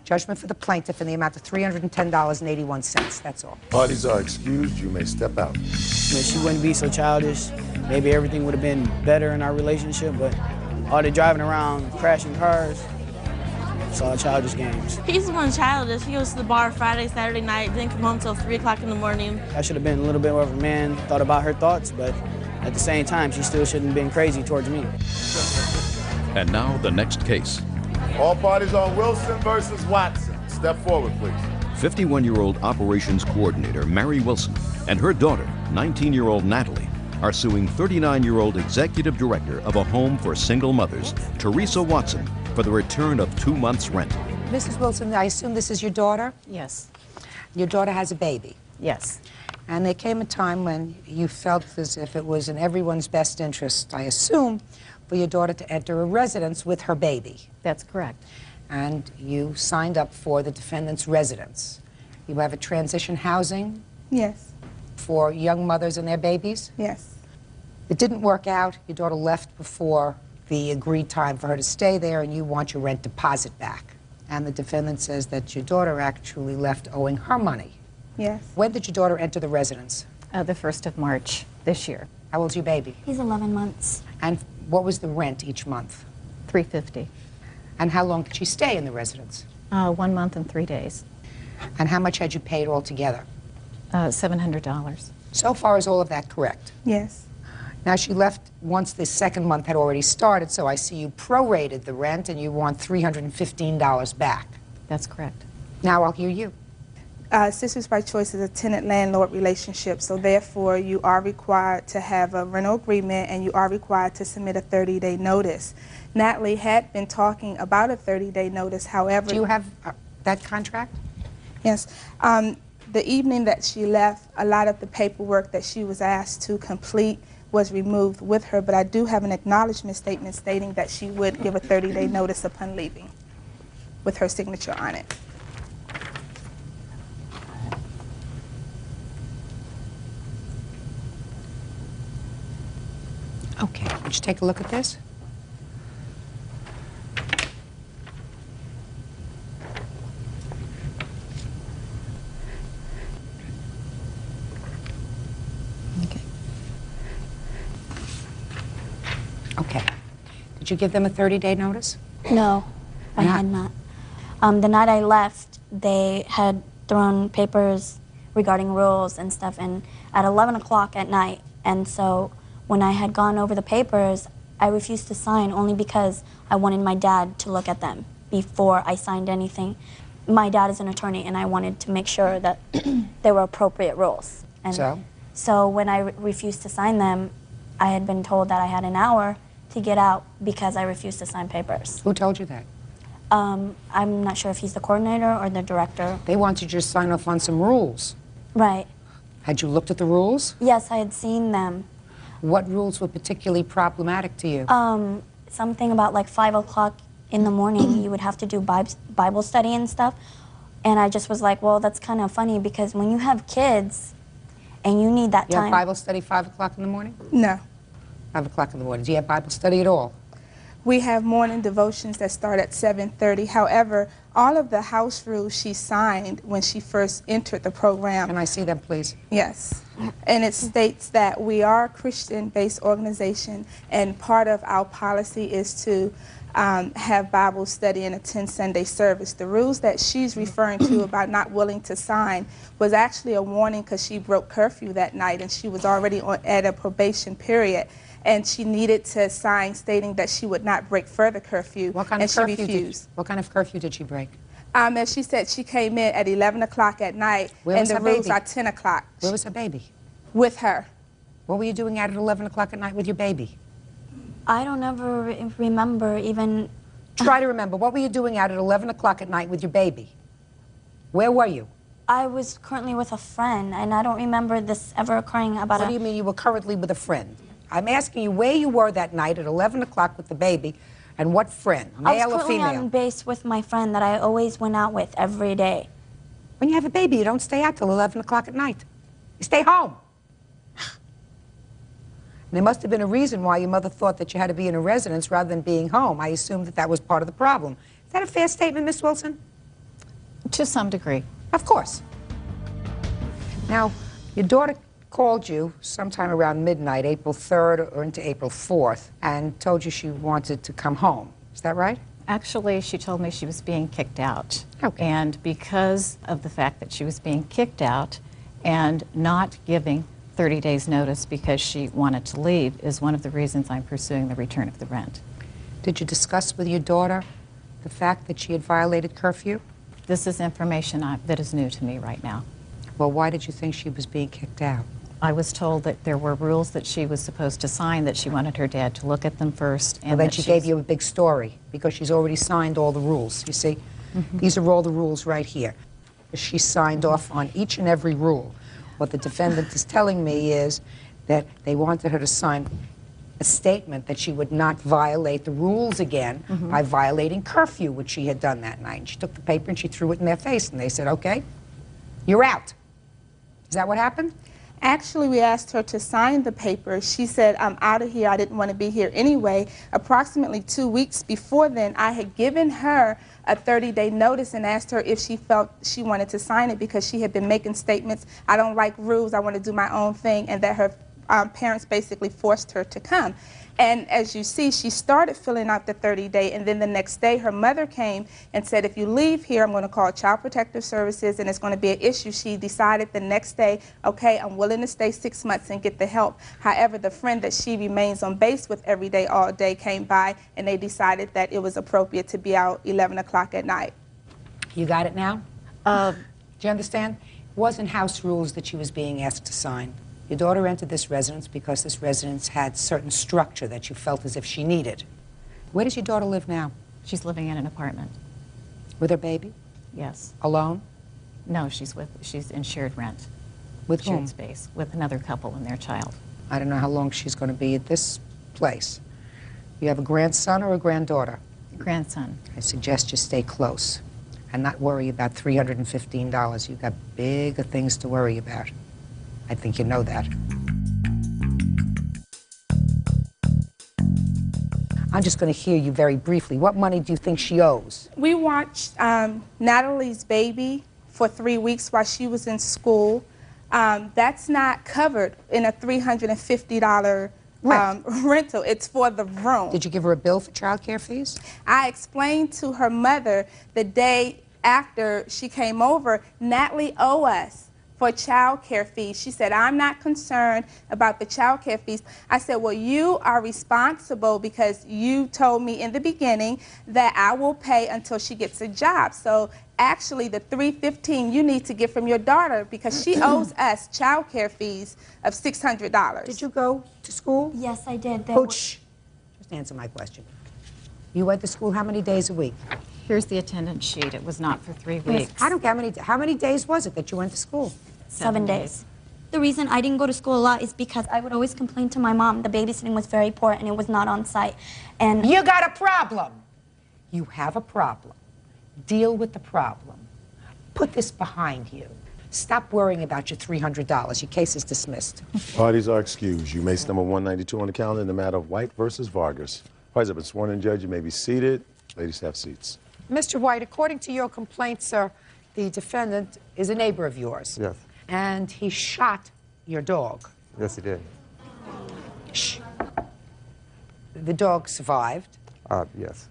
S16: Judgment for the plaintiff in the amount of $310.81. That's all.
S5: Parties are excused. You may step out.
S15: She wouldn't be so childish. Maybe everything would have been better in our relationship, but all the driving around, crashing cars, it's all childish games.
S14: He's the one childish. He goes to the bar Friday, Saturday night, didn't come home till 3 o'clock in the morning.
S15: I should have been a little bit more of a man, thought about her thoughts, but at the same time, she still shouldn't have been crazy towards me.
S3: And now the next case.
S5: All parties on Wilson versus Watson. Step forward, please.
S3: 51-year-old operations coordinator Mary Wilson and her daughter, 19-year-old Natalie, are suing 39-year-old executive director of a home for single mothers, Teresa Watson, for the return of 2 months' rent.
S16: Mrs. Wilson, I assume this is your daughter?
S11: Yes.
S16: Your daughter has a baby.
S11: Yes.
S16: And there came a time when you felt as if it was in everyone's best interest, I assume, for your daughter to enter a residence with her baby.
S11: That's correct.
S16: And you signed up for the defendant's residence. You have a transition housing?
S17: Yes.
S16: For young mothers and their babies?
S17: Yes.
S16: It didn't work out. Your daughter left before the agreed time for her to stay there, and you want your rent deposit back. And the defendant says that your daughter actually left owing her money.
S17: Yes.
S16: When did your daughter enter the residence?
S11: The 1st of March this year.
S16: How old's your baby?
S1: He's 11 months.
S16: And what was the rent each month?
S11: $350.
S16: And how long did she stay in the residence?
S11: 1 month and 3 days.
S16: And how much had you paid altogether?
S11: $700.
S16: So far, is all of that correct?
S17: Yes.
S16: Now, she left once the second month had already started, so I see you prorated the rent and you want $315 back.
S11: That's correct.
S16: Now I'll hear you.
S17: Sisters by Choice is a tenant-landlord relationship, so therefore you are required to have a rental agreement and you are required to submit a 30-day notice. Natalie had been talking about a 30-day notice, however...
S16: Do you have that contract?
S17: Yes. The evening that she left, a lot of the paperwork that she was asked to complete was removed with her, but I do have an acknowledgement statement stating that she would give a 30-day notice upon leaving with her signature on it.
S16: Okay, would you take a look at this? Okay. Did you give them a 30-day notice?
S1: No, I had not. The night I left, they had thrown papers regarding rules and stuff and at 11 o'clock at night. And so when I had gone over the papers, I refused to sign only because I wanted my dad to look at them before I signed anything. My dad is an attorney and I wanted to make sure that they were appropriate rules. And so when I refused to sign them, I had been told that I had an hour to get out because I refused to sign papers.
S16: Who told you that?
S1: I'm not sure if he's the coordinator or the director.
S16: They want you to just sign off on some rules.
S1: Right.
S16: Had you looked at the rules?
S1: Yes, I had seen them.
S16: What rules were particularly problematic to you?
S1: Something about like 5 o'clock in the morning, you would have to do Bible study and stuff.
S9: And I just was like, well, that's kind of funny because when you have kids and you need that
S16: You
S9: time.
S16: have Bible study 5 o'clock in the morning?
S17: No.
S16: 5 o'clock in the morning. Do you have Bible study at all?
S17: We have morning devotions that start at 7:30. However, all of the house rules she signed when she first entered the program.
S16: Can I see them, please?
S17: Yes. And it states that we are a Christian-based organization, and part of our policy is to have Bible study and attend Sunday service. The rules that she's referring to about not willing to sign was actually a warning because she broke curfew that night, and she was already at a probation period. And she needed to sign stating that she would not break further curfew,
S16: What kind
S17: and
S16: of
S17: she
S16: curfew
S17: refused.
S16: what kind of curfew did she break?
S17: As she said, she came in at 11 o'clock at night,
S16: Where
S17: and
S16: was
S17: the
S16: her
S17: rules
S16: baby?
S17: are 10 o'clock.
S16: Where was her baby?
S17: With her.
S16: What were you doing out at 11 o'clock at night with your baby?
S9: I don't ever remember even.
S16: Try to remember. What were you doing out at 11 o'clock at night with your baby? Where were you?
S9: I was currently with a friend, and I don't remember this ever occurring about
S16: What do you mean you were currently with a friend? I'm asking you where you were that night at 11 o'clock with the baby, and what friend,
S9: I was
S16: male or
S9: currently
S16: female?
S9: on base with my friend that I always went out with every day.
S16: When you have a baby, you don't stay out till 11 o'clock at night. You stay home. And there must have been a reason why your mother thought that you had to be in a residence rather than being home. I assume that that was part of the problem. Is that a fair statement, Miss Wilson?
S11: To some degree.
S16: Of course. Now, your daughter called you sometime around midnight, April 3rd or into April 4th, and told you she wanted to come home. Is that right?
S11: Actually, she told me she was being kicked out. Okay. And because of the fact that she was being kicked out and not giving 30 days notice because she wanted to leave is one of the reasons I'm pursuing the return of the rent.
S16: Did you discuss with your daughter the fact that she had violated curfew?
S11: This is information that is new to me right now.
S16: Well, why did you think she was being kicked out?
S11: I was told that there were rules that she was supposed to sign, that she wanted her dad to look at them first. And
S16: Well, then
S11: that
S16: she gave you a big story because she's already signed all the rules, you see? These are all the rules right here. She signed off on each and every rule. What the defendant is telling me is that they wanted her to sign a statement that she would not violate the rules again by violating curfew, which she had done that night. And she took the paper and she threw it in their face, and they said, okay, you're out. Is that what happened?
S17: Actually, we asked her to sign the paper. She said, I'm out of here. I didn't want to be here anyway. Approximately 2 weeks before then, I had given her a 30-day notice and asked her if she felt she wanted to sign it because she had been making statements, I don't like rules, I want to do my own thing, and that her parents basically forced her to come. And as you see, she started filling out the 30-day, and then the next day her mother came and said, if you leave here, I'm going to call Child Protective Services and it's going to be an issue. She decided the next day, okay, I'm willing to stay 6 months and get the help. However, the friend that she remains on base with every day, all day, came by, and they decided that it was appropriate to be out 11 o'clock at night.
S16: You got it now? Do you understand? It wasn't house rules that she was being asked to sign. Your daughter entered this residence because this residence had certain structure that you felt as if she needed. Where does your daughter live now?
S11: She's living in an apartment.
S16: With her baby?
S11: Yes.
S16: Alone?
S11: No, she's in shared rent.
S16: With
S11: shared
S16: whom?
S11: space with another couple and their child.
S16: I don't know how long she's going to be at this place. You have a grandson or a granddaughter?
S11: Grandson.
S16: I suggest you stay close and not worry about $315. You've got bigger things to worry about. I think you know that. I'm just going to hear you very briefly. What money do you think she owes?
S17: We watched Natalie's baby for 3 weeks while she was in school. That's not covered in a $350 rental. It's for the room.
S16: Did you give her a bill for child care fees?
S17: I explained to her mother the day after she came over, Natalie owed us for child care fees. She said, I'm not concerned about the child care fees. I said, well, you are responsible because you told me in the beginning that I will pay until she gets a job. So actually the $315 you need to get from your daughter because she owes us child care fees of $600.
S16: Did you go to school?
S9: Yes, I did.
S16: Just answer my question. You went to school how many days a week?
S11: Here's the attendance sheet. It was not for 3 weeks.
S16: I don't care how many days was it that you went to school?
S9: 7 days. The reason I didn't go to school a lot is because I would always complain to my mom. The babysitting was very poor and it was not on site. And
S16: you got a problem. You have a problem. Deal with the problem. Put this behind you. Stop worrying about your $300. Your case is dismissed.
S5: Parties are excused. You may number 192 on the calendar in the matter of White versus Vargas. Parties have been sworn in, Judge. You may be seated. Ladies, have seats.
S2: Mr. White, according to your complaint, sir, the defendant is a neighbor of yours.
S18: Yes.
S2: And he shot your dog.
S18: Yes, he did.
S2: Shh. The dog survived.
S18: Yes.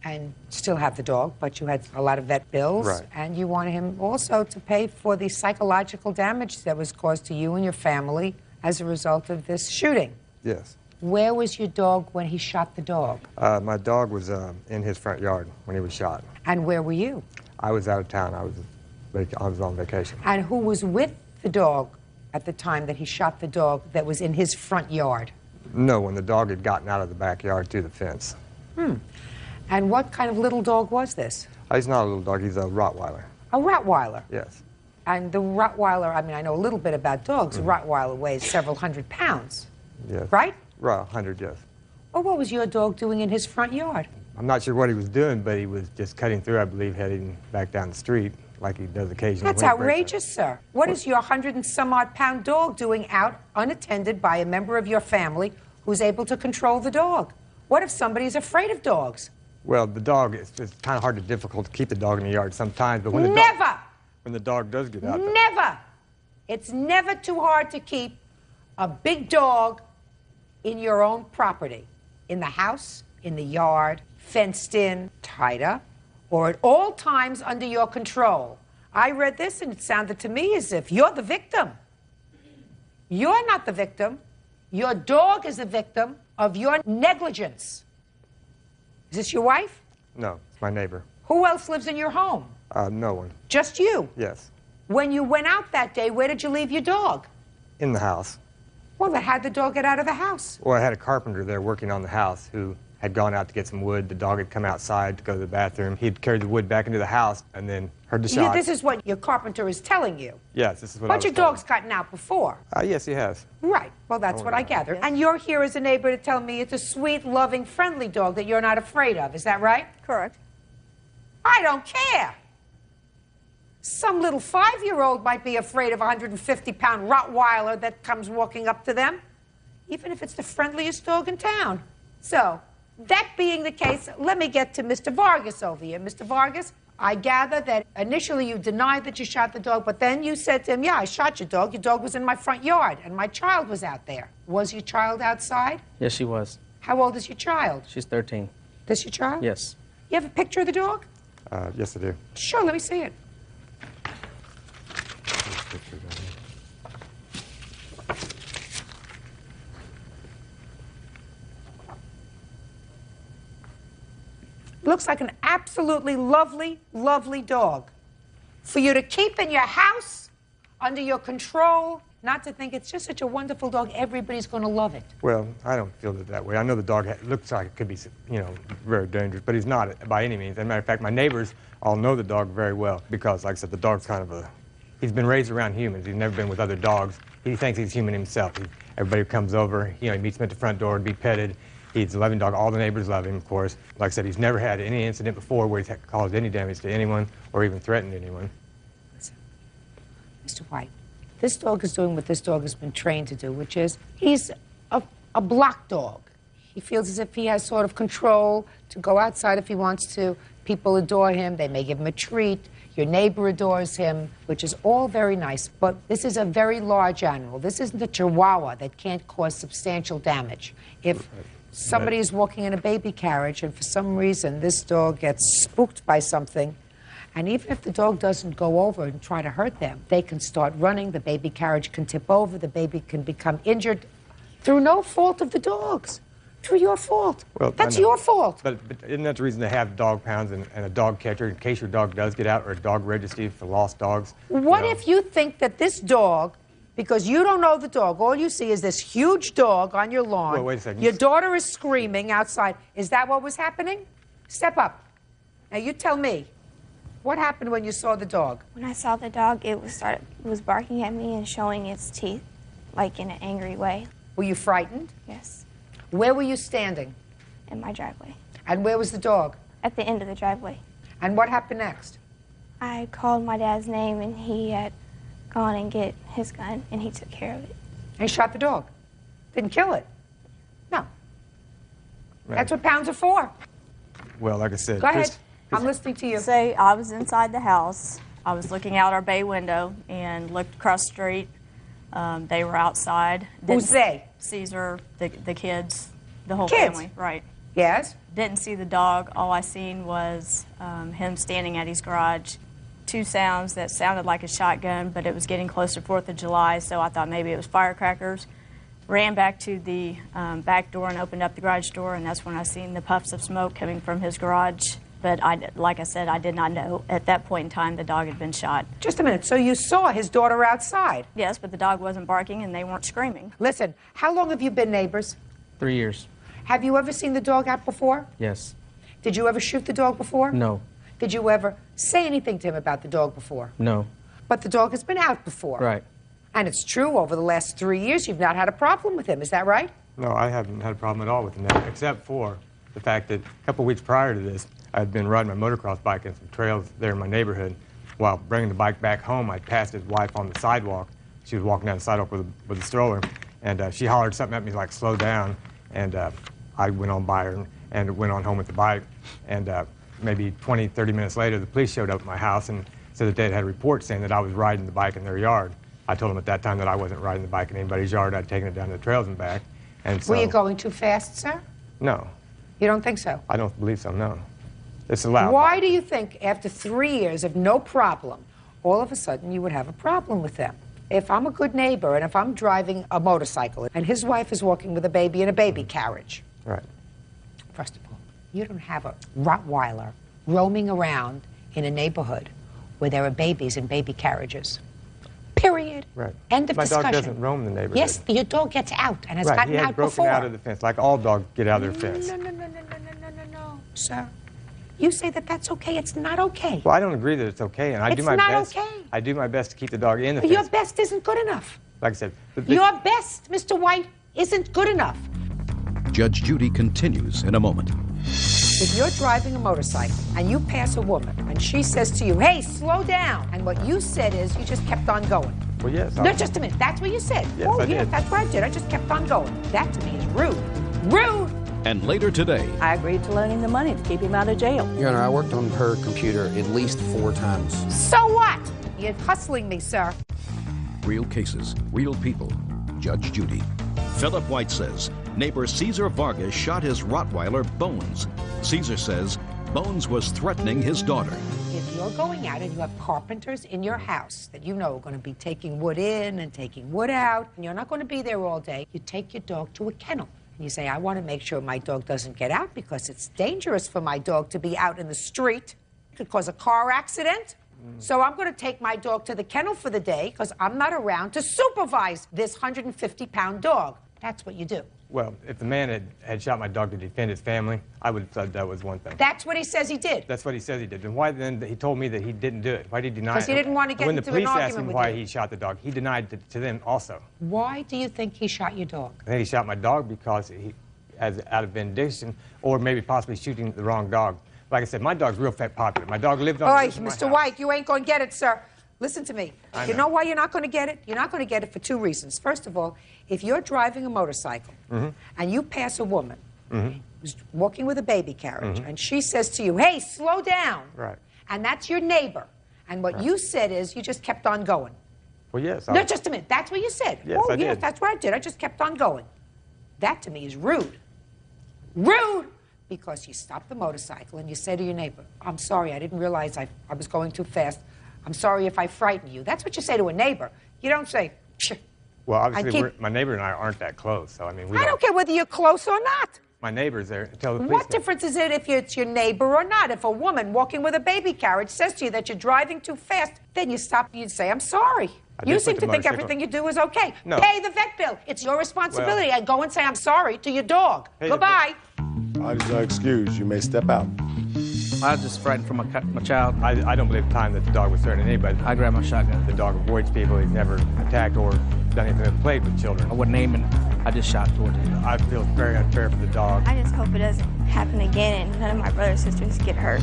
S2: And still have the dog, but you had a lot of vet bills.
S18: Right.
S2: And you wanted him also to pay for the psychological damage that was caused to you and your family as a result of this shooting.
S18: Yes.
S2: Where was your dog when he shot the dog?
S18: My dog was in his front yard when he was shot.
S2: And where were you?
S18: I was out of town. I was on vacation.
S2: And who was with the dog at the time that he shot the dog that was in his front yard?
S18: No, when the dog had gotten out of the backyard through the fence.
S2: And what kind of little dog was this?
S18: He's not a little dog. He's a Rottweiler.
S2: A Rottweiler?
S18: Yes.
S2: And the Rottweiler, I mean, I know a little bit about dogs. A Rottweiler weighs several hundred pounds.
S18: Yes.
S2: Right?
S18: Right, 100, yes.
S2: Well, what was your dog doing in his front yard?
S18: I'm not sure what he was doing, but he was just cutting through, I believe, heading back down the street like he does occasionally.
S2: That's outrageous, sir. What is your 100-and-some-odd-pound dog doing out unattended by a member of your family who's able to control the dog? What if somebody's afraid of dogs?
S18: Well, the dog, it's kind of hard and difficult to keep the dog in the yard sometimes, but when the dog does get out.
S2: Never! It's never too hard to keep a big dog in your own property, in the house, in the yard, fenced in, tied up, or at all times under your control. I read this and it sounded to me as if you're the victim. You're not the victim. Your dog is the victim of your negligence. Is this your wife?
S18: No, it's my neighbor.
S2: Who else lives in your home?
S18: No one.
S2: Just you?
S18: Yes.
S2: When you went out that day, where did you leave your dog?
S18: In the house.
S2: Well, then how'd the dog get out of the house?
S18: Well, I had a carpenter there working on the house who had gone out to get some wood. The dog had come outside to go to the bathroom. He'd carried the wood back into the house and then heard the shots.
S2: This is what your carpenter is telling you.
S18: Yes, this is what
S2: But your dog's gotten out before.
S18: Yes, he has.
S2: Right. Well, that's what I gathered. And you're here as a neighbor to tell me it's a sweet, loving, friendly dog that you're not afraid of. Is that right?
S21: Correct.
S2: I don't care. Some little 5-year-old might be afraid of a 150-pound Rottweiler that comes walking up to them, even if it's the friendliest dog in town. So, that being the case, let me get to Mr. Vargas over here. Mr. Vargas, I gather that initially you denied that you shot the dog, but then you said to him, yeah, I shot your dog. Your dog was in my front yard, and my child was out there. Was your child outside?
S7: Yes, she was.
S2: How old is your child?
S7: She's 13.
S2: This your child?
S7: Yes.
S2: You have a picture of the dog?
S18: Yes, I do.
S2: Sure, let me see it. Looks like an absolutely lovely, lovely dog. For you to keep in your house, under your control, not to think it's just such a wonderful dog, everybody's going to love it.
S18: Well, I don't feel it that way. I know the dog looks like it could be, very dangerous, but he's not by any means. As a matter of fact, my neighbors all know the dog very well because, like I said, the dog's kind of he's been raised around humans. He's never been with other dogs. He thinks he's human himself. Everybody comes over, he meets him at the front door to be petted. He's a loving dog. All the neighbors love him, of course. Like I said, he's never had any incident before where he's caused any damage to anyone or even threatened anyone.
S2: Listen, Mr. White, this dog is doing what this dog has been trained to do, which is he's a block dog. He feels as if he has sort of control to go outside if he wants to. People adore him. They may give him a treat. Your neighbor adores him, which is all very nice. But this is a very large animal. This isn't a Chihuahua that can't cause substantial damage. If somebody is walking in a baby carriage and for some reason this dog gets spooked by something, and even if the dog doesn't go over and try to hurt them, they can start running, the baby carriage can tip over, the baby can become injured through no fault of the dog's, through your fault.
S18: Well,
S2: that's your fault.
S18: But isn't that the reason to have dog pounds and a dog catcher in case your dog does get out, or a dog registry for lost dogs?
S2: What if you think that this dog, because you don't know the dog, all you see is this huge dog on your lawn.
S18: Well, wait a second.
S2: Your daughter is screaming outside. Is that what was happening? Step up. Now you tell me. What happened when you saw the dog?
S1: When I saw the dog, it was barking at me and showing its teeth, like in an angry way.
S2: Were you frightened?
S1: Yes.
S2: Where were you standing?
S1: In my driveway.
S2: And where was the dog?
S1: At the end of the driveway.
S2: And what happened next?
S1: I called my dad's name, and he had gone and get his gun, and he took care of it.
S2: And he shot the dog. Didn't kill it. No. That's what pounds are for.
S18: Well, like I said,
S2: Go ahead. I'm listening to you.
S19: Say I was inside the house. I was looking out our bay window and looked across the street. They were outside.
S2: Who's they?
S19: Caesar, the kids, the whole
S2: Kids?
S19: family. Right.
S2: Yes?
S19: Didn't see the dog. All I seen was him standing at his garage. Two sounds that sounded like a shotgun, but it was getting close to 4th of July, so I thought maybe it was firecrackers. Ran back to the back door and opened up the garage door, and that's when I seen the puffs of smoke coming from his garage. But like I said, I did not know at that point in time the dog had been shot.
S2: Just a minute. So you saw his daughter outside?
S19: Yes, but the dog wasn't barking and they weren't screaming.
S2: Listen, how long have you been neighbors?
S7: 3 years.
S2: Have you ever seen the dog out before?
S7: Yes.
S2: Did you ever shoot the dog before?
S7: No.
S2: Did you ever say anything to him about the dog before?
S7: No.
S2: But the dog has been out before.
S7: Right.
S2: And it's true, over the last 3 years, you've not had a problem with him. Is that right?
S18: No, I haven't had a problem at all with him, except for the fact that a couple weeks prior to this, I had been riding my motocross bike in some trails there in my neighborhood. While bringing the bike back home, I passed his wife on the sidewalk. She was walking down the sidewalk with a stroller, and she hollered something at me like, slow down. And I went on by her and went on home with the bike. And maybe 20, 30 minutes later, the police showed up at my house and said that they had a report saying that I was riding the bike in their yard. I told them at that time that I wasn't riding the bike in anybody's yard. I'd taken it down the trails and back. And so,
S2: Were you going too fast, sir?
S18: No.
S2: You don't think so?
S18: I don't believe so, no. It's allowed.
S2: Why do you think, after 3 years of no problem, all of a sudden you would have a problem with them? If I'm a good neighbor and if I'm driving a motorcycle and his wife is walking with a baby in a baby carriage.
S18: Right.
S2: First of all, you don't have a Rottweiler roaming around in a neighborhood where there are babies in baby carriages. Period.
S18: Right.
S2: End of
S18: My
S2: discussion.
S18: dog doesn't roam the neighborhood.
S2: Yes, your dog gets out and has
S18: right.
S2: gotten
S18: He had
S2: out
S18: broken
S2: before.
S18: out of the fence, like all dogs get out of their fence.
S2: No, sir. You say that that's okay. It's not okay.
S18: Well, I don't agree that it's okay, and I do my best.
S2: It's not okay.
S18: I do my best to keep the dog in the
S2: But
S18: fence.
S2: your best isn't good enough.
S18: Like I said,
S2: Your best, Mr. White, isn't good enough.
S3: Judge Judy continues in a moment.
S2: If you're driving a motorcycle and you pass a woman and she says to you, hey, slow down, and what you said is you just kept on going.
S18: Well, yes.
S2: No, just a minute. That's what you said.
S18: Yes,
S2: oh,
S18: I
S2: yes,
S18: did.
S2: that's what I did. I just kept on going. That to me is rude. Rude!
S3: And later today,
S19: I agreed to lend him the money to keep him out of jail.
S20: Your Honor, I worked on her computer at least 4 times.
S2: So what? You're hustling me, sir.
S3: real cases, real people. Judge Judy. Philip White says neighbor Caesar Vargas shot his Rottweiler Bones. Caesar says Bones was threatening his daughter.
S2: If you're going out and you have carpenters in your house that you know are going to be taking wood in and taking wood out, and you're not going to be there all day, you take your dog to a kennel. And you say, I want to make sure my dog doesn't get out because it's dangerous for my dog to be out in the street. It could cause a car accident. So I'm going to take my dog to the kennel for the day because I'm not around to supervise this 150-pound dog. That's what you do.
S18: Well, if the man had shot my dog to defend his family, I would have thought that was one thing.
S2: That's what he says he did.
S18: That's what he says he did. And why then he told me that he didn't do it? Why did he deny it?
S2: Because he didn't want to get into an
S18: When the police
S2: argument
S18: asked him
S2: with
S18: why
S2: you.
S18: he shot the dog, he denied it to them also.
S2: Why do you think he shot your dog?
S18: I think he shot my dog because he, out of vindication, or maybe possibly shooting the wrong dog. Like I said, my dog's real fat popular. My dog lived on the
S2: Oi,
S18: roof of my
S2: Mr.
S18: house.
S2: White, you ain't going to get it, sir. Listen to me.
S18: I
S2: You
S18: know.
S2: know why you're not going to get it? You're not going to get it for two reasons. First of all, if you're driving a motorcycle and you pass a woman who's walking with a baby carriage and she says to you, hey, slow down,
S18: Right.
S2: and that's your neighbor, and what you said is you just kept on going.
S18: Well, yes.
S2: No, just a minute. That's what you said.
S18: Yes,
S2: oh,
S18: I
S2: yes,
S18: did.
S2: that's what I did. I just kept on going. That to me is rude. Rude! Because you stop the motorcycle and you say to your neighbor, I'm sorry, I didn't realize I was going too fast. I'm sorry if I frightened you. That's what you say to a neighbor. You don't say, psh.
S18: Well,
S2: I
S18: obviously,
S2: keep-
S18: my neighbor and I aren't that close, so I mean, we
S2: I don't care whether you're close or not.
S18: My neighbor's there. Tell the police.
S2: What difference is it if it's your neighbor or not? If a woman walking with a baby carriage says to you that you're driving too fast, then you stop and you say, I'm sorry.
S18: I
S2: You
S18: did
S2: seem
S18: put
S2: to
S18: the
S2: think
S18: motorcycle-
S2: everything you do is okay.
S18: No.
S2: Pay the vet bill. It's your responsibility.
S18: Well-
S2: And go and say, I'm sorry to your dog.
S18: Pay the
S2: Goodbye.
S5: Audience are excused. You may step out.
S7: I was just frightened for my child.
S18: I don't believe the time that the dog was threatening anybody.
S7: I grabbed my shotgun.
S18: The dog avoids people. He's never attacked or done anything that played with children.
S7: I wasn't aiming. I just shot towards him.
S18: I feel it's very unfair for the dog.
S22: I just hope it doesn't
S9: happen again and none of my brothers and sisters get hurt.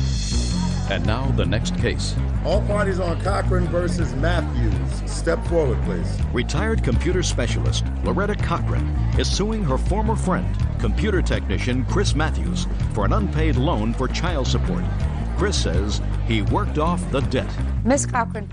S3: And now the next case.
S5: All parties on Cochran versus Matthews. Step forward, please.
S3: Retired computer specialist Loretta Cochran is suing her former friend, computer technician Chris Matthews, for an unpaid loan for child support. Chris says he worked off the debt.
S2: Ms. Cochran,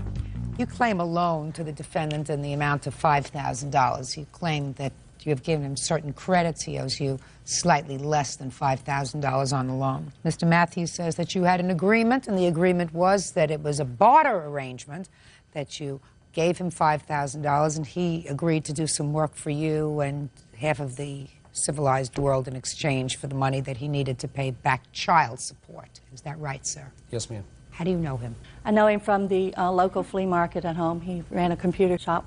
S2: you claim a loan to the defendant in the amount of $5,000. You claim that you have given him certain credits. He owes you slightly less than $5,000 on the loan. Mr. Matthews says that you had an agreement, and the agreement was that it was a barter arrangement, that you gave him $5,000, and he agreed to do some work for you and half of the civilized world in exchange for the money that he needed to pay back child support. Is that right, sir?
S20: Yes, ma'am.
S2: How do you know him?
S4: I know him from the local flea market at home. He ran a computer shop.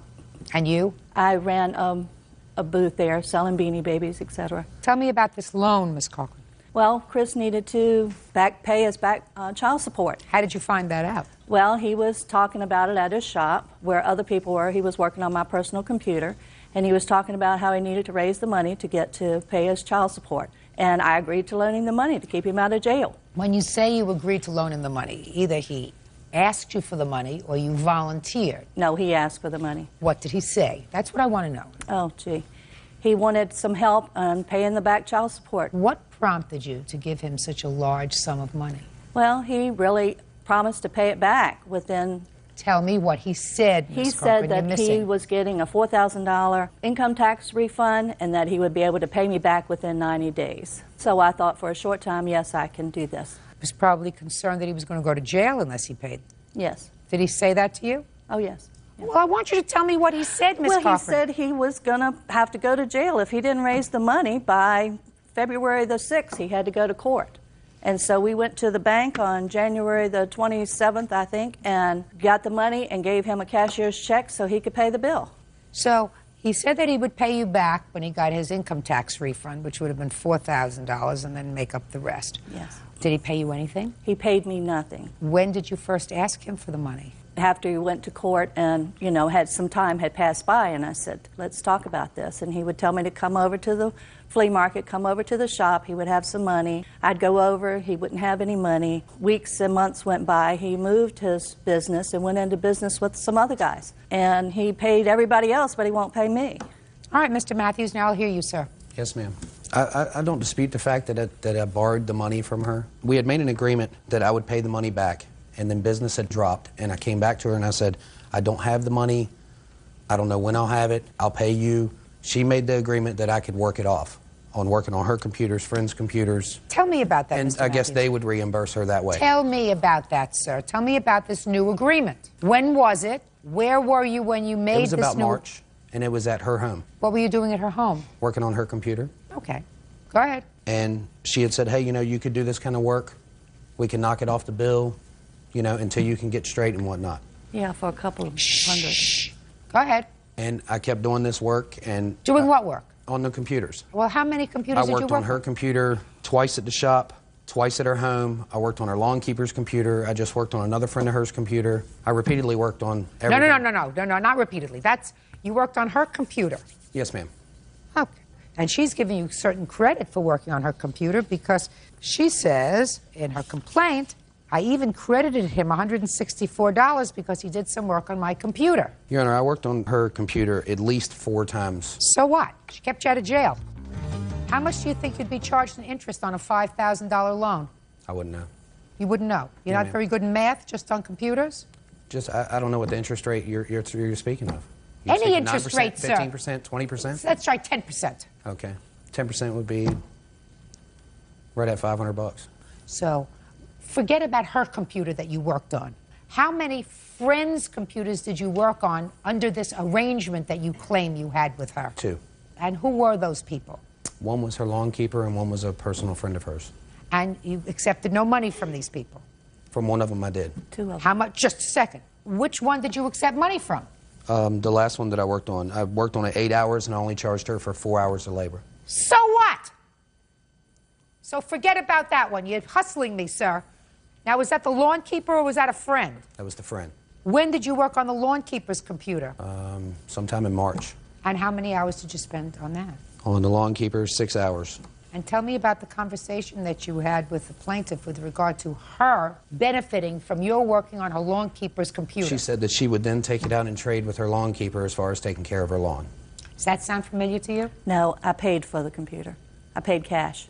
S2: And you?
S4: I ran a booth there selling Beanie Babies, etc.
S2: Tell me about this loan, Ms. Cochran.
S4: Well, Chris needed to pay us back child support.
S2: How did you find that out?
S4: Well, he was talking about it at his shop where other people were. He was working on my personal computer, and he was talking about how he needed to raise the money to get to pay his child support. And I agreed to loan him the money to keep him out of jail.
S2: When you say you agreed to loan him the money, either he asked you for the money or you volunteered.
S4: No, he asked for the money.
S2: What did he say? That's what I want to know.
S4: Oh, gee. He wanted some help on paying the back child support.
S2: What prompted you to give him such a large sum of money?
S4: Well, he really promised to pay it back within...
S2: Tell me what he said, Ms.
S4: He
S2: Cochran.
S4: said that he was getting a $4,000 income tax refund and that he would be able to pay me back within 90 days. So I thought for a short time, yes, I can do this.
S2: He was probably concerned that he was going to go to jail unless he paid.
S4: Yes.
S2: Did he say that to you?
S4: Oh, yes.
S2: Well, I want you to tell me what he said, Ms. Cochran.
S4: Well, he said he was going to have to go to jail if he didn't raise the money by February the 6th. He had to go to court. And so we went to the bank on January the 27th, I think, and got the money and gave him a cashier's check so he could pay the bill.
S2: So he said that he would pay you back when he got his income tax refund, which would have been $4,000, and then make up the rest.
S4: Yes.
S2: Did he pay you anything?
S4: He paid me nothing.
S2: When did you first ask him for the money?
S4: After he went to court and, you know, had some time had passed by, and I said, let's talk about this. And he would tell me to come over to the flea market, come over to the shop. He would have some money. I'd go over. He wouldn't have any money. Weeks and months went by. He moved his business and went into business with some other guys. And he paid everybody else, but he won't pay me.
S2: All right, Mr. Matthews, now I'll hear you, sir.
S20: Yes, ma'am. I don't dispute the fact that I borrowed the money from her. We had made an agreement that I would pay the money back, and then business had dropped, and I came back to her and I said, I don't have the money. I don't know when I'll have it. I'll pay you. She made the agreement that I could work it off on working on her computers, friends' computers.
S2: Tell me about that,
S20: And
S2: Mr.
S20: I guess
S2: Matthews.
S20: they would reimburse her that way.
S2: Tell me about that, sir. Tell me about this new agreement. When was it? Where were you when you made this
S20: It was about
S2: new...
S20: March, and it was at her home,
S2: What were you doing at her home?
S20: working on her computer.
S2: Okay. Go ahead.
S20: And she had said, hey, you know, you could do this kind of work. We can knock it off the bill, you know, until you can get straight and whatnot.
S4: Yeah, for a couple of hundred.
S2: Go ahead.
S20: And I kept doing this work and...
S2: Doing what work?
S20: On the computers.
S2: Well, how many computers
S20: I
S2: did you
S20: worked
S2: work
S20: on her computer twice at the shop, twice at her home. I worked on her lawn keeper's computer. I just worked on another friend of hers' computer. I repeatedly worked on everything.
S2: No, not repeatedly. You worked on her computer.
S20: Yes, ma'am.
S2: Okay. And she's giving you certain credit for working on her computer because she says in her complaint, I even credited him $164 because he did some work on my computer.
S20: Your Honor, I worked on her computer at least 4 times.
S2: So what? She kept you out of jail. How much do you think you'd be charged in interest on a $5,000 loan?
S20: I wouldn't know.
S2: You wouldn't know. You're
S20: No,
S2: not
S20: ma'am.
S2: very good in math, just on computers?
S20: Just, I don't know what the interest rate you're speaking of.
S2: Any
S20: speaking
S2: interest
S20: 9%,
S2: rate, sir.
S20: 15%, 20%?
S2: Let's try 10%.
S20: Okay. 10% would be right at $500.
S2: So forget about her computer that you worked on. How many friends' computers did you work on under this arrangement that you claim you had with her?
S20: 2.
S2: And who were those people?
S20: One was her lawn keeper and one was a personal friend of hers.
S2: And you accepted no money from these people?
S20: From one of them I did.
S4: 2 of them.
S2: How much? Just a second. Which one did you accept money from?
S20: The last one that I worked on it 8 hours and I only charged her for 4 hours of labor.
S2: So what? So forget about that one. You're hustling me, sir. Now, was that the lawn keeper or was that a friend?
S20: That was the friend.
S2: When did you work on the lawn keeper's computer?
S20: Sometime in March.
S2: And how many hours did you spend on that?
S20: On the lawn keeper, 6 hours.
S2: And tell me about the conversation that you had with the plaintiff with regard to her benefiting from your working on her lawn keeper's computer.
S20: She said that she would then take it out and trade with her lawn keeper as far as taking care of her lawn.
S2: Does that sound familiar to you?
S4: No, I paid for the computer. I paid cash.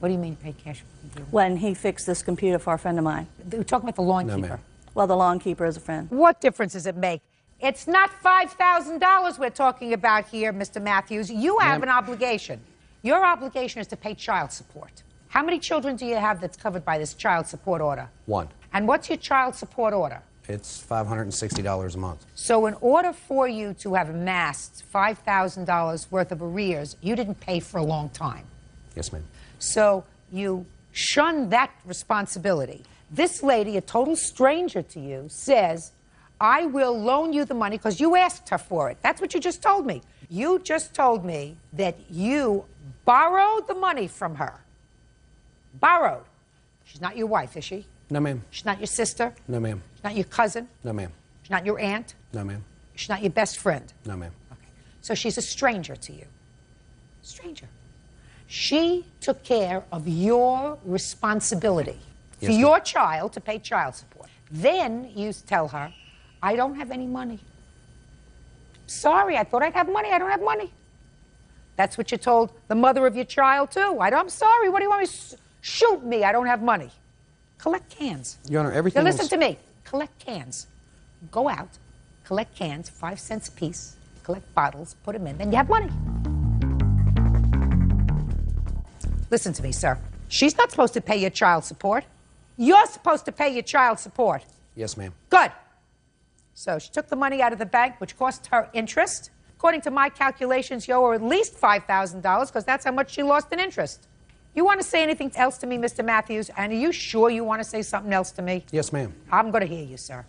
S2: What do you mean you paid cash for the computer?
S4: When he fixed this computer for a friend of mine.
S2: We're talking about the lawn
S20: No,
S2: keeper.
S20: ma'am.
S4: Well, the lawn keeper is a friend.
S2: What difference does it make? It's not $5,000 we're talking about here, Mr. Matthews. You have an obligation. Your obligation is to pay child support. How many children do you have that's covered by this child support order?
S20: 1.
S2: And what's your child support order?
S20: It's $560 a month.
S2: So in order for you to have amassed $5,000 worth of arrears, you didn't pay for a long time.
S20: Yes, ma'am.
S2: So you shun that responsibility. This lady, a total stranger to you, says, I will loan you the money because you asked her for it. That's what you just told me. You just told me that you borrowed the money from her. Borrowed. She's not your wife, is she?
S20: No, ma'am.
S2: She's not your sister?
S20: No, ma'am.
S2: She's not your cousin?
S20: No, ma'am.
S2: She's not your aunt?
S20: No, ma'am.
S2: She's not your best friend?
S20: No, ma'am.
S2: So she's a stranger to you. Stranger. She took care of your responsibility for
S20: Yes,
S2: your child to pay child support. Then you tell her, I don't have any money. Sorry, I thought I'd have money. I don't have money. That's what you told the mother of your child, too. I'm sorry. What do you want me to shoot me? I don't have money. Collect cans.
S20: Your Honor, everything
S2: Now listen to me. Collect cans. Go out, collect cans, 5 cents a piece, collect bottles, put them in, then you have money. Listen to me, sir. She's not supposed to pay your child support. You're supposed to pay your child support.
S20: Yes, ma'am.
S2: Good. So she took the money out of the bank, which cost her interest. According to my calculations, you owe her at least $5,000 because that's how much she lost in interest. You want to say anything else to me, Mr. Matthews? And are you sure you want to say something else to me?
S20: Yes, ma'am.
S2: I'm going to hear you, sir.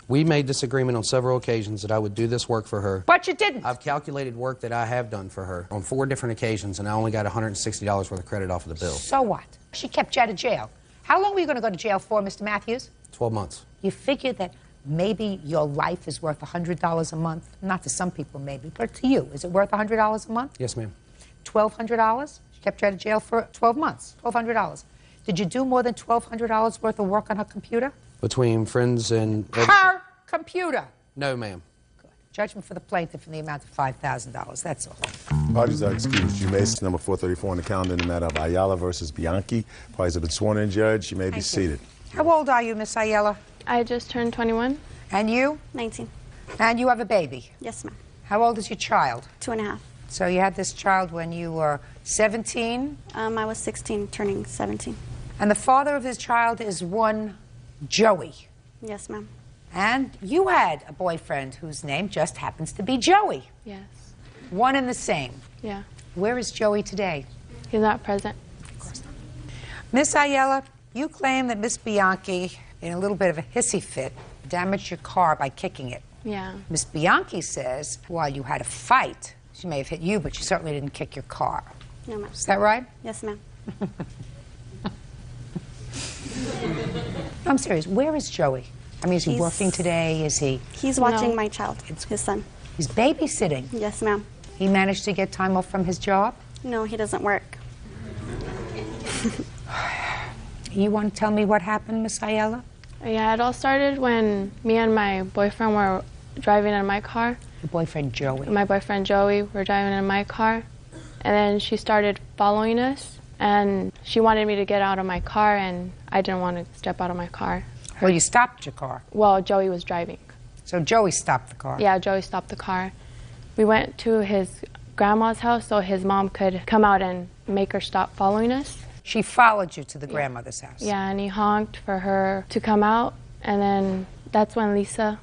S20: We made this agreement on several occasions that I would do this work for her.
S2: But you didn't.
S20: I've calculated work that I have done for her on 4 different occasions, and I only got $160 worth of credit off of the bill.
S2: So what? She kept you out of jail. How long were you going to go to jail for, Mr. Matthews?
S20: 12 months.
S2: You figure that maybe your life is worth $100 a month? Not to some people, maybe, but to you. Is it worth $100 a month?
S20: Yes, ma'am.
S2: $1,200? She kept you out of jail for 12 months. $1,200. Did you do more than $1,200 worth of work on her computer?
S20: Between friends and...
S2: Her computer.
S20: No, ma'am.
S2: Judgment for the plaintiff in the amount of $5,000. That's all.
S5: Parties are excused. You may, number 434 on the calendar in the matter of Ayala versus Bianchi. Parties have been sworn in, Judge. You may be seated.
S2: How old are you, Miss Ayala?
S6: I just turned 21.
S2: And you?
S9: 19.
S2: And you have a baby?
S9: Yes, ma'am.
S2: How old is your child?
S9: 2.5.
S2: So you had this child when you were 17?
S9: I was 16, turning 17.
S2: And the father of his child is one Joey?
S9: Yes, ma'am.
S2: And you had a boyfriend whose name just happens to be Joey?
S6: Yes.
S2: One and the same?
S6: Yeah.
S2: Where is Joey today?
S6: He's not present.
S2: Of course not. Miss Ayala, you claim that Miss Bianchi, in a little bit of a hissy fit, damaged your car by kicking it.
S6: Yeah.
S2: Miss Bianchi says while you had a fight, she may have hit you, but she certainly didn't kick your car.
S9: No, ma'am.
S2: Is that right?
S9: Yes, ma'am.
S2: I'm serious. Where is Joey? I mean, is he
S9: He's-
S2: working today? Is he...
S9: He's watching my child, his son.
S2: He's babysitting?
S9: Yes, ma'am.
S2: He managed to get time off from his job?
S9: No, he doesn't work.
S2: You want to tell me what happened, Miss Ayala?
S6: Yeah, it all started when me and my boyfriend were driving in my car.
S2: Your boyfriend Joey?
S6: My boyfriend Joey were driving in my car. And then she started following us. And she wanted me to get out of my car, and I didn't want to step out of my car.
S2: Well, you stopped your car.
S6: Well, Joey was driving.
S2: So Joey stopped the car?
S6: Yeah, Joey stopped the car. We went to his grandma's house so his mom could come out and make her stop following us.
S2: She followed you to the grandmother's house?
S6: Yeah, and he honked for her to come out. And then that's when Lisa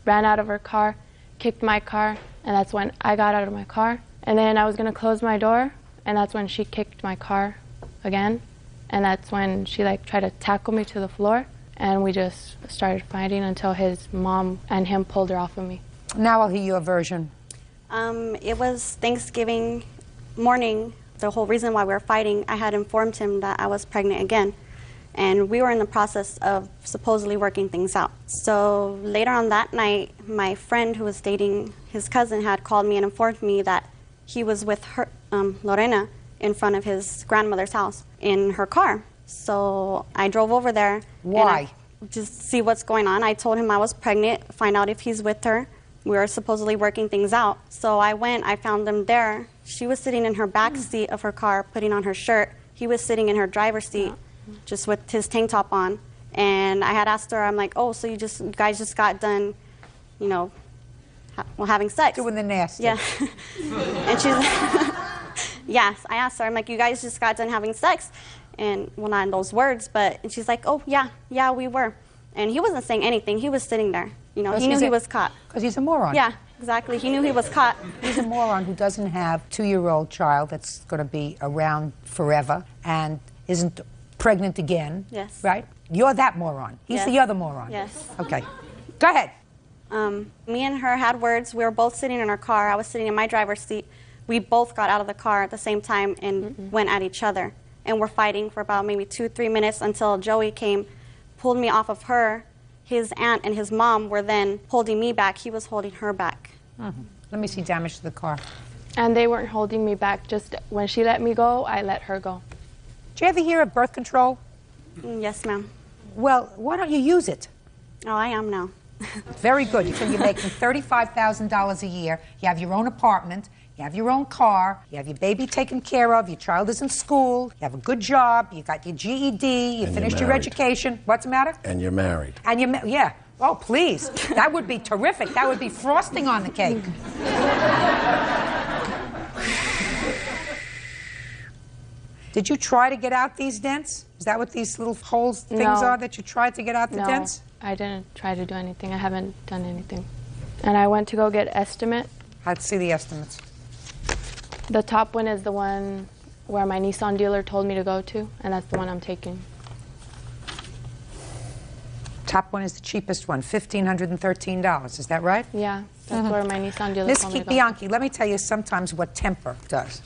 S6: ran out of her car, kicked my car, and that's when I got out of my car. And then I was going to close my door, and that's when she kicked my car again. And that's when she tried to tackle me to the floor. And we just started fighting until his mom and him pulled her off of me.
S2: Now I'll hear your version.
S9: It was Thanksgiving morning. The whole reason why we were fighting, I had informed him that I was pregnant again. And we were in the process of supposedly working things out. So later on that night, my friend who was dating his cousin had called me and informed me that he was with her, Lorena, in front of his grandmother's house in her car. So I drove over there.
S2: Why?
S9: Just see what's going on. I told him I was pregnant, find out if he's with her. We were supposedly working things out. So I went, I found them there. She was sitting in her back seat of her car, putting on her shirt. He was sitting in her driver's seat, just with his tank top on. And I had asked her, I'm like, oh, so you guys just got done, you know, having sex.
S2: Doing the nasty.
S9: Yeah. And she's, yes, I asked her, I'm like, you guys just got done having sex? And, well, not in those words, but, and she's like, oh, yeah, we were. And he wasn't saying anything. He was sitting there. You know, he knew he was caught.
S2: Because he's a moron.
S9: Yeah, exactly. He knew he was caught.
S2: He's a moron who doesn't have a 2-year-old child that's going to be around forever and isn't pregnant again.
S9: Yes.
S2: Right? You're that moron. He's the other moron.
S9: Yes.
S2: Okay. Go ahead.
S9: Me and her had words. We were both sitting in our car. I was sitting in my driver's seat. We both got out of the car at the same time and went at each other. And we're fighting for about maybe 2-3 minutes until Joey came, pulled me off of her. His aunt and his mom were then holding me back. He was holding her back.
S2: Let me see damage to the car.
S6: And they weren't holding me back. Just when she let me go, I let her go.
S2: Did you ever hear of birth control?
S9: Yes, ma'am.
S2: Well, why don't you use it?
S9: Oh, I am now.
S2: Very good. So you're making $35,000 a year. You have your own apartment. You have your own car. You have your baby taken care of. Your child is in school. You have a good job. You got your GED. You finished your education. What's the matter?
S8: And you're married.
S2: And you're yeah. Oh, please. That would be terrific. That would be frosting on the cake. Did you try to get out these dents? Is that what these little holes things are that you tried to get out the dents?
S6: I didn't try to do anything. I haven't done anything. And I went to go get estimate.
S2: I'd see the estimates.
S6: The top one is the one where my Nissan dealer told me to go to, and that's the one I'm taking.
S2: Top one is the cheapest one, $1,513. Is that right?
S6: Yeah, that's where my Nissan dealer
S2: Ms.
S6: told me to go.
S2: Bianchi, let me tell you sometimes what temper does.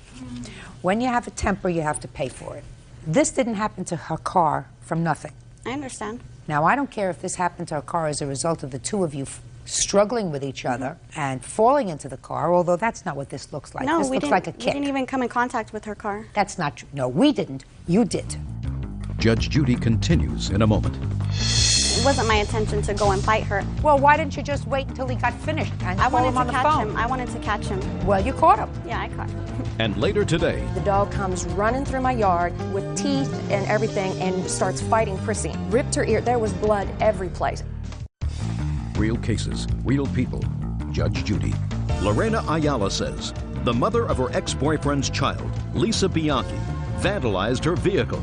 S2: When you have a temper, you have to pay for it. This didn't happen to her car from nothing.
S9: I understand.
S2: Now, I don't care if this happened to her car as a result of the two of you struggling with each other and falling into the car, although that's not what this looks like.
S9: No,
S2: this looks like a kick.
S9: We didn't even come in contact with her car.
S2: That's not true. No, we didn't. You did.
S3: Judge Judy continues in a moment.
S9: It wasn't my intention to go and fight her.
S2: Well, why didn't you just wait until he got finished and call him on the phone?
S9: I wanted to catch him.
S2: Well, you caught him.
S9: Yeah, I caught him.
S3: And later today,
S22: the dog comes running through my yard with teeth and everything and starts fighting Prissy. Ripped her ear. There was blood every place.
S3: real cases, real people. Judge Judy. Lorena Ayala says the mother of her ex-boyfriend's child, Lisa Bianchi, vandalized her vehicle.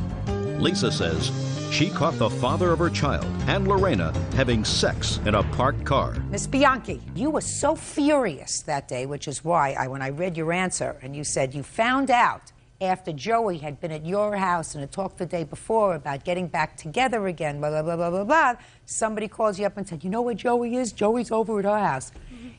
S3: Lisa says she caught the father of her child and Lorena having sex in a parked car.
S2: Miss Bianchi, you were so furious that day, which is why when I read your answer and you said you found out after Joey had been at your house and had talked the day before about getting back together again, blah, blah, blah, blah, blah, blah, somebody calls you up and said, you know where Joey is? Joey's over at our house.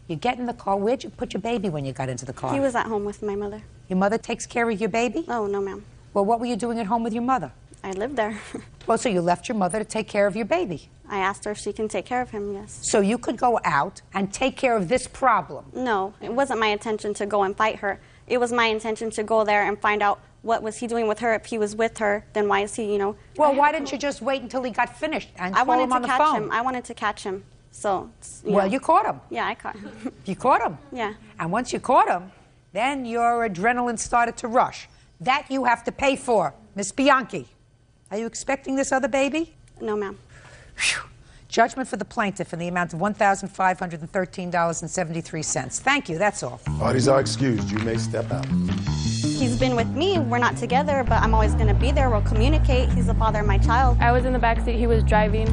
S2: You get in the car. Where'd you put your baby when you got into the car?
S9: He was at home with my mother.
S2: Your mother takes care of your baby?
S9: Oh, no, ma'am.
S2: Well, what were you doing at home with your mother?
S9: I lived there.
S2: Well, so you left your mother to take care of your baby?
S9: I asked her if she can take care of him, yes.
S2: So you could go out and take care of this problem?
S9: No, it wasn't my intention to go and fight her. It was my intention to go there and find out what was he doing with her. If he was with her, then why is he, you know...
S2: Well, why didn't you just wait until he got finished and call him on the phone?
S9: I wanted to catch him, so...
S2: Well, you caught him.
S9: Yeah, I caught him.
S2: You caught him?
S9: Yeah.
S2: And once you caught him, then your adrenaline started to rush. That you have to pay for, Miss Bianchi. Are you expecting this other baby?
S9: No, ma'am.
S2: Judgment for the plaintiff in the amount of $1,513.73. Thank you, that's all.
S5: Parties are excused. You may step out.
S9: He's been with me. We're not together, but I'm always going to be there. We'll communicate. He's the father of my child.
S6: I was in the back seat. He was driving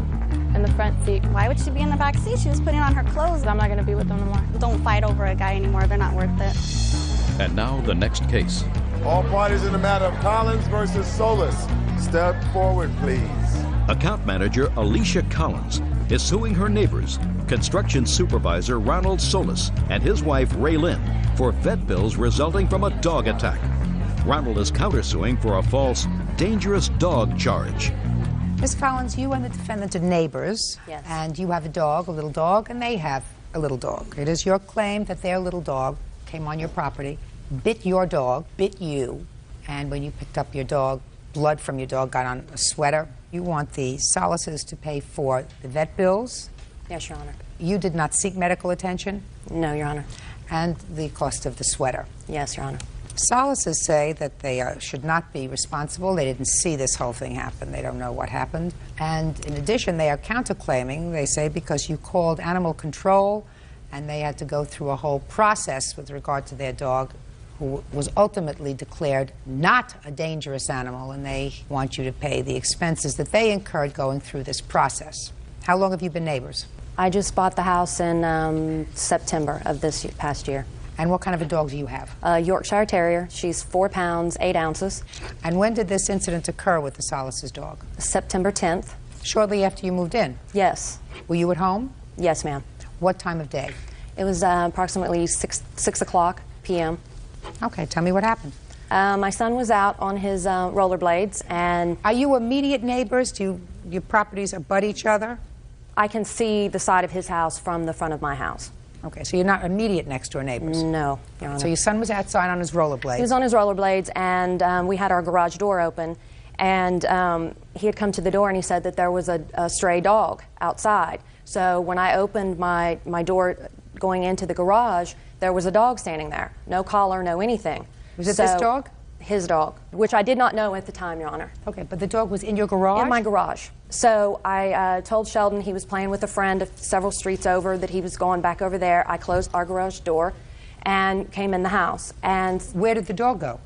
S6: in the front seat.
S9: Why would she be in the back seat? She was putting on her clothes.
S6: I'm not going to be with them no more.
S9: Don't fight over a guy anymore. They're not worth it.
S3: And now the next case.
S5: All parties in the matter of Collins versus Solis. Step forward, please.
S3: Account manager Alicia Collins is suing her neighbors, construction supervisor Ronald Solis and his wife Raylyn, for vet bills resulting from a dog attack. Ronald is countersuing for a false, dangerous dog charge.
S2: Ms. Collins, you and the defendant are neighbors.
S22: Yes.
S2: And you have a dog, a little dog, and they have a little dog. It is your claim that their little dog came on your property, bit your dog, bit you,
S8: and when you picked up your dog, blood from your dog got on a sweater. You want the Solaces to pay for the vet bills.
S22: Yes, Your Honor.
S8: You did not seek medical attention.
S22: No, Your Honor.
S8: And the cost of the sweater.
S22: Yes, Your Honor.
S8: Solaces say that they should not be responsible. They didn't see this whole thing happen. They don't know what happened. And in addition, they are counterclaiming, they say, because you called animal control and they had to go through a whole process with regard to their dog, who was ultimately declared not a dangerous animal, and they want you to pay the expenses that they incurred going through this process. How long have you been neighbors?
S22: I just bought the house in September of this past year.
S8: And what kind of a dog do you have?
S22: A Yorkshire Terrier. She's 4 pounds, 8 ounces.
S8: And when did this incident occur with the Solaces dog?
S22: September 10th.
S8: Shortly after you moved in?
S22: Yes.
S8: Were you at home?
S22: Yes, ma'am.
S8: What time of day?
S22: It was approximately 6 o'clock p.m.
S8: Okay, tell me what happened.
S22: My son was out on his rollerblades, and...
S8: Are you immediate neighbors? Do your properties abut each other?
S22: I can see the side of his house from the front of my house.
S8: Okay, so you're not immediate next-door neighbors?
S22: No, Your Honor.
S8: So your son was outside on his rollerblades?
S22: He was on his rollerblades, and we had our garage door open, and he had come to the door and he said that there was a stray dog outside. So when I opened my door going into the garage, there was a dog standing there. No collar, no anything.
S8: Was it this dog?
S22: His dog, which I did not know at the time, Your Honor.
S8: Okay, but the dog was in your garage?
S22: In my garage. So I told Sheldon he was playing with a friend several streets over, that he was going back over there. I closed our garage door and came in the house. And
S8: where did the dog go?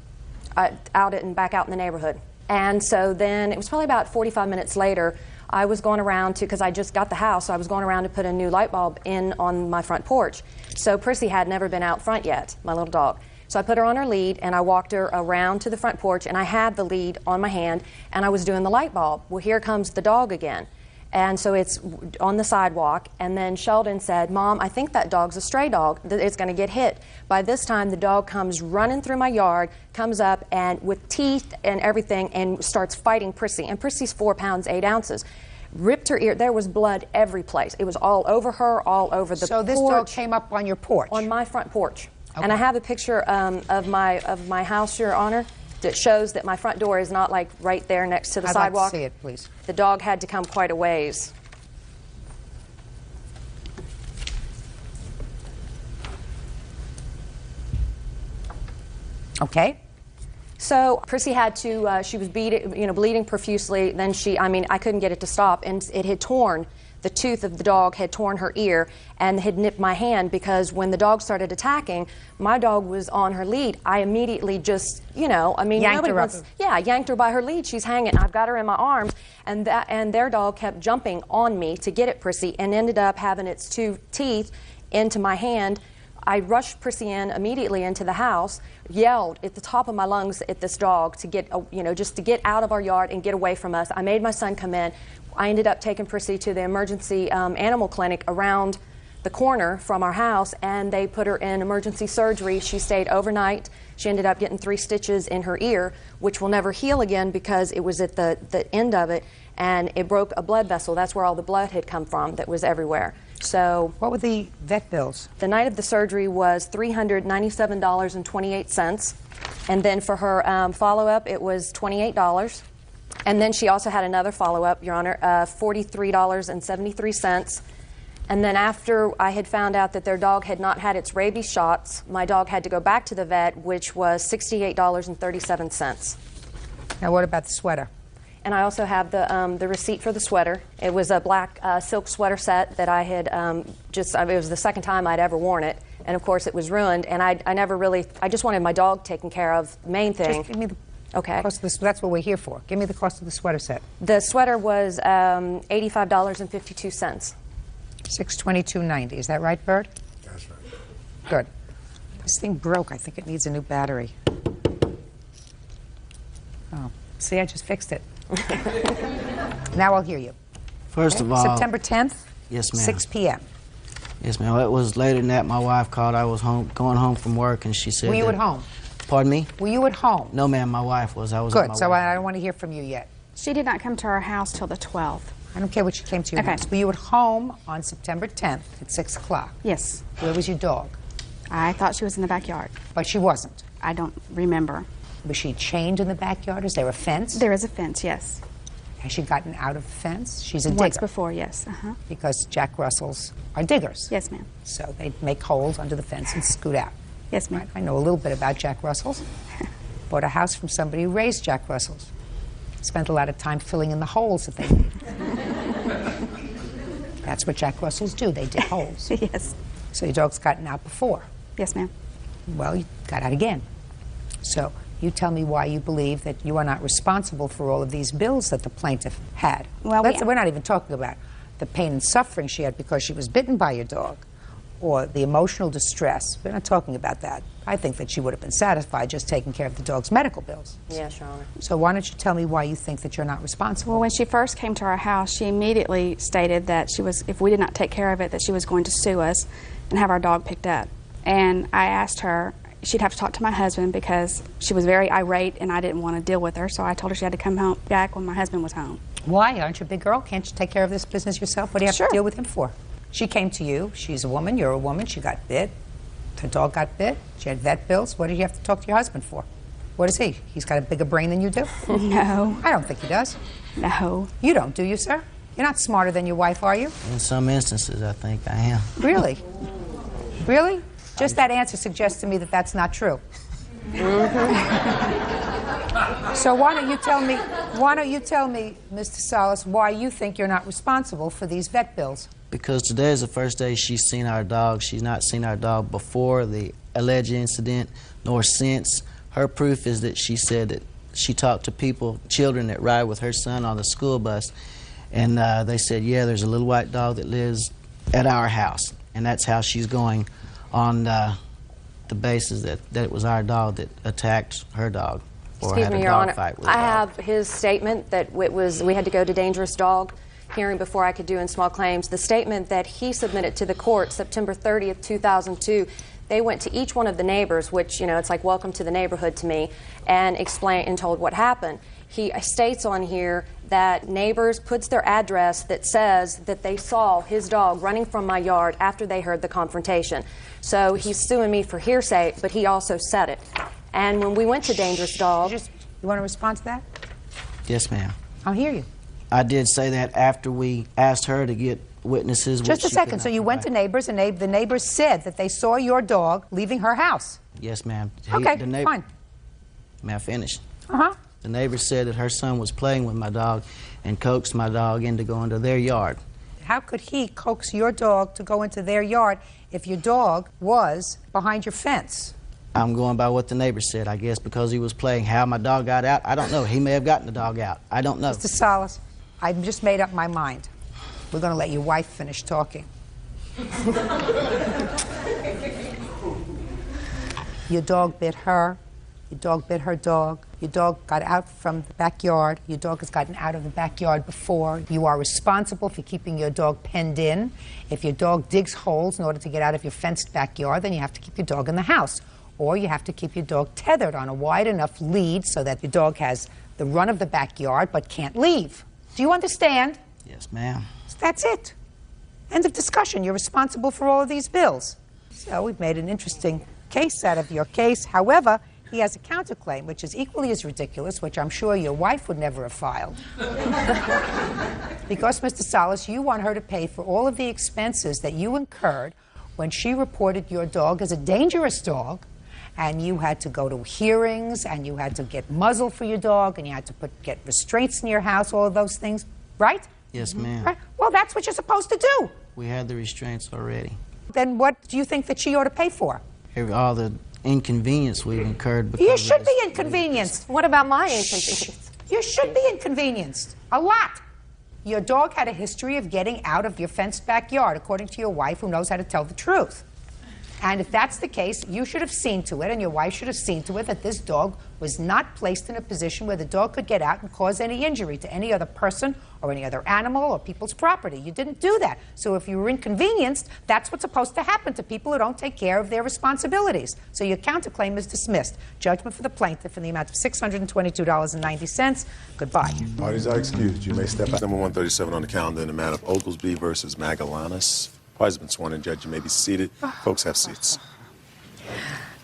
S22: Back out in the neighborhood. And so then it was probably about 45 minutes later, I was going around to, because I just got the house, so I was going around to put a new light bulb in on my front porch. So Prissy had never been out front yet, my little dog. So I put her on her lead, and I walked her around to the front porch, and I had the lead on my hand, and I was doing the light bulb. Well, here comes the dog again. And so it's on the sidewalk, and then Sheldon said, "Mom, I think that dog's a stray dog. It's going to get hit." By this time, the dog comes running through my yard, comes up, and with teeth and everything, and starts fighting Prissy. And Prissy's 4 pounds, 8 ounces. Ripped her ear. There was blood every place. It was all over her, all over the porch.
S8: So this dog came up on your porch?
S22: On my front porch.
S8: Okay.
S22: And I have a picture of my house, Your Honor, that shows that my front door is not like right there next to the sidewalk.
S8: I'd like to see it, please.
S22: The dog had to come quite a ways.
S8: Okay.
S22: So Prissy had to, she was bleeding profusely. Then I couldn't get it to stop, and it had torn. The tooth of the dog had torn her ear and had nipped my hand, because when the dog started attacking, my dog was on her lead. I immediately just,
S8: yanked her up.
S22: I yanked her by her lead. She's hanging. I've got her in my arms, and their dog kept jumping on me to get at Prissy, and ended up having its 2 teeth into my hand. I rushed Prissy in immediately into the house, yelled at the top of my lungs at this dog to get, just to get out of our yard and get away from us. I made my son come in. I ended up taking Prissy to the emergency animal clinic around the corner from our house, and they put her in emergency surgery. She stayed overnight. She ended up getting 3 stitches in her ear, which will never heal again because it was at the end of it, and it broke a blood vessel. That's where all the blood had come from that was everywhere. So,
S8: what were the vet bills?
S22: The night of the surgery was $397.28, and then for her follow-up, it was $28. And then she also had another follow-up, Your Honor, $43.73. And then after I had found out that their dog had not had its rabies shots, my dog had to go back to the vet, which was $68.37.
S8: Now, what about the sweater?
S22: And I also have the receipt for the sweater. It was a black silk sweater set that I had it was the second time I'd ever worn it. And of course, it was ruined. And I just wanted my dog taken care of, the main thing.
S8: Just give me the
S22: cost
S8: of this. That's what we're here for. Give me the cost of the sweater set.
S22: The sweater was $85.52.
S8: $622.90. Is that right, Bert?
S5: That's right.
S8: Good. This thing broke. I think it needs a new battery. Oh, see, I just fixed it. Now I'll hear you.
S15: First of all,
S8: September 10th?
S15: Yes, ma'am.
S8: 6 p.m.
S15: Yes, ma'am. It was later than that. My wife called. I was going home from work, and she said,
S8: Were you at home?
S15: Pardon me?
S8: Were you at home?
S15: No, ma'am. My wife was. I was.
S8: Good. So I don't want to hear from you yet.
S13: She did not come to our house till the 12th.
S8: I don't care what she came to your house. Were you at home on September 10th at 6 o'clock?
S13: Yes.
S8: Where was your dog?
S13: I thought she was in the backyard.
S8: But she wasn't?
S13: I don't remember.
S8: Was she chained in the backyard? Is there a fence?
S10: There is a fence, yes.
S8: Has she gotten out of the fence? She's a
S10: Once
S8: digger.
S10: before, yes.
S8: Because Jack Russells are diggers.
S10: Yes, ma'am.
S8: So they make holes under the fence and scoot out.
S10: Yes, ma'am.
S8: I know a little bit about Jack Russells. Bought a house from somebody who raised Jack Russells. Spent a lot of time filling in the holes that they made. That's what Jack Russells do. They dig holes.
S10: Yes.
S8: So your dog's gotten out before.
S10: Yes, ma'am.
S8: Well, you got out again. So you tell me why you believe that you are not responsible for all of these bills that the plaintiff had.
S10: Well,
S8: we're not even talking about the pain and suffering she had because she was bitten by your dog or the emotional distress. We're not talking about that. I think that she would have been satisfied just taking care of the dog's medical bills.
S22: Yes, Your Honor.
S8: So why don't you tell me why you think that you're not responsible?
S10: Well, when she first came to our house, she immediately stated that she was, if we did not take care of it, that she was going to sue us and have our dog picked up. And I asked her, she'd have to talk to my husband because she was very irate and I didn't want to deal with her, so I told her she had to come home back when my husband was home.
S8: Why? Aren't you a big girl? Can't you take care of this business yourself? What do you have to deal with him for? She came to you. She's a woman. You're a woman. She got bit. Her dog got bit. She had vet bills. What did you have to talk to your husband for? What is he? He's got a bigger brain than you do?
S10: No.
S8: I don't think he does.
S10: No.
S8: You don't, do you, sir? You're not smarter than your wife, are you?
S15: In some instances, I think I am.
S8: Really? Really? Just that answer suggests to me that that's not true. So why don't you tell me, Mr. Salas, why you think you're not responsible for these vet bills?
S15: Because today is the first day she's seen our dog. She's not seen our dog before the alleged incident, nor since. Her proof is that she said that she talked to people, children that ride with her son on the school bus, and they said, yeah, there's a little white dog that lives at our house. And that's how she's going on the basis that it was our dog that attacked her dog.
S22: Excuse me, Your Honor. I have his statement that we had to go to dangerous dog hearing before I could do in small claims. The statement that he submitted to the court September 30th, 2002, they went to each one of the neighbors, which, you know, it's like welcome to the neighborhood to me, and explained and told what happened. He states on here that neighbors puts their address that says that they saw his dog running from my yard after they heard the confrontation. So he's suing me for hearsay, but he also said it. And when we went to dangerous dog...
S8: You want to respond to that?
S15: Yes, ma'am.
S8: I'll hear you.
S15: I did say that after we asked her to get witnesses.
S8: Just a second. So you went to neighbors, and the neighbors said that they saw your dog leaving her house.
S15: Yes, ma'am.
S8: Okay, fine.
S15: May I finish?
S8: Uh-huh.
S15: The neighbor said that her son was playing with my dog and coaxed my dog into going to their yard.
S8: How could he coax your dog to go into their yard if your dog was behind your fence?
S15: I'm going by what the neighbor said, I guess, because he was playing. How my dog got out, I don't know. He may have gotten the dog out. I don't know.
S8: Mr. Salas, I've just made up my mind. We're going to let your wife finish talking. Your dog bit her. Your dog bit her dog. Your dog got out from the backyard. Your dog has gotten out of the backyard before. You are responsible for keeping your dog penned in. If your dog digs holes in order to get out of your fenced backyard, then you have to keep your dog in the house. Or you have to keep your dog tethered on a wide enough lead so that your dog has the run of the backyard but can't leave. Do you understand?
S15: Yes, ma'am.
S8: That's it. End of discussion. You're responsible for all of these bills. So we've made an interesting case out of your case. However, he has a counterclaim, which is equally as ridiculous, which I'm sure your wife would never have filed. Because, Mr. Salas, you want her to pay for all of the expenses that you incurred when she reported your dog as a dangerous dog, and you had to go to hearings, and you had to get muzzle for your dog, and you had to get restraints in your house, all of those things, right?
S15: Yes, ma'am.
S8: Right? Well, that's what you're supposed to do.
S15: We had the restraints already.
S8: Then what do you think that she ought to pay for?
S15: All the inconvenience we've incurred because
S8: You should be inconvenienced.
S22: What about my inconvenience?
S8: You should be inconvenienced. A lot. Your dog had a history of getting out of your fenced backyard, according to your wife, who knows how to tell the truth. And if that's the case, you should have seen to it, and your wife should have seen to it, that this dog was not placed in a position where the dog could get out and cause any injury to any other person or any other animal or people's property. You didn't do that. So if you were inconvenienced, that's what's supposed to happen to people who don't take care of their responsibilities. So your counterclaim is dismissed. Judgment for the plaintiff in the amount of $622.90. Goodbye.
S5: Parties are excused. You may step out. Number 137 on the calendar in the matter of Oglesby versus Magallanes. Parties have been sworn in. Judge, you may be seated. Folks, have seats.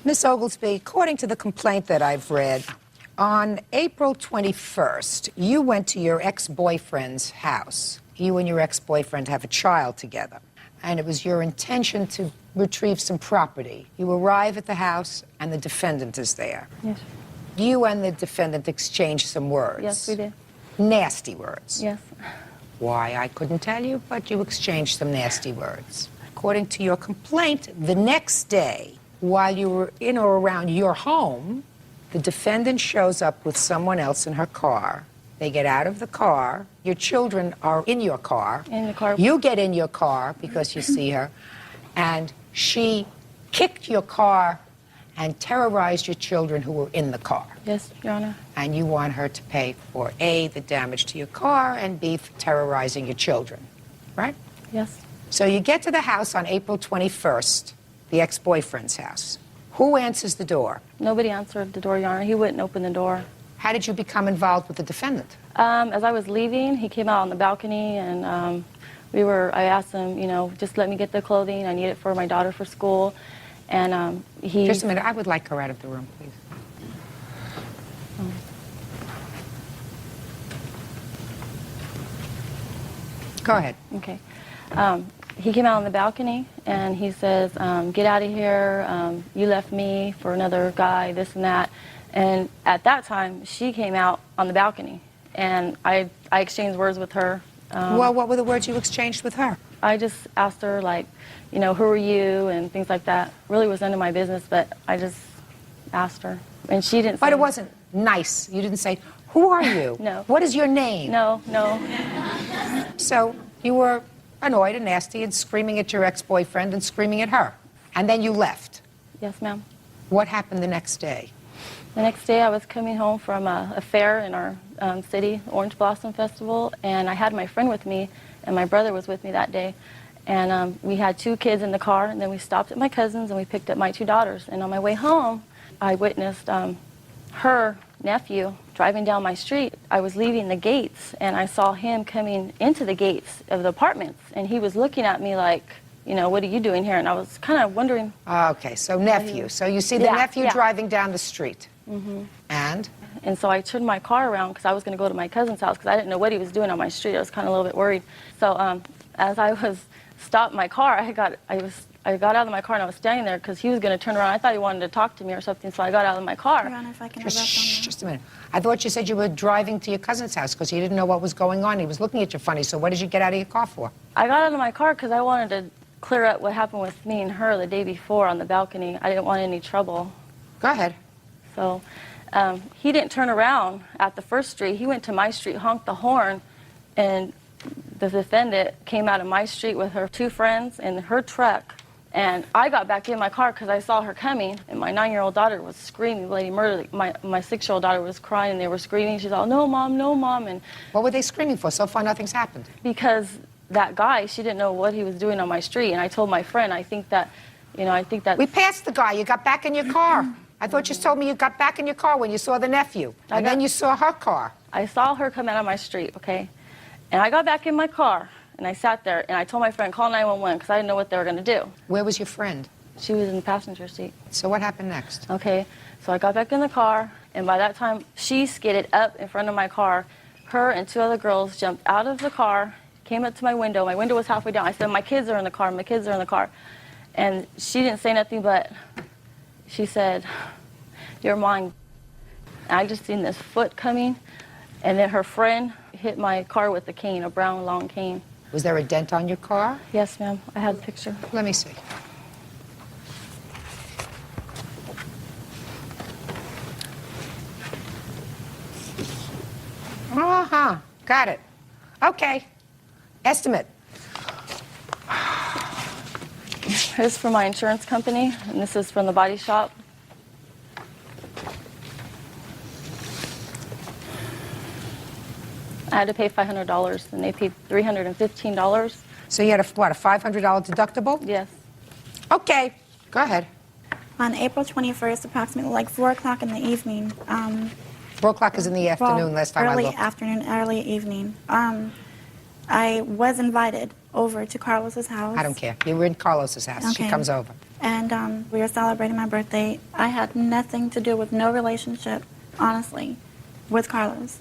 S8: Miss Oglesby, according to the complaint that I've read, On April 21st, you went to your ex-boyfriend's house. You and your ex-boyfriend have a child together. And it was your intention to retrieve some property. You arrive at the house, and the defendant is there.
S6: Yes.
S8: You and the defendant exchanged some words.
S6: Yes, we did.
S8: Nasty words.
S6: Yes.
S8: Why, I couldn't tell you, but you exchanged some nasty words. According to your complaint, the next day, while you were in or around your home, the defendant shows up with someone else in her car. They get out of the car. Your children are in your car.
S6: In the car.
S8: You get in your car because you see her, and she kicked your car and terrorized your children who were in the car.
S6: Yes, Your Honor.
S8: And you want her to pay for A, the damage to your car, and B, for terrorizing your children, right?
S6: Yes.
S8: So you get to the house on April 21st, the ex-boyfriend's house. Who answers the door?
S6: Nobody answered the door, Your Honor. He wouldn't open the door.
S8: How did you become involved with the defendant?
S6: As I was leaving, he came out on the balcony, and I asked him, you know, just let me get the clothing. I need it for my daughter for school. And he...
S8: Just a minute. I would like her out of the room, please. Go ahead.
S6: Okay. He came out on the balcony, and he says, get out of here. You left me for another guy, this and that. And at that time, she came out on the balcony, and I exchanged words with her.
S8: Well, what were the words you exchanged with her?
S6: I just asked her, like, you know, who are you, and things like that. Really was none of my business, but I just asked her. And she didn't say...
S8: But it wasn't nice. You didn't say, who are you?
S6: No.
S8: What is your name?
S6: No, no.
S8: So you were annoyed and nasty and screaming at your ex-boyfriend and screaming at her. And then you left.
S6: Yes, ma'am.
S8: What happened the next day?
S6: The next day I was coming home from a fair in our city, Orange Blossom Festival, and I had my friend with me, and my brother was with me that day. And we had 2 kids in the car, and then we stopped at my cousin's, and we picked up my 2 daughters. And on my way home, I witnessed her nephew driving down my street. I was leaving the gates, and I saw him coming into the gates of the apartments, and he was looking at me like, you know, what are you doing here? And I was kind of wondering...
S8: Okay, so nephew. So you see the nephew driving down the street.
S6: Mm-hmm.
S8: And?
S6: And so I turned my car around because I was going to go to my cousin's house because I didn't know what he was doing on my street. I was kind of a little bit worried. So as I was stopped my car, I got out of my car and I was standing there because he was going to turn around. I thought he wanted to talk to me or something, so I got out of my car.
S1: Your Honor, if I can
S8: Just a minute. I thought you said you were driving to your cousin's house because you didn't know what was going on. He was looking at you funny, so what did you get out of your car for?
S6: I got out of my car because I wanted to clear up what happened with me and her the day before on the balcony. I didn't want any trouble.
S8: Go ahead.
S6: So he didn't turn around at the first street. He went to my street, honked the horn, and the defendant came out of my street with her 2 friends in her truck. And I got back in my car because I saw her coming, and my 9-year-old daughter was screaming, bloody murder. My 6-year-old daughter was crying, and they were screaming. She's all, no, Mom, no, Mom. And
S8: what were they screaming for? So far, nothing's happened.
S6: Because that guy, she didn't know what he was doing on my street. And I told my friend, I think that...
S8: We passed the guy. You got back in your car. I thought you told me you got back in your car when you saw the nephew. And then you saw her car.
S6: I saw her come out of my street, okay? And I got back in my car, and I sat there, and I told my friend, call 911, because I didn't know what they were going to do.
S8: Where was your friend?
S6: She was in the passenger seat.
S8: So what happened next?
S6: Okay, so I got back in the car, and by that time, she skidded up in front of my car. Her and 2 other girls jumped out of the car, came up to my window. My window was halfway down. I said, my kids are in the car, my kids are in the car. And she didn't say nothing, but she said, you're mine. And I just seen this foot coming, and then her friend hit my car with a cane, a brown long cane.
S8: Was there a dent on your car?
S6: Yes, ma'am. I had a picture.
S8: Let me see. Uh-huh. Got it. Okay. Estimate.
S6: This is from my insurance company, and this is from the body shop. I had to pay $500, and they paid $315.
S8: So you had a $500 deductible?
S6: Yes.
S8: Okay. Go ahead.
S12: On April 21st, approximately like 4 o'clock in the evening.
S8: 4 o'clock is in the afternoon, last time I looked.
S12: Early afternoon, early evening. I was invited over to Carlos's house.
S8: I don't care. You were in Carlos's house.
S12: Okay.
S8: She comes over.
S12: And we were celebrating my birthday. I had nothing to do with, no relationship honestly, with Carlos.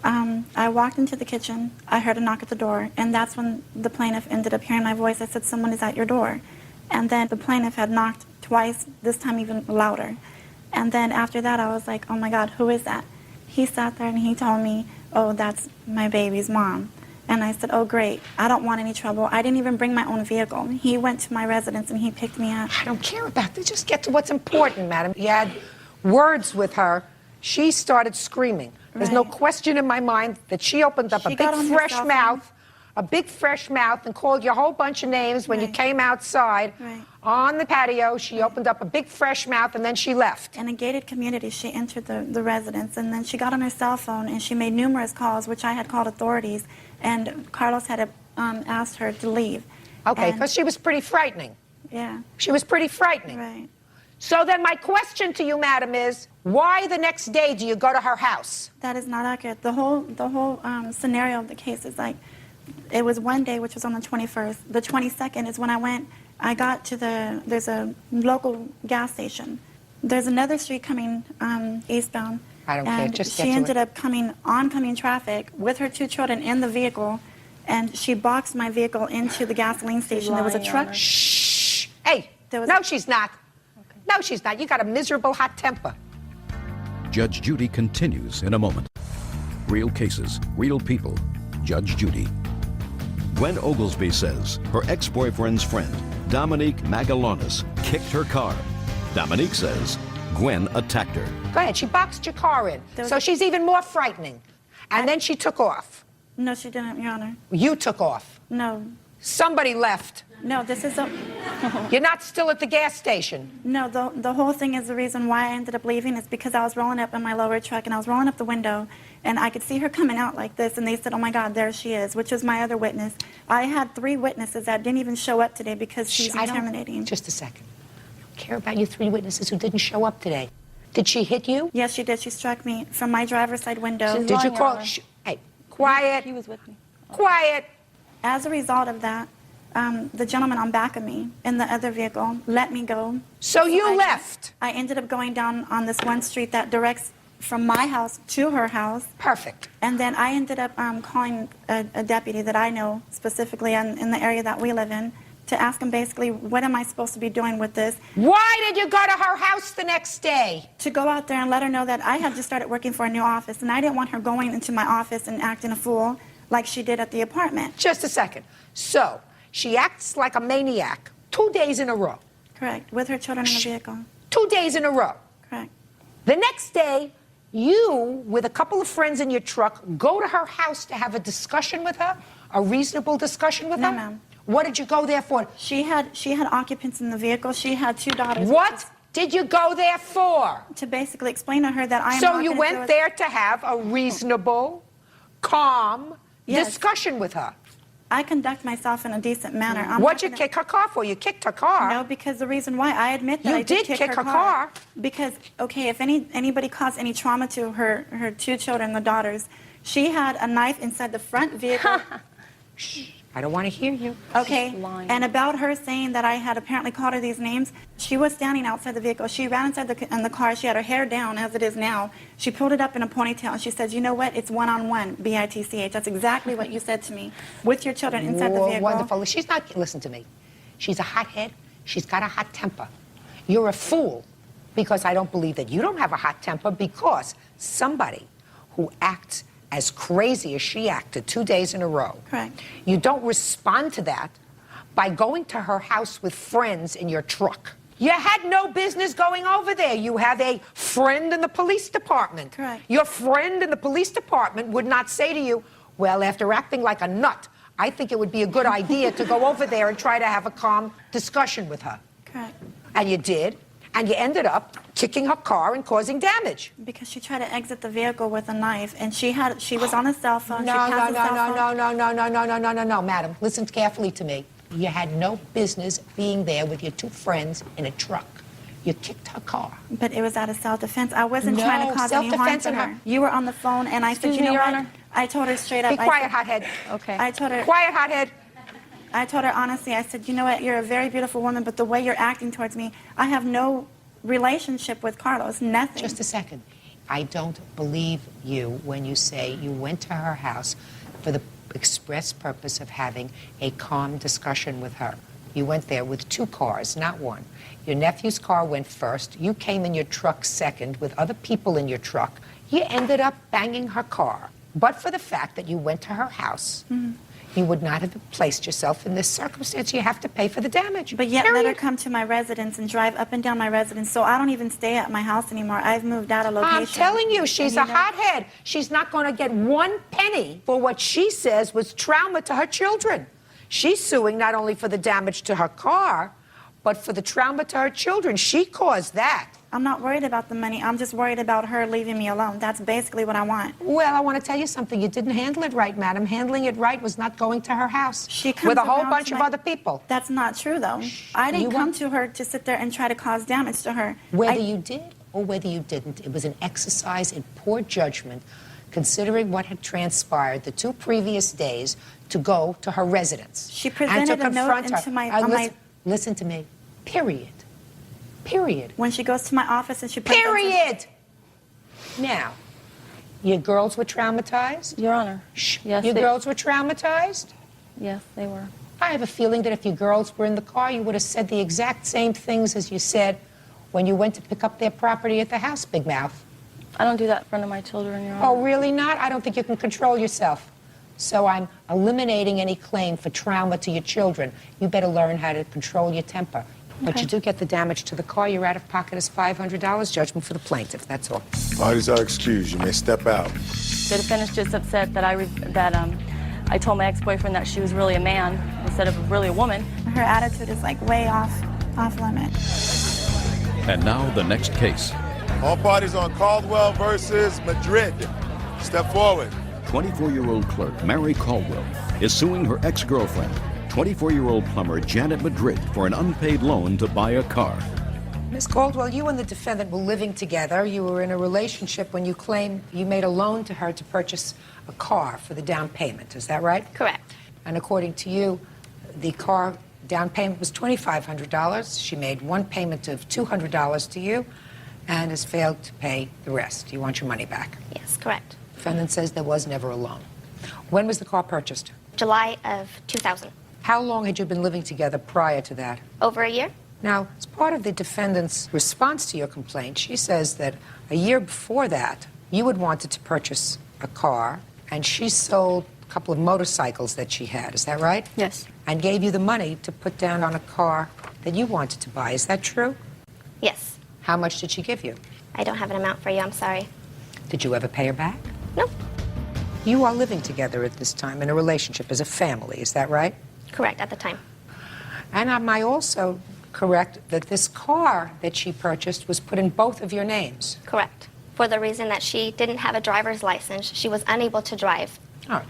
S12: I walked into the kitchen, I heard a knock at the door, and that's when the plaintiff ended up hearing my voice. I said, someone is at your door. And then the plaintiff had knocked twice, this time even louder. And then after that, I was like, oh my God, who is that? He sat there and he told me, oh, that's my baby's mom. And I said, oh, great, I don't want any trouble. I didn't even bring my own vehicle. He went to my residence and he picked me up.
S2: I don't care about this. Just get to what's important, madam. You had words with her. She started screaming. There's no question in my mind that she opened up a big fresh mouth and called you a whole bunch of names when you came outside on the patio. She opened up a big fresh mouth and then she left.
S12: In a gated community, she entered the residence and then she got on her cell phone and she made numerous calls, which I had called authorities, and Carlos had asked her to leave.
S2: Okay, because she was pretty frightening.
S12: Yeah.
S2: She was pretty frightening.
S12: Right.
S2: So then my question to you, madam, is why the next day do you go to her house?
S12: That is not accurate. The whole scenario of the case is like, it was one day, which was on the 21st. The 22nd is when I got to there's a local gas station. There's another street coming eastbound.
S2: I don't care, just get to
S12: she
S2: it.
S12: ended up coming oncoming traffic with her 2 children in the vehicle, and she boxed my vehicle into the gasoline station. There was a truck.
S2: Shh. Hey, no, she's not. No, she's not. You got a miserable hot temper.
S3: Judge Judy continues in a moment. Real cases, real people. Judge Judy. Gwen Oglesby says her ex-boyfriend's friend, Dominique Magalonis, kicked her car. Dominique says Gwen attacked her.
S2: Go ahead. She boxed your car in. So she's even more frightening. And then she took off.
S12: No, she didn't, Your Honor.
S2: You took off.
S12: No.
S2: Somebody left.
S12: No, this is a...
S2: You're not still at the gas station.
S12: No, the whole thing is the reason why I ended up leaving is because I was rolling up in my lower truck and I was rolling up the window and I could see her coming out like this and they said, oh my God, there she is, which is my other witness. I had 3 witnesses that didn't even show up today because she's intimidating.
S2: Just a second. I don't care about you 3 witnesses who didn't show up today. Did she hit you?
S12: Yes, she did. She struck me from my driver's side window.
S2: Did you call? Hey, quiet.
S12: He was with me.
S2: Quiet.
S12: As a result of that, the gentleman on back of me in the other vehicle let me go.
S2: So you left?
S12: I ended up going down on this one street that directs from my house to her house.
S2: Perfect.
S12: And then I ended up calling a deputy that I know specifically in the area that we live in to ask him basically, what am I supposed to be doing with this?
S2: Why did you go to her house the next day?
S12: To go out there and let her know that I had just started working for a new office and I didn't want her going into my office and acting a fool like she did at the apartment.
S2: Just a second. So, she acts like a maniac 2 days in a row.
S12: Correct. With her children in the vehicle.
S2: 2 days in a row.
S12: Correct.
S2: The next day, you, with a couple of friends in your truck, go to her house to have a discussion with her? A reasonable discussion with her?
S12: No, ma'am.
S2: What did you go there for?
S12: She had occupants in the vehicle. She had 2 daughters.
S2: What did you go there for?
S12: To basically explain to her that I am
S2: So
S12: not
S2: you
S12: gonna
S2: went
S12: do it.
S2: there to have a reasonable, calm discussion with her?
S12: I conduct myself in a decent manner.
S2: What'd you kick her car for? You kicked her car.
S12: No, because the reason why, I admit that
S2: You
S12: I did
S2: did
S12: kick
S2: kick her car.
S12: Because, okay, if anybody caused any trauma to her 2 children, the daughters, she had a knife inside the front vehicle.
S2: Shh, I don't want to hear you.
S12: Okay, and about her saying that I had apparently called her these names, she was standing outside the vehicle. She ran inside the car. She had her hair down as it is now. She pulled it up in a ponytail and she said, you know what, it's one-on-one, B-I-T-C-H. That's exactly what you said to me, with your children inside the vehicle.
S2: Wonderful. She's not, listen to me. She's a hothead. She's got a hot temper. You're a fool because I don't believe that you don't have a hot temper because somebody who acts as crazy as she acted 2 days in a row.
S12: Correct.
S2: You don't respond to that by going to her house with friends in your truck. You had no business going over there. You have a friend in the police department.
S12: Correct.
S2: Your friend in the police department would not say to you, well, after acting like a nut, I think it would be a good idea to go over there and try to have a calm discussion with her.
S12: Correct.
S2: And you did. And you ended up kicking her car and causing damage.
S12: Because she tried to exit the vehicle with a knife, and she was on a cell phone.
S2: No, madam. Listen carefully to me. You had no business being there with your 2 friends in a truck. You kicked her car.
S12: But it was out of self-defense. I wasn't trying to cause any harm
S2: self-defense
S12: to
S2: in
S12: her. You were on the phone, and I said, you know what? I told her straight up.
S2: Be quiet, hothead.
S12: Okay. I told her.
S2: Quiet, hothead.
S12: I told her honestly, I said, you know what, you're a very beautiful woman, but the way you're acting towards me, I have no relationship with Carlos, nothing.
S2: Just a second.
S16: I don't believe you when you say you went to her house for the express purpose of having a calm discussion with her. You went there with 2 cars, not 1. Your nephew's car went first. You came in your truck second with other people in your truck. You ended up banging her car. But for the fact that you went to her house, you would not have placed yourself in this circumstance. You have to pay for the damage.
S12: But yet let her come to my residence and drive up and down my residence, so I don't even stay at my house anymore. I've moved out of location.
S2: I'm telling you, she's a hothead. She's not going to get 1 penny for what she says was trauma to her children. She's suing not only for the damage to her car, but for the trauma to her children. She caused that.
S12: I'm not worried about the money. I'm just worried about her leaving me alone. That's basically what I want.
S2: Well, I want to tell you something. You didn't handle it right, madam. Handling it right was not going to her house
S12: She comes
S2: with a whole
S12: around
S2: bunch
S12: to
S2: of
S12: my-
S2: other people.
S12: That's not true, though. I didn't come to her to sit there and try to cause damage to her.
S16: Whether you did or whether you didn't, it was an exercise in poor judgment, considering what had transpired the 2 previous days, to go to her residence.
S12: She presented a note into my...
S16: Listen to me. Period. Period.
S12: When she goes to my office and she...
S2: Period!
S16: Now, your girls were traumatized?
S19: Your Honor. Yes,
S16: Your girls were traumatized?
S19: Yes, they were.
S16: I have a feeling that if your girls were in the car, you would have said the exact same things as you said when you went to pick up their property at the house, Big Mouth.
S19: I don't do that in front of my children, Your Honor.
S16: Oh, really not? I don't think you can control yourself. So I'm eliminating any claim for trauma to your children. You better learn how to control your temper. But
S19: Okay.
S16: you do get the damage to the car. Your out-of-pocket is $500. Judgment for the plaintiff. That's all.
S5: Parties are excused. You may step out.
S19: The defendant's just upset that I told my ex-boyfriend that she was really a man instead of really a woman.
S12: Her attitude is like way off limit.
S3: And now the next case.
S5: All parties on Caldwell versus Madrid. Step forward.
S3: 24-year-old clerk Mary Caldwell is suing her ex-girlfriend, 24-year-old plumber Janet Madrid, for an unpaid loan to buy a car.
S2: Miss Caldwell, you and the defendant were living together. You were in a relationship when you claim you made a loan to her to purchase a car for the down payment. Is that right?
S1: Correct.
S2: And according to you, the car down payment was $2,500. She made 1 payment of $200 to you and has failed to pay the rest. You want your money back?
S1: Yes, correct.
S2: Defendant says there was never a loan. When was the car purchased?
S1: July of 2000.
S2: How long had you been living together prior to that?
S1: Over a year?
S2: Now, as part of the defendant's response to your complaint, she says that a year before that, you had wanted to purchase a car, and she sold a couple of motorcycles that she had. Is that right?
S19: Yes.
S2: And gave you the money to put down on a car that you wanted to buy. Is that true?
S1: Yes.
S2: How much did she give you?
S1: I don't have an amount for you, I'm sorry.
S2: Did you ever pay her back?
S1: No.
S2: You are living together at this time in a relationship as a family. Is that right?
S1: Correct, at the time.
S2: And am I also correct that this car that she purchased was put in both of your names?
S1: Correct. For the reason that she didn't have a driver's license, she was unable to drive.
S2: All right.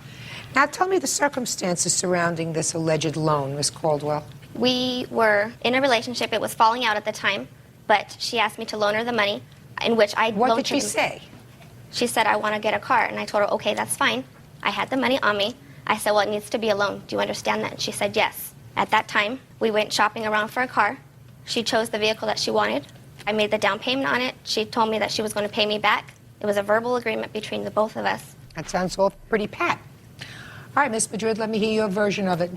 S2: Now tell me the circumstances surrounding this alleged loan, Miss Caldwell.
S1: We were in a relationship. It was falling out at the time, but she asked me to loan her the money, in which I
S2: What
S1: loaned
S2: did she
S1: her.
S2: say?
S1: She said, I want to get a car. And I told her, okay, that's fine. I had the money on me. I said, well, it needs to be a loan. Do you understand that? And she said, yes. At that time, we went shopping around for a car. She chose the vehicle that she wanted. I made the down payment on it. She told me that she was going to pay me back. It was a verbal agreement between the both of us.
S2: That sounds all pretty pat. All right, Miss Madrid, let me hear your version of it.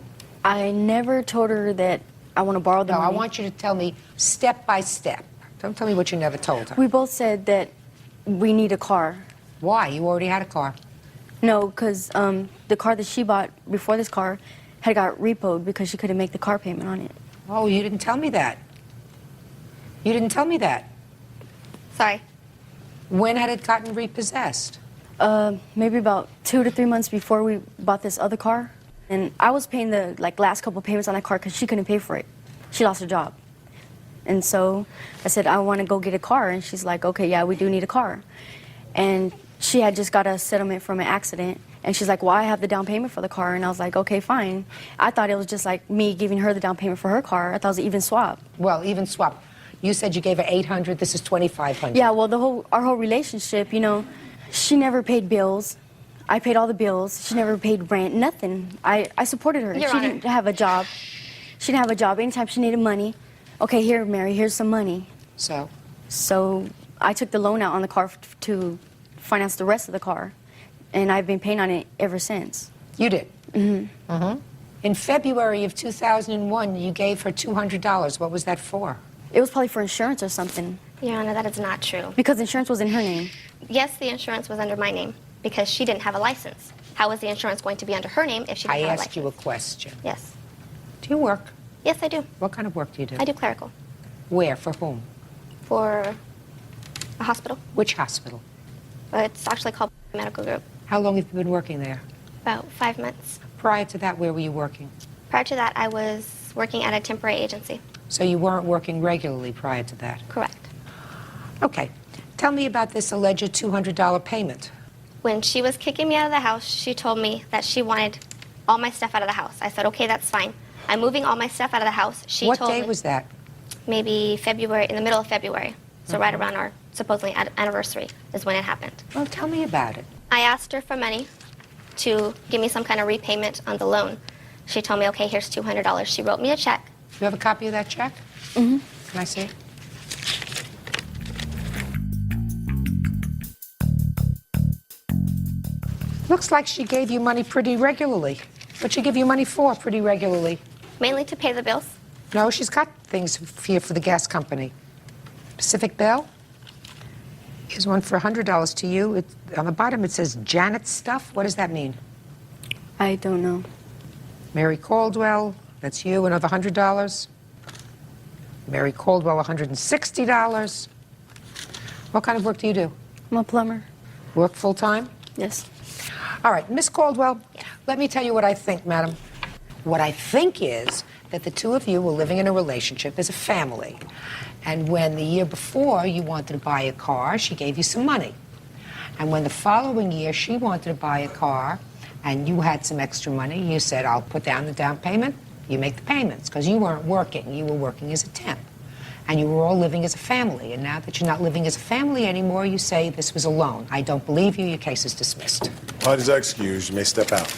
S14: I never told her that I want to borrow the
S2: No,
S14: money.
S2: I want you to tell me step by step. Don't tell me what you never told her.
S14: We both said that we need a car.
S2: Why? You already had a car.
S14: No, because the car that she bought before this car had got repoed because she couldn't make the car payment on it.
S2: Oh, you didn't tell me that. You didn't tell me that.
S1: Sorry.
S2: When had it gotten repossessed?
S14: Maybe about 2 to 3 months before we bought this other car. And I was paying the last couple payments on that car because she couldn't pay for it. She lost her job. And so I said, I want to go get a car. And she's like, okay, yeah, we do need a car. And she had just got a settlement from an accident. And she's like, well, I have the down payment for the car. And I was like, okay, fine. I thought it was just like me giving her the down payment for her car. I thought it was an even swap.
S2: Well, even swap. You said you gave her $800. This is $2,500.
S14: Yeah, well, our whole relationship, you know, she never paid bills. I paid all the bills. She never paid rent, nothing. I supported her.
S1: Your
S14: She
S1: Honor.
S14: didn't have a job. She didn't have a job. Anytime she needed money, okay, here, Mary, here's some money.
S2: So?
S14: So I took the loan out on the car to finance the rest of the car, and I've been paying on it ever since.
S2: You did? Mm-hmm. In February of 2001, you gave her $200. What was that for?
S14: It was probably for insurance or something.
S1: Your Honor, that is not true.
S14: Because insurance was in her name.
S1: Yes, the insurance was under my name because she didn't have a license. How was the insurance going to be under her name if she didn't have a license?
S2: I asked you a question.
S1: Yes.
S2: Do you work?
S1: Yes, I do.
S2: What kind of work do you do?
S1: I do clerical.
S2: Where? For whom?
S1: For a hospital.
S2: Which hospital?
S1: It's actually called Medical Group.
S2: How long have you been working there?
S1: About 5 months.
S2: Prior to that, where were you working?
S1: Prior to that, I was working at a temporary agency.
S2: So you weren't working regularly prior to that?
S1: Correct.
S2: Okay. Tell me about this alleged $200 payment.
S1: When she was kicking me out of the house, she told me that she wanted all my stuff out of the house. I said, okay, that's fine. I'm moving all my stuff out of the house. She
S2: What
S1: told
S2: day
S1: me
S2: was that?
S1: Maybe February, in the middle of February. So right around our supposedly anniversary is when it happened.
S2: Well, tell me about it.
S1: I asked her for money to give me some kind of repayment on the loan. She told me, okay, here's $200. She wrote me a check.
S2: You have a copy of that check?
S14: Mm-hmm.
S2: Can I see it? Looks like she gave you money pretty regularly. What'd she give you money for pretty regularly?
S1: Mainly to pay the bills.
S2: No, she's got things here for the gas company. Pacific Bell? Here's one for $100 to you. On the bottom it says Janet's stuff. What does that mean?
S14: I don't know.
S2: Mary Caldwell, that's you, another $100. Mary Caldwell, $160. What kind of work do you do?
S14: I'm a plumber.
S2: Work full-time?
S14: Yes.
S2: All right, Miss Caldwell, let me tell you what I think, madam. What I think is that the two of you were living in a relationship as a family. And when the year before you wanted to buy a car, she gave you some money. And when the following year she wanted to buy a car and you had some extra money, you said, I'll put down the down payment, you make the payments. Because you weren't working, you were working as a temp. And you were all living as a family. And now that you're not living as a family anymore, you say this was a loan. I don't believe you, your case is dismissed.
S5: Parties are excused. You may step out.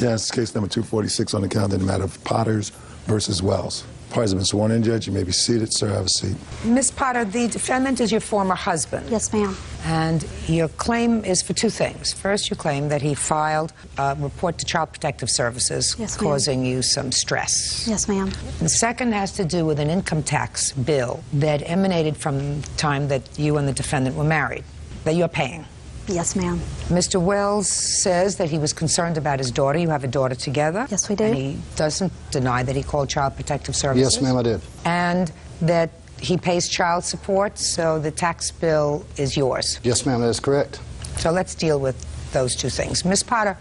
S11: Yes, case number 246 on the calendar in the matter of Potters versus Wells. Parties have been sworn in, Judge. You may be seated. Sir, have a seat.
S2: Miss Potter, the defendant is your former husband.
S9: Yes, ma'am.
S2: And your claim is for two things. First, you claim that he filed a report to Child Protective Services causing you some stress.
S9: Yes, ma'am.
S2: The second has to do with an income tax bill that emanated from the time that you and the defendant were married, that you're paying.
S9: Yes, ma'am.
S2: Mr. Wells says that he was concerned about his daughter. You have a daughter together.
S9: Yes, we do.
S2: And he doesn't deny that he called Child Protective Services.
S11: Yes, ma'am, I did.
S2: And that he pays child support, so the tax bill is yours.
S11: Yes, ma'am, that is correct.
S2: So let's deal with those two things. Miss Potter,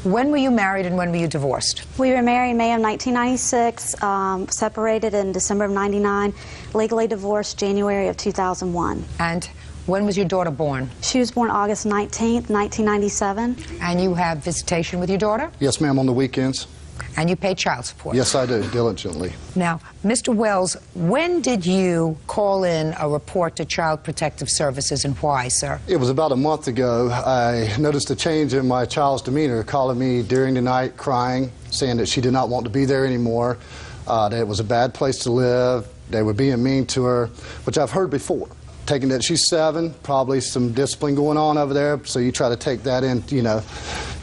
S2: when were you married and when were you divorced?
S9: We were married in May of 1996, separated in December of 99, legally divorced January of 2001.
S2: And when was your daughter born?
S9: She was born August 19th, 1997.
S2: And you have visitation with your daughter?
S11: Yes, ma'am, on the weekends.
S2: And you pay child support?
S11: Yes, I do, diligently.
S2: Now, Mr. Wells, when did you call in a report to Child Protective Services and why, sir?
S11: It was about a month ago. I noticed a change in my child's demeanor, calling me during the night, crying, saying that she did not want to be there anymore, that it was a bad place to live, they were being mean to her, which I've heard before. Taking that she's 7, probably some discipline going on over there, so you try to take that in, you know,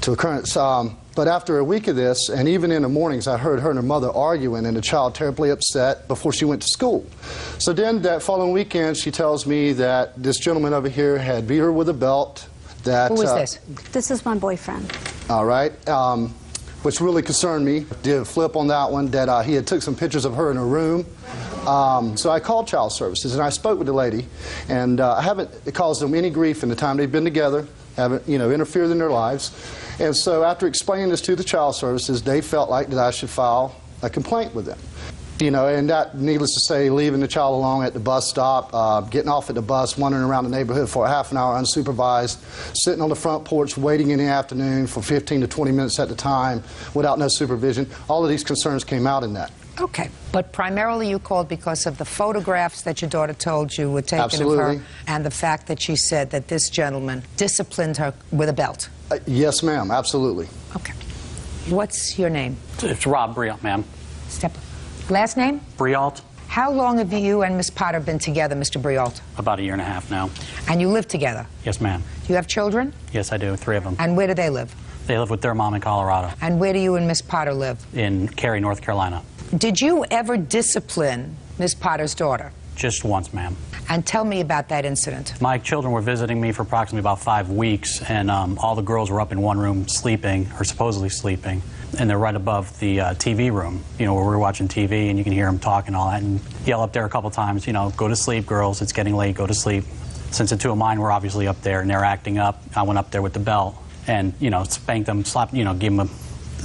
S11: to occurrence. But after a week of this, and even in the mornings, I heard her and her mother arguing, and the child terribly upset before she went to school. So then that following weekend, she tells me that this gentleman over here had beat her with a belt. That,
S2: who is this?
S9: This is my boyfriend.
S11: All right. Which really concerned me. Did a flip on that one, that he had took some pictures of her in her room. So I called Child Services, and I spoke with the lady, and I haven't caused them any grief in the time they've been together, haven't, you know, interfered in their lives. And so after explaining this to the Child Services, they felt like that I should file a complaint with them. You know, and that, needless to say, leaving the child alone at the bus stop, getting off at the bus, wandering around the neighborhood for a half an hour unsupervised, sitting on the front porch waiting in the afternoon for 15 to 20 minutes at a time without no supervision. All of these concerns came out in that.
S2: Okay, but primarily you called because of the photographs that your daughter told you were taken
S11: Absolutely.
S2: of her, and the fact that she said that this gentleman disciplined her with a belt.
S11: Yes, ma'am, absolutely.
S2: Okay. What's your name?
S17: It's Rob Brialt, ma'am.
S2: Step. Last name?
S17: Brialt.
S8: How long have you and Miss Potter been together, Mr. Briault?
S17: About a year and a half now.
S8: And you live together?
S17: Yes, ma'am.
S8: Do you have children?
S17: Yes, I do. 3 of them.
S8: And where do they live?
S17: They live with their mom in Colorado.
S8: And where do you and Miss Potter live?
S17: In Cary, North Carolina.
S8: Did you ever discipline Miss Potter's daughter?
S17: Just once, ma'am.
S8: And tell me about that incident.
S17: My children were visiting me for approximately about 5 weeks, and all the girls were up in one room sleeping, or supposedly sleeping, and they're right above the TV room, you know, where we're watching TV, and you can hear them talk and all that, and yell up there a couple times, you know, go to sleep, girls, it's getting late, go to sleep. Since the 2 of mine were obviously up there, and they're acting up, I went up there with the belt, and, you know, spanked them, slapped, you know, gave them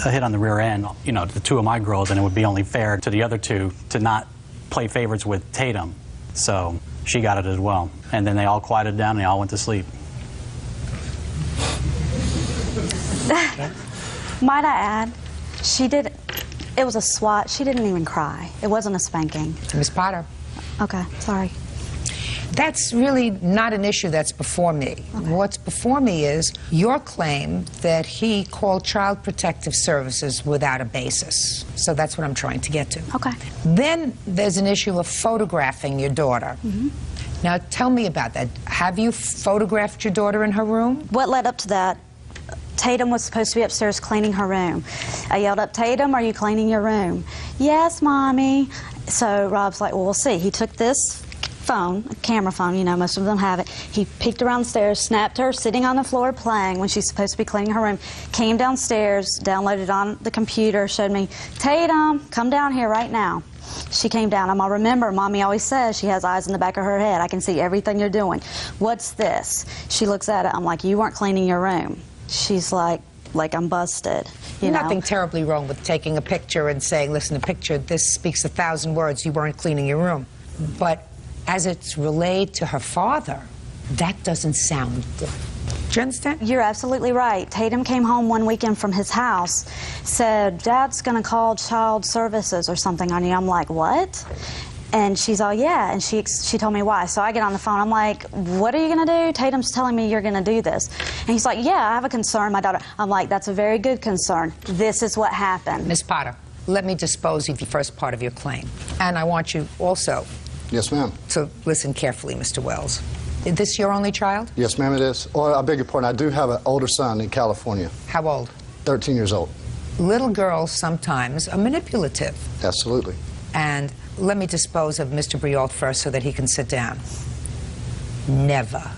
S17: a hit on the rear end, you know, to the 2 of my girls, and it would be only fair to the other 2 to not play favorites with Tatum. So she got it as well. And then they all quieted down and they all went to sleep.
S21: Might I add, it was a swat. She didn't even cry. It wasn't a spanking.
S8: Miss Potter.
S21: Okay, sorry.
S8: That's really not an issue that's before me. Okay. What's before me is your claim that he called Child Protective Services without a basis. So that's what I'm trying to get to.
S21: Okay.
S8: Then there's an issue of photographing your daughter.
S21: Mm-hmm.
S8: Now tell me about that. Have you photographed your daughter in her room?
S21: What led up to that? Tatum was supposed to be upstairs cleaning her room. I yelled up, Tatum, are you cleaning your room? Yes, Mommy. So Rob's like, well, we'll see. He took this phone, a camera phone, you know, most of them have it. He peeked around the stairs, snapped her sitting on the floor playing when she's supposed to be cleaning her room, came downstairs, downloaded on the computer, showed me, Tatum, come down here right now. She came down. I'm gonna remember, Mommy always says she has eyes in the back of her head. I can see everything you're doing. What's this? She looks at it. I'm like, you weren't cleaning your room. She's like I'm busted. You
S8: Nothing
S21: know?
S8: terribly wrong with taking a picture and saying, listen, the picture, this speaks 1,000 words, you weren't cleaning your room. But as it's relayed to her father, that doesn't sound good. Do you understand?
S21: You're absolutely right. Tatum came home one weekend from his house, said, Dad's going to call child services or something on you. I'm like, what? And she's all, yeah, and she told me why. So I get on the phone, I'm like, what are you going to do? Tatum's telling me you're going to do this. And he's like, yeah, I have a concern, my daughter. I'm like, that's a very good concern. This is what happened.
S8: Miss Potter, let me dispose of the first part of your claim. And I want you also...
S11: Yes, ma'am.
S8: So listen carefully, Mr. Wells. Is this your only child?
S11: Yes, ma'am, it is. Or, I beg your pardon, I do have an older son in California.
S8: How old?
S11: 13 years old.
S8: Little girls sometimes are manipulative.
S11: Absolutely.
S8: And let me dispose of Mr. Briault first so that he can sit down. Never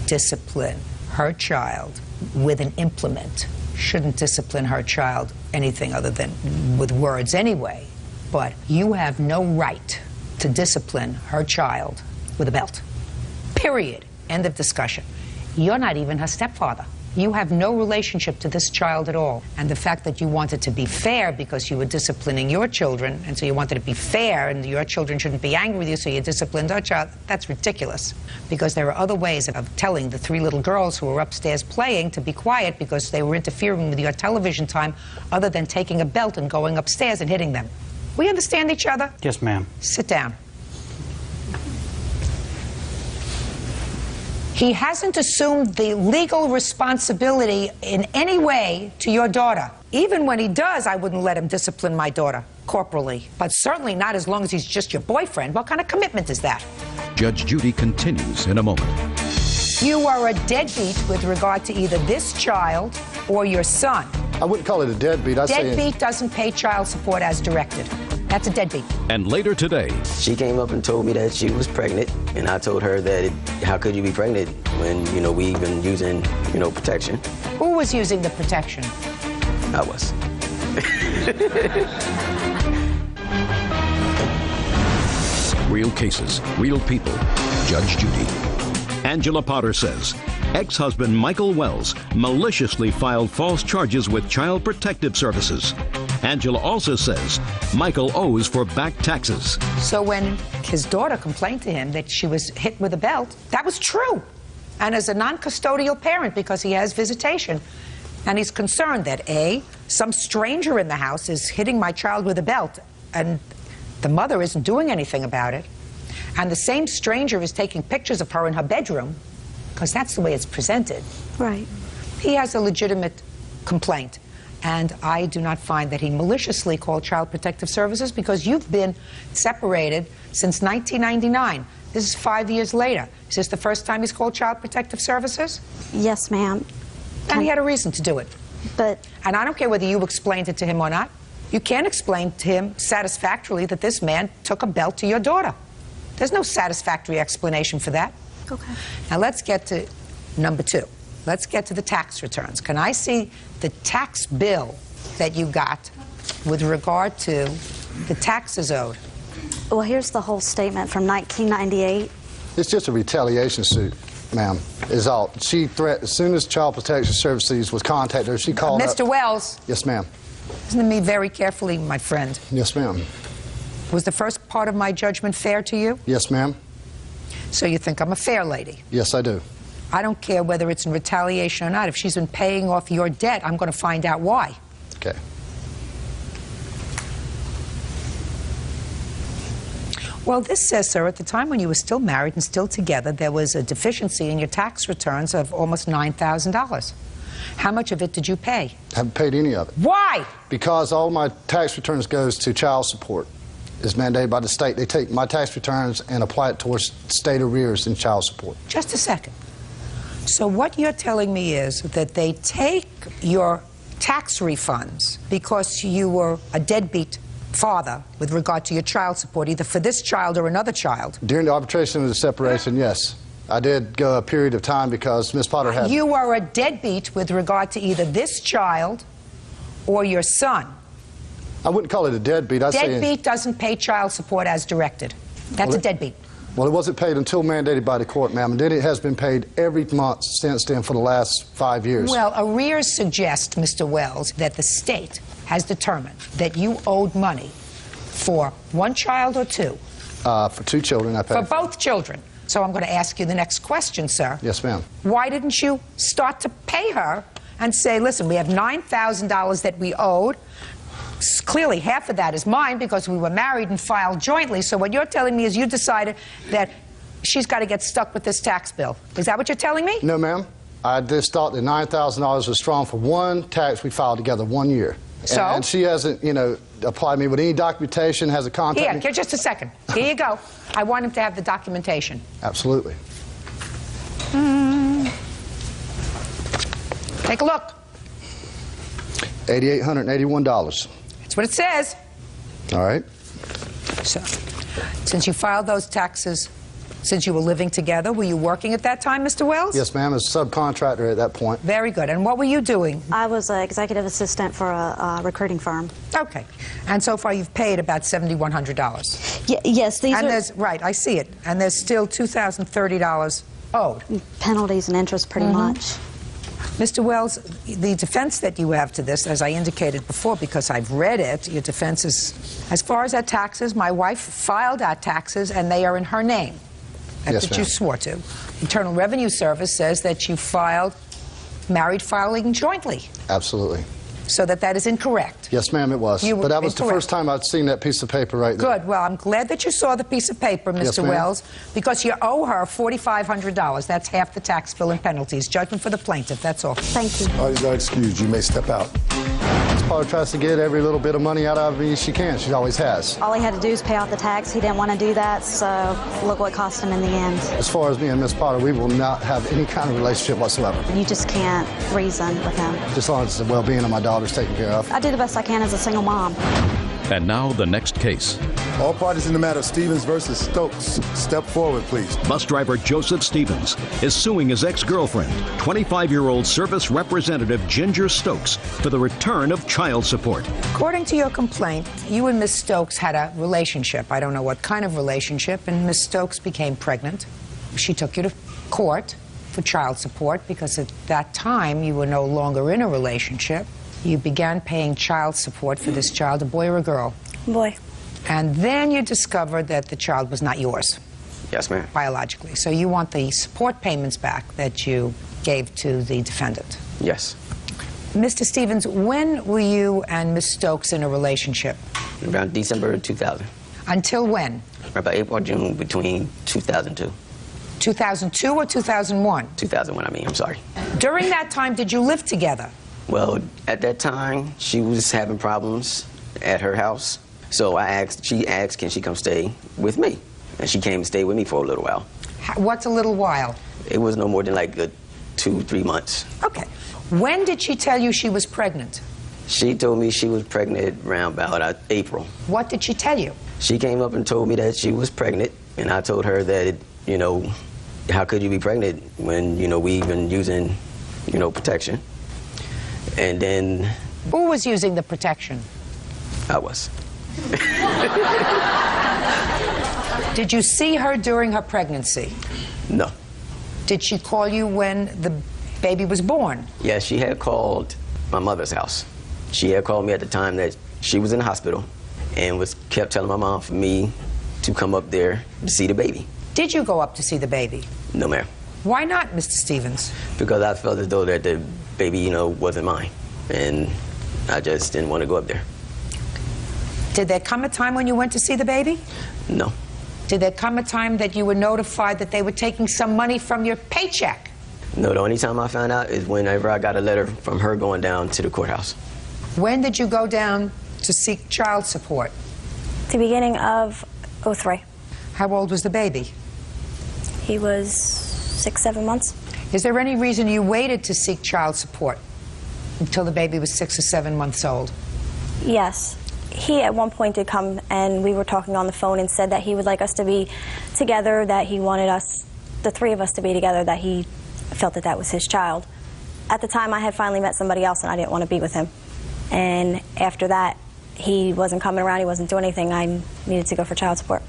S8: discipline her child with an implement. Shouldn't discipline her child anything other than with words anyway. But you have no right to discipline her child with a belt. Period. End of discussion. You're not even her stepfather. You have no relationship to this child at all. And the fact that you wanted to be fair because you were disciplining your children, and so you wanted to be fair and your children shouldn't be angry with you, so you disciplined our child, that's ridiculous. Because there are other ways of telling the 3 little girls who were upstairs playing to be quiet because they were interfering with your television time other than taking a belt and going upstairs and hitting them. We understand each other?
S17: Yes, ma'am.
S8: Sit down. He hasn't assumed the legal responsibility in any way to your daughter. Even when he does, I wouldn't let him discipline my daughter corporally. But certainly not as long as he's just your boyfriend. What kind of commitment is that?
S3: Judge Judy continues in a moment.
S8: You are a deadbeat with regard to either this child or your son.
S11: I wouldn't call it a deadbeat.
S8: Deadbeat doesn't pay child support as directed. That's a deadbeat.
S3: And later today,
S23: she came up and told me that she was pregnant, and I told her that how could you be pregnant when, you know, we've been using, you know, protection.
S8: Who was using the protection?
S23: I was.
S3: real cases, real people. Judge Judy. Angela Potter says ex-husband Michael Wells maliciously filed false charges with Child Protective Services. Angela also says Michael owes for back taxes.
S8: So when his daughter complained to him that she was hit with a belt, that was true. And as a non-custodial parent, because he has visitation, and he's concerned that A, some stranger in the house is hitting my child with a belt, and the mother isn't doing anything about it, and the same stranger is taking pictures of her in her bedroom, because that's the way it's presented.
S21: Right.
S8: He has a legitimate complaint. And I do not find that he maliciously called Child Protective Services, because you've been separated since 1999. This is 5 years later. Is this the first time he's called Child Protective Services?
S9: Yes, ma'am.
S8: And he had a reason to do it.
S9: But...
S8: And I don't care whether you explained it to him or not. You can't explain to him satisfactorily that this man took a belt to your daughter. There's no satisfactory explanation for that.
S9: Okay.
S8: Now let's get to number 2. Let's get to the tax returns. Can I see the tax bill that you got with regard to the taxes owed?
S9: Well, here's the whole statement from 1998.
S11: It's just a retaliation suit, ma'am, is all. She threatened, as soon as Child Protection Services was contacted her, she called up.
S8: Mr. Wells.
S11: Yes, ma'am.
S8: Listen to me very carefully, my friend.
S11: Yes, ma'am.
S8: Was the first part of my judgment fair to you?
S11: Yes, ma'am.
S8: So you think I'm a fair lady?
S11: Yes, I do.
S8: I don't care whether it's in retaliation or not. If she's been paying off your debt, I'm going to find out why.
S11: Okay.
S8: Well, this says, sir, at the time when you were still married and still together, there was a deficiency in your tax returns of almost $9,000. How much of it did you pay?
S11: Haven't paid any of it.
S8: Why?
S11: Because all my tax returns goes to child support. It's mandated by the state. They take my tax returns and apply it towards state arrears in child support.
S8: Just a second. So what you're telling me is that they take your tax refunds because you were a deadbeat father with regard to your child support, either for this child or another child.
S11: During the arbitration of the separation, yes. I did go a period of time because Ms. Potter had...
S8: You are a deadbeat with regard to either this child or your son.
S11: I wouldn't call it a deadbeat. I'd say...
S8: Deadbeat doesn't pay child support as directed. That's a deadbeat.
S11: Well, it wasn't paid until mandated by the court, ma'am, and then it has been paid every month since then for the last 5 years.
S8: Well, arrears suggest, Mr. Wells, that the state has determined that you owed money for one child or two.
S11: For 2 children, I paid.
S8: For both children. So I'm going to ask you the next question, sir.
S11: Yes, ma'am.
S8: Why didn't you start to pay her and say, listen, we have $9,000 that we owed. Clearly, half of that is mine because we were married and filed jointly. So what you're telling me is you decided that she's got to get stuck with this tax bill. Is that what you're telling me?
S11: No, ma'am. I just thought that $9,000 was strong for one tax we filed together 1 year.
S8: So?
S11: And she hasn't, applied me with any documentation, has a contact.
S8: Here, just a second. Here you go. I want him to have the documentation.
S11: Absolutely.
S8: Take a look.
S11: $8,881.
S8: That's what it says.
S11: All right.
S8: So, since you filed those taxes, since you were living together, were you working at that time, Mr. Wells?
S11: Yes, ma'am. As a subcontractor at that point.
S8: Very good. And what were you doing?
S9: I was an executive assistant for a recruiting firm.
S8: Okay. And so far you've paid about $7,100.
S9: Yes, these
S8: and
S9: are...
S8: there's, right, I see it. And there's still $2,030 owed.
S9: Penalties and interest, pretty much.
S8: Mr. Wells, the defense that you have to this, as I indicated before, because I've read it, your defense is, as far as our taxes, my wife filed our taxes and they are in her name. That's
S11: Yes,
S8: what you
S11: ma'am.
S8: swore to. Internal Revenue Service says that you filed married filing jointly,
S11: Absolutely.
S8: so that is incorrect.
S11: Yes, ma'am, it was.
S8: You
S11: But that was the
S8: incorrect.
S11: first time I'd seen that piece of paper right there.
S8: Good. Well, I'm glad that you saw the piece of paper, Mr.
S11: Yes, ma'am.
S8: Wells, because you owe her $4,500. That's half the tax bill and penalties. Judgment for the plaintiff. That's all.
S9: Thank you.
S5: Parties are excused. You may step out.
S11: Ms. Potter tries to get every little bit of money out of me she can. She always has.
S9: All he had to do is pay out the tax. He didn't want to do that, so look what it cost him in the end.
S11: As far as me and Ms. Potter, we will not have any kind of relationship whatsoever.
S9: You just can't reason with him.
S11: Just as long as the well-being of my daughter's taken care of.
S9: I do the best I can as a single mom.
S3: And now the next case.
S5: All parties in the matter of Stevens versus Stokes, step forward, please.
S3: Bus driver Joseph Stevens is suing his ex-girlfriend, 25-year-old service representative Ginger Stokes, for the return of child support.
S8: According to your complaint, you and Miss Stokes had a relationship. I don't know what kind of relationship, and Miss Stokes became pregnant. She took you to court for child support because at that time you were no longer in a relationship. You began paying child support for this child, a boy or a girl?
S9: Boy.
S8: And then you discovered that the child was not yours.
S23: Yes, ma'am.
S8: Biologically. So you want the support payments back that you gave to the defendant.
S23: Yes.
S8: Mr. Stevens, when were you and Miss Stokes in a relationship?
S23: Around December 2000.
S8: Until when?
S23: About April or June between 2002.
S8: 2002 or 2001?
S23: 2001, I'm sorry.
S8: During that time, did you live together?
S23: Well, at that time, she was having problems at her house. So she asked, can she come stay with me? And she came and stayed with me for a little while.
S8: What's a little while?
S23: It was no more than like 2-3 months.
S8: Okay. When did she tell you she was pregnant?
S23: She told me she was pregnant around about April.
S8: What did she tell you?
S23: She came up and told me that she was pregnant, and I told her that, you know, how could you be pregnant when, you know, we've been using, you know, protection. And then...
S8: Who was using the protection?
S23: I was.
S8: Did you see her during her pregnancy?
S23: No.
S8: Did she call you when the baby was born?
S23: Yeah, she had called my mother's house. She had called me at the time that she was in the hospital and kept telling my mom for me to come up there to see the baby.
S8: Did you go up to see the baby?
S23: No, ma'am.
S8: Why not, Mr. Stevens?
S23: Because I felt as though that the baby, you know, wasn't mine. And I just didn't want to go up there.
S8: Did there come a time when you went to see the baby?
S23: No.
S8: Did there come a time that you were notified that they were taking some money from your paycheck?
S23: No, the only time I found out is whenever I got a letter from her going down to the courthouse.
S8: When did you go down to seek child support?
S4: The beginning of '03.
S8: How old was the baby?
S4: He was 6-7 months.
S8: Is there any reason you waited to seek child support until the baby was 6 or 7 months old?
S4: Yes. He at one point did come and we were talking on the phone and said that he would like us to be together, that he wanted us, the three of us, to be together, that he felt that that was his child. At the time I had finally met somebody else and I didn't want to be with him. And after that, he wasn't coming around, he wasn't doing anything. I needed to go for child support.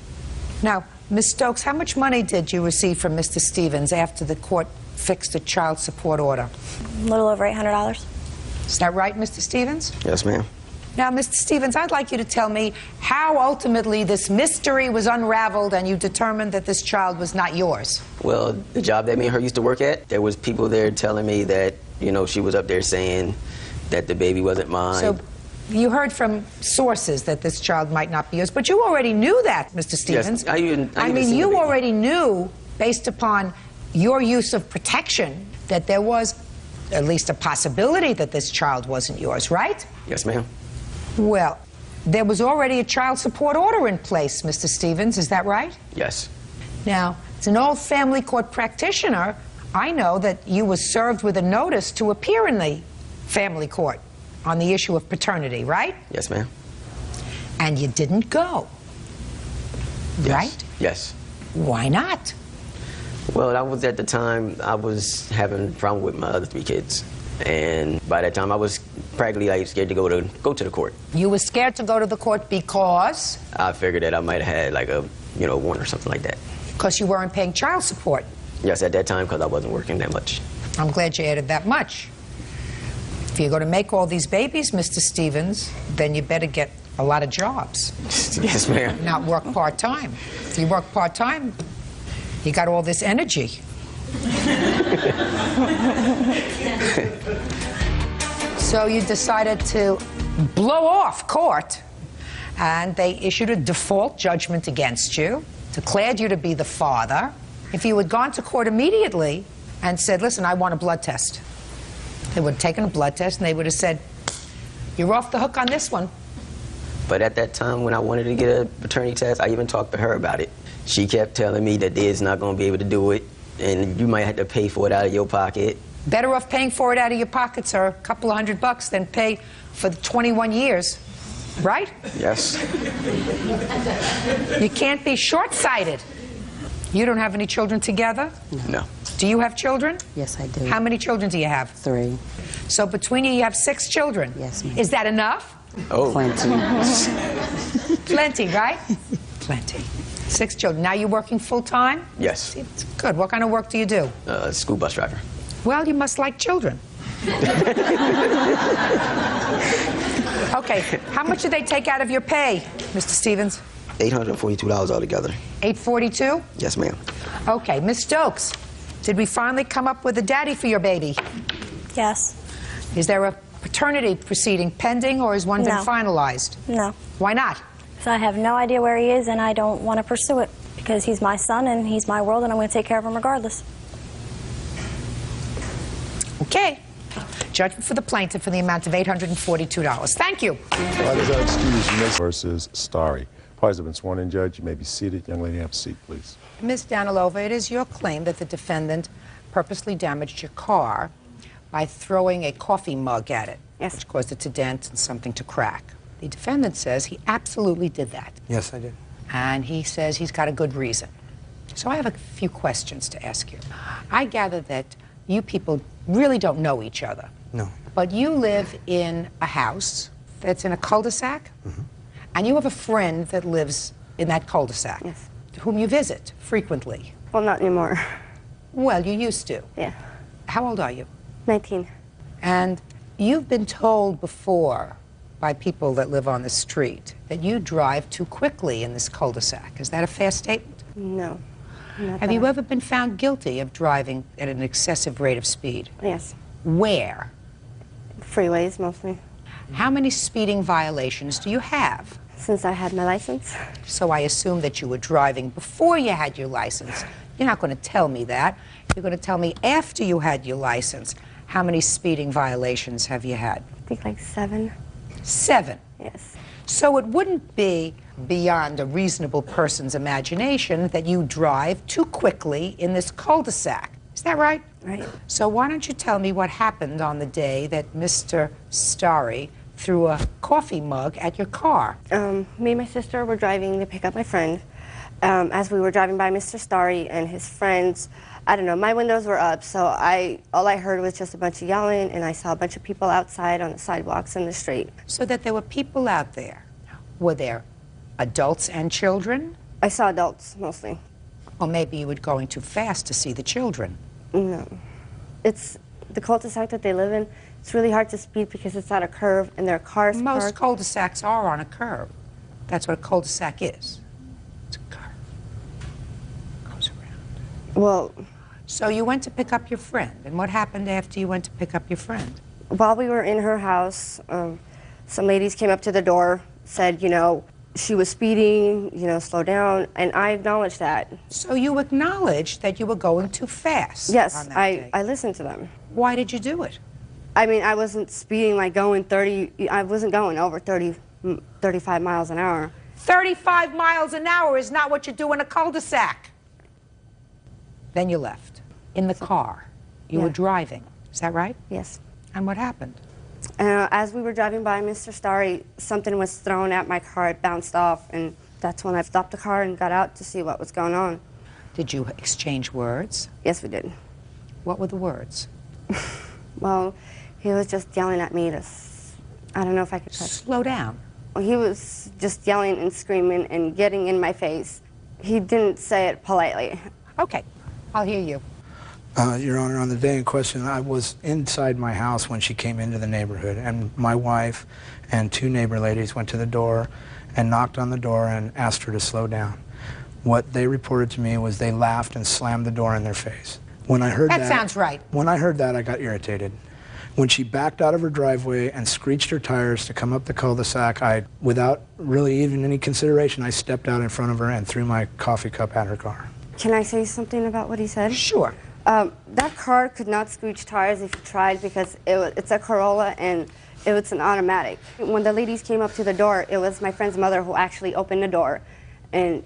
S8: Now, Ms. Stokes, how much money did you receive from Mr. Stevens after the court fixed a child support order?
S4: A little over $800.
S8: Is that right, Mr. Stevens?
S23: Yes, ma'am.
S8: Now, Mr. Stevens, I'd like you to tell me how ultimately this mystery was unraveled and you determined that this child was not yours.
S23: Well, the job that me and her used to work at, there was people there telling me that, you know, she was up there saying that the baby wasn't mine.
S8: So you heard from sources that this child might not be yours, but you already knew that, Mr. Stevens.
S23: Yes, I
S8: mean, you already knew, based upon your use of protection, that there was at least a possibility that this child wasn't yours, right?
S23: Yes, ma'am.
S8: Well, there was already a child support order in place, Mr. Stevens, is that right?
S23: Yes.
S8: Now, as an old family court practitioner, I know that you were served with a notice to appear in the family court on the issue of paternity, right?
S23: Yes, ma'am.
S8: And you didn't go,
S23: yes.
S8: Right?
S23: Yes.
S8: Why not?
S23: Well, that was at the time I was having a problem with my other 3 kids. And by that time, I was practically like scared to go to the court.
S8: You were scared to go to the court because?
S23: I figured that I might have had like a, you know, warrant or something like that.
S8: Because you weren't paying child support.
S23: Yes, at that time, because I wasn't working that much.
S8: I'm glad you added that much. If you're going to make all these babies, Mr. Stevens, then you better get a lot of jobs.
S23: Yes, ma'am.
S8: Not work part-time. If you work part-time, you got all this energy. So you decided to blow off court, and they issued a default judgment against you, declared you to be the father. If you had gone to court immediately and said, listen, I want a blood test, they would have taken a blood test and they would have said, you're off the hook on this one.
S23: But at that time, when I wanted to get a paternity test, I even talked to her about it. She kept telling me that Dad's not going to be able to do it, and you might have to pay for it out of your pocket.
S8: Better off paying for it out of your pocket, sir, a couple of $100 than pay for the 21 years, right?
S23: Yes.
S8: You can't be short-sighted. You don't have any children together?
S23: No.
S8: Do you have children?
S7: Yes, I do.
S8: How many children do you have?
S7: 3.
S8: So between you have 6 children?
S7: Yes, ma'am.
S8: Is that enough?
S23: Oh.
S7: Plenty.
S8: Plenty, right? Plenty. 6 children. Now you're working full-time?
S23: Yes.
S8: It's good. What kind of work do you do?
S23: School bus driver.
S8: Well, you must like children. Okay, how much did they take out of your pay, Mr. Stevens?
S23: $842 altogether.
S8: $842?
S23: Yes, ma'am.
S8: Okay, Miss Stokes, did we finally come up with a daddy for your baby?
S4: Yes.
S8: Is there a paternity proceeding pending, or has one been
S4: No.
S8: finalized?
S4: No.
S8: Why not?
S4: So I have no idea where he is, and I don't want to pursue it because he's my son and he's my world, and I'm going to take care of him regardless.
S8: Okay. Judgment for the plaintiff in the amount of $842. Thank you.
S5: Parties are excused. Next versus Starry. Parties have been sworn in, Judge. You may be seated. Young lady, have a seat, please.
S8: Ms. Danilova, it is your claim that the defendant purposely damaged your car by throwing a coffee mug at it, which caused it to dent and something to crack. The defendant says he absolutely did that.
S7: Yes, I did.
S8: And he says he's got a good reason. So I have a few questions to ask you. I gather that you people really don't know each other.
S7: No.
S8: But you live in a house that's in a cul-de-sac, and you have a friend that lives in that cul-de-sac, whom you visit frequently.
S18: Well, not anymore.
S8: Well, you used to.
S18: Yeah.
S8: How old are you?
S18: 19.
S8: And you've been told before by people that live on the street that you drive too quickly in this cul-de-sac. Is that a fair statement?
S18: No.
S8: Have you ever been found guilty of driving at an excessive rate of speed?
S18: Yes.
S8: Where?
S18: Freeways, mostly.
S8: How many speeding violations do you have?
S18: Since I had my license.
S8: So I assume that you were driving before you had your license. You're not going to tell me that. You're going to tell me after you had your license. How many speeding violations have you had?
S18: I think like 7.
S8: 7?
S18: Yes.
S8: So it wouldn't be beyond a reasonable person's imagination that you drive too quickly in this cul-de-sac. Is that right?
S18: Right.
S8: So why don't you tell me what happened on the day that Mr. Starry threw a coffee mug at your car?
S18: Me and my sister were driving to pick up my friend. As we were driving by Mr. Starry and his friends, I don't know, my windows were up, so all I heard was just a bunch of yelling, and I saw a bunch of people outside on the sidewalks in the street.
S8: So that there were people out there. Were there adults and children?
S18: I saw adults, mostly.
S8: Or maybe you were going too fast to see the children.
S18: No. It's the cul-de-sac that they live in. It's really hard to speed because it's at a curve, and there are cars
S8: Most
S18: parked.
S8: cul-de-sacs are on a curve. That's what a cul-de-sac is. It's a curve. Goes around.
S18: Well...
S8: So you went to pick up your friend, and what happened after you went to pick up your friend?
S18: While we were in her house, some ladies came up to the door, said, you know, she was speeding, you know, slow down, and I acknowledged that.
S8: So you acknowledged that you were going too fast?
S18: Yes,
S8: on that day.
S18: I listened to them.
S8: Why did you do it?
S18: I mean, I wasn't speeding like going 30, I wasn't going over 35 miles an hour.
S8: 35 miles an hour is not what you do in a cul-de-sac. Then you left. In the car. You were driving. Is that right?
S18: Yes.
S8: And what happened?
S18: As we were driving by Mr. Starry, something was thrown at my car. It bounced off, and that's when I stopped the car and got out to see what was going on.
S8: Did you exchange words?
S18: Yes, we did.
S8: What were the words?
S18: Well, he was just yelling at me to, I don't know if I could
S8: slow down.
S18: He was just yelling and screaming and getting in my face. He didn't say it politely.
S8: Okay, I'll hear you.
S7: Your Honor, on the day in question, I was inside my house when she came into the neighborhood, and my wife and 2 neighbor ladies went to the door and knocked on the door and asked her to slow down. What they reported to me was they laughed and slammed the door in their face. When I heard that...
S8: That sounds right.
S7: When I heard that, I got irritated. When she backed out of her driveway and screeched her tires to come up the cul-de-sac, without really even any consideration, I stepped out in front of her and threw my coffee cup at her car.
S18: Can I say something about what he said?
S8: Sure.
S18: That car could not screech tires if you tried because it's a Corolla and it was an automatic. When the ladies came up to the door, it was my friend's mother who actually opened the door, and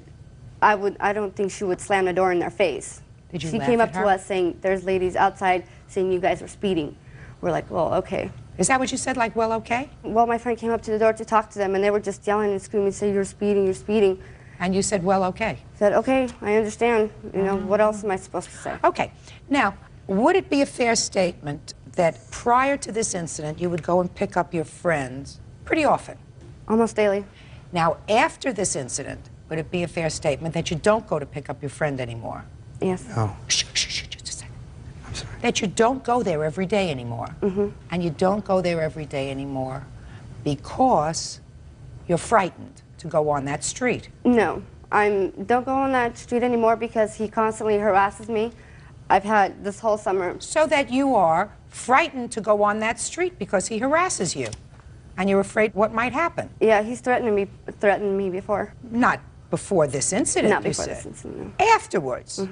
S18: I don't think she would slam the door in their face.
S8: Did you
S18: She
S8: laugh
S18: came
S8: at
S18: up
S8: her?
S18: to us saying, "There's ladies outside saying you guys are speeding." We're like, "Well, okay."
S8: Is that what you said? Like, well, okay?
S18: Well, my friend came up to the door to talk to them, and they were just yelling and screaming, saying, "You're speeding, you're speeding."
S8: And you said, well, okay.
S18: Said, "Okay, I understand. You know, what else am I supposed to say?"
S8: Okay. Now, would it be a fair statement that prior to this incident, you would go and pick up your friends pretty often?
S18: Almost daily.
S8: Now, after this incident, would it be a fair statement that you don't go to pick up your friend anymore?
S18: Yes.
S7: No.
S8: Shh, just a second. I'm sorry. That you don't go there every day anymore. And you don't go there every day anymore because you're frightened to go on that street.
S18: No, I don't go on that street anymore because he constantly harasses me. I've had this whole summer.
S8: So that you are frightened to go on that street because he harasses you, and you're afraid what might happen.
S18: Yeah, he's threatened me before.
S8: Not before this incident,
S18: Not
S8: you
S18: before
S8: said.
S18: this incident, no.
S8: Afterwards.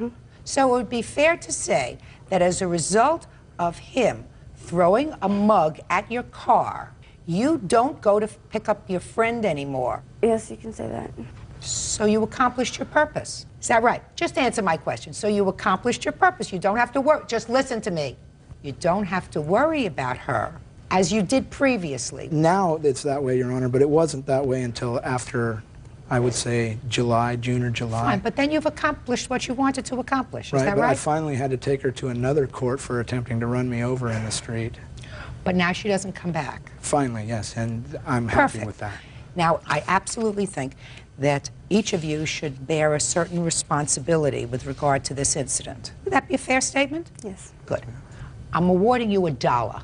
S8: So it would be fair to say that as a result of him throwing a mug at your car, you don't go to pick up your friend anymore.
S18: Yes, you can say that.
S8: So you accomplished your purpose. Is that right? Just answer my question. So you accomplished your purpose. You don't have to worry. Just listen to me. You don't have to worry about her as you did previously.
S7: Now it's that way, Your Honor, but it wasn't that way until after, I would say, June or July.
S8: Fine, but then you've accomplished what you wanted to accomplish. Is that
S7: but
S8: right?
S7: I finally had to take her to another court for attempting to run me over in the street.
S8: But now she doesn't come back.
S7: Finally, yes, and I'm
S8: Perfect.
S7: happy with that.
S8: Now, I absolutely think that each of you should bear a certain responsibility with regard to this incident. Would that be a fair statement?
S18: Yes.
S8: Good. I'm awarding you $1.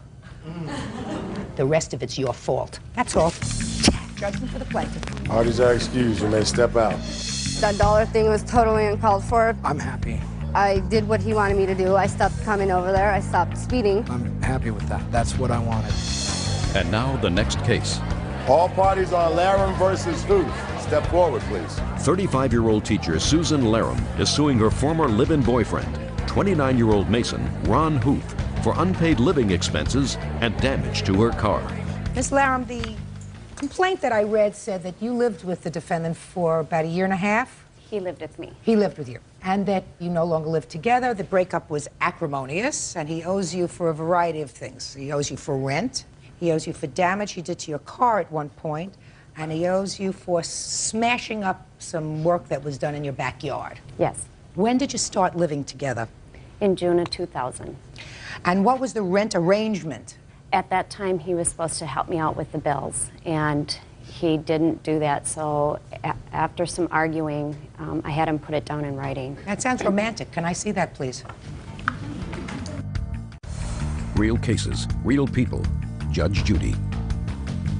S8: The rest of it's your fault. That's all. Judgment for the plaintiff.
S5: Parties are excused. You may step out.
S18: That dollar thing was totally uncalled for.
S7: I'm happy.
S18: I did what he wanted me to do. I stopped coming over there. I stopped speeding.
S7: I'm happy with that. That's what I wanted.
S3: And now the next case.
S5: All parties on Laram versus Huth. Step forward, please.
S3: 35-year-old teacher Susan Laram is suing her former live-in boyfriend, 29-year-old Mason Ron Huth, for unpaid living expenses and damage to her car.
S8: Ms. Laram, the complaint that I read said that you lived with the defendant for about 1.5 years.
S10: He lived with me.
S8: He lived with you. And that you no longer live together. The breakup was acrimonious, and he owes you for a variety of things. He owes you for rent. He owes you for damage he did to your car at one point. And he owes you for smashing up some work that was done in your backyard.
S10: Yes.
S8: When did you start living together?
S10: In June of 2000.
S8: And what was the rent arrangement?
S10: At that time, he was supposed to help me out with the bills, and he didn't do that, so after some arguing, I had him put it down in writing.
S8: That sounds romantic. Can I see that, please?
S3: Real cases, real people. Judge Judy.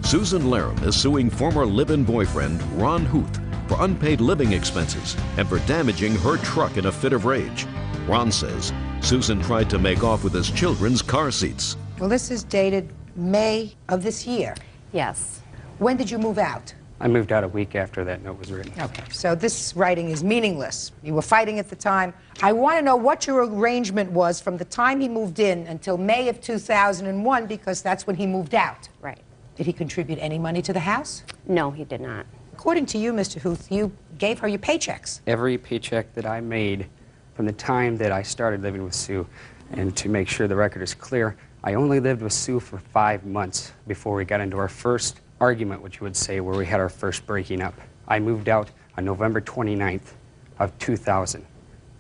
S3: Susan Laram is suing former live-in boyfriend Ron Huth for unpaid living expenses and for damaging her truck in a fit of rage. Ron says Susan tried to make off with his children's car seats.
S8: Well, this is dated May of this year.
S10: Yes.
S8: When did you move out?
S13: I moved out a week after that note was written.
S8: Okay, so this writing is meaningless. You were fighting at the time. I want to know what your arrangement was from the time he moved in until May of 2001, because that's when he moved out.
S10: Right.
S8: Did he contribute any money to the house?
S10: No, he did not.
S8: According to you, Mr. Huth, you gave her your paychecks.
S13: Every paycheck that I made from the time that I started living with Sue, and to make sure the record is clear, I only lived with Sue for 5 months before we got into our first argument, which you would say, where we had our first breaking up. I moved out on November 29th of 2000.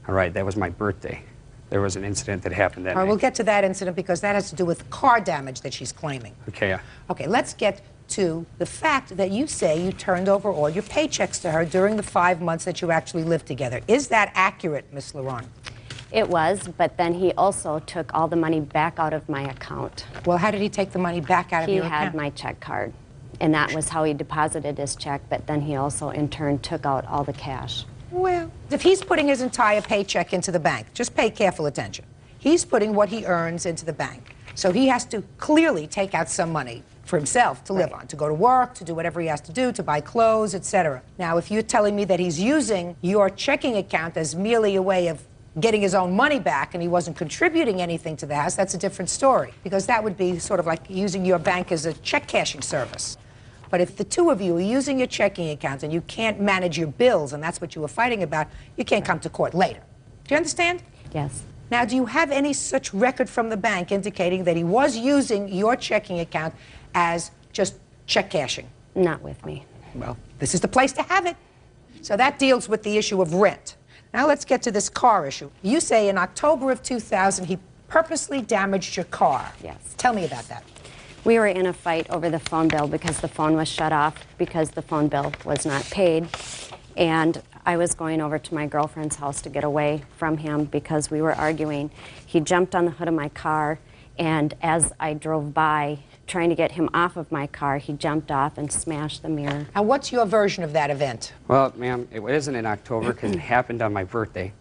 S13: All right, that was my birthday. There was an incident that happened that
S8: All right,
S13: night.
S8: we'll get to that incident because that has to do with car damage that she's claiming.
S13: Okay,
S8: Okay, let's get to the fact that you say you turned over all your paychecks to her during the 5 months that you actually lived together. Is that accurate, Miss Laron?
S10: It was, but then he also took all the money back out of my account.
S8: Well, how did he take the money back out of your account?
S10: He had my check card, and that was how he deposited his check, but then he also, in turn, took out all the cash.
S8: Well, if he's putting his entire paycheck into the bank, just pay careful attention. He's putting what he earns into the bank. So he has to clearly take out some money for himself to live on, to go to work, to do whatever he has to do, to buy clothes, etc. Now, if you're telling me that he's using your checking account as merely a way of getting his own money back and he wasn't contributing anything to the house, that's a different story, because that would be sort of like using your bank as a check cashing service. But if the two of you are using your checking accounts and you can't manage your bills, and that's what you were fighting about, you can't come to court later. Do you understand?
S10: Yes.
S8: Now, do you have any such record from the bank indicating that he was using your checking account as just check cashing?
S10: Not with me.
S8: Well, this is the place to have it. So that deals with the issue of rent. Now let's get to this car issue. You say in October of 2000 he purposely damaged your car.
S10: Yes.
S8: Tell me about that.
S10: We were in a fight over the phone bill because the phone was shut off because the phone bill was not paid. And I was going over to my girlfriend's house to get away from him because we were arguing. He jumped on the hood of my car, and as I drove by trying to get him off of my car, he jumped off and smashed the mirror.
S8: Now, what's your version of that event?
S13: Well, ma'am, it isn't in October because it happened on my birthday.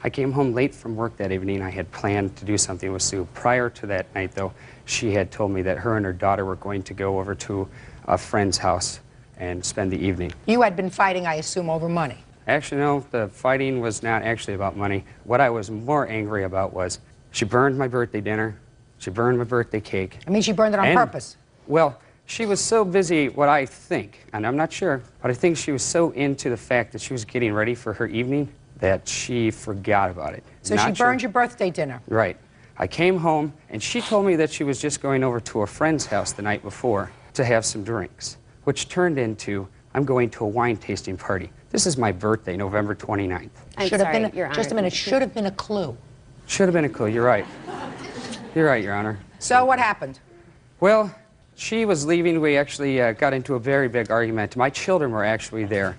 S13: I came home late from work that evening. I had planned to do something with Sue. Prior to that night, though, she had told me that her and her daughter were going to go over to a friend's house and spend the evening.
S8: You had been fighting, I assume, over money.
S13: Actually, no, the fighting was not actually about money. What I was more angry about was she burned my birthday dinner. She burned my birthday cake.
S8: I mean, she burned it on purpose.
S13: Well, she was so busy, what I think, and I'm not sure, but I think she was so into the fact that she was getting ready for her evening that she forgot about it.
S8: So she burned your birthday dinner.
S13: Right. I came home, and she told me that she was just going over to a friend's house the night before to have some drinks, which turned into, I'm going to a wine tasting party. This is my birthday, November 29th.
S8: Should have been, just a minute, should have been a clue.
S13: Should have been a clue, you're right. You're right, Your Honor.
S8: So what happened?
S13: Well, she was leaving. We actually got into a very big argument. My children were actually there.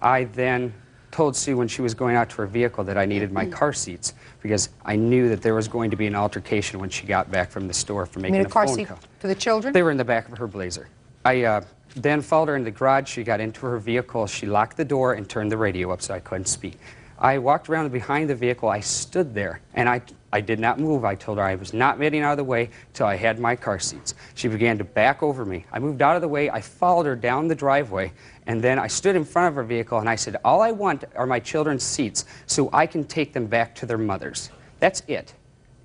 S13: I then told Sue when she was going out to her vehicle that I needed my car seats because I knew that there was going to be an altercation when she got back from the store for making a
S8: car
S13: phone
S8: seat
S13: call.
S8: for the children?
S13: They were in the back of her Blazer. I then followed her in the garage. She got into her vehicle. She locked the door and turned the radio up so I couldn't speak. I walked around behind the vehicle. I stood there, and I did not move. I told her I was not getting out of the way till I had my car seats. She began to back over me. I moved out of the way. I followed her down the driveway, and then I stood in front of her vehicle, and I said, all I want are my children's seats so I can take them back to their mothers. That's it.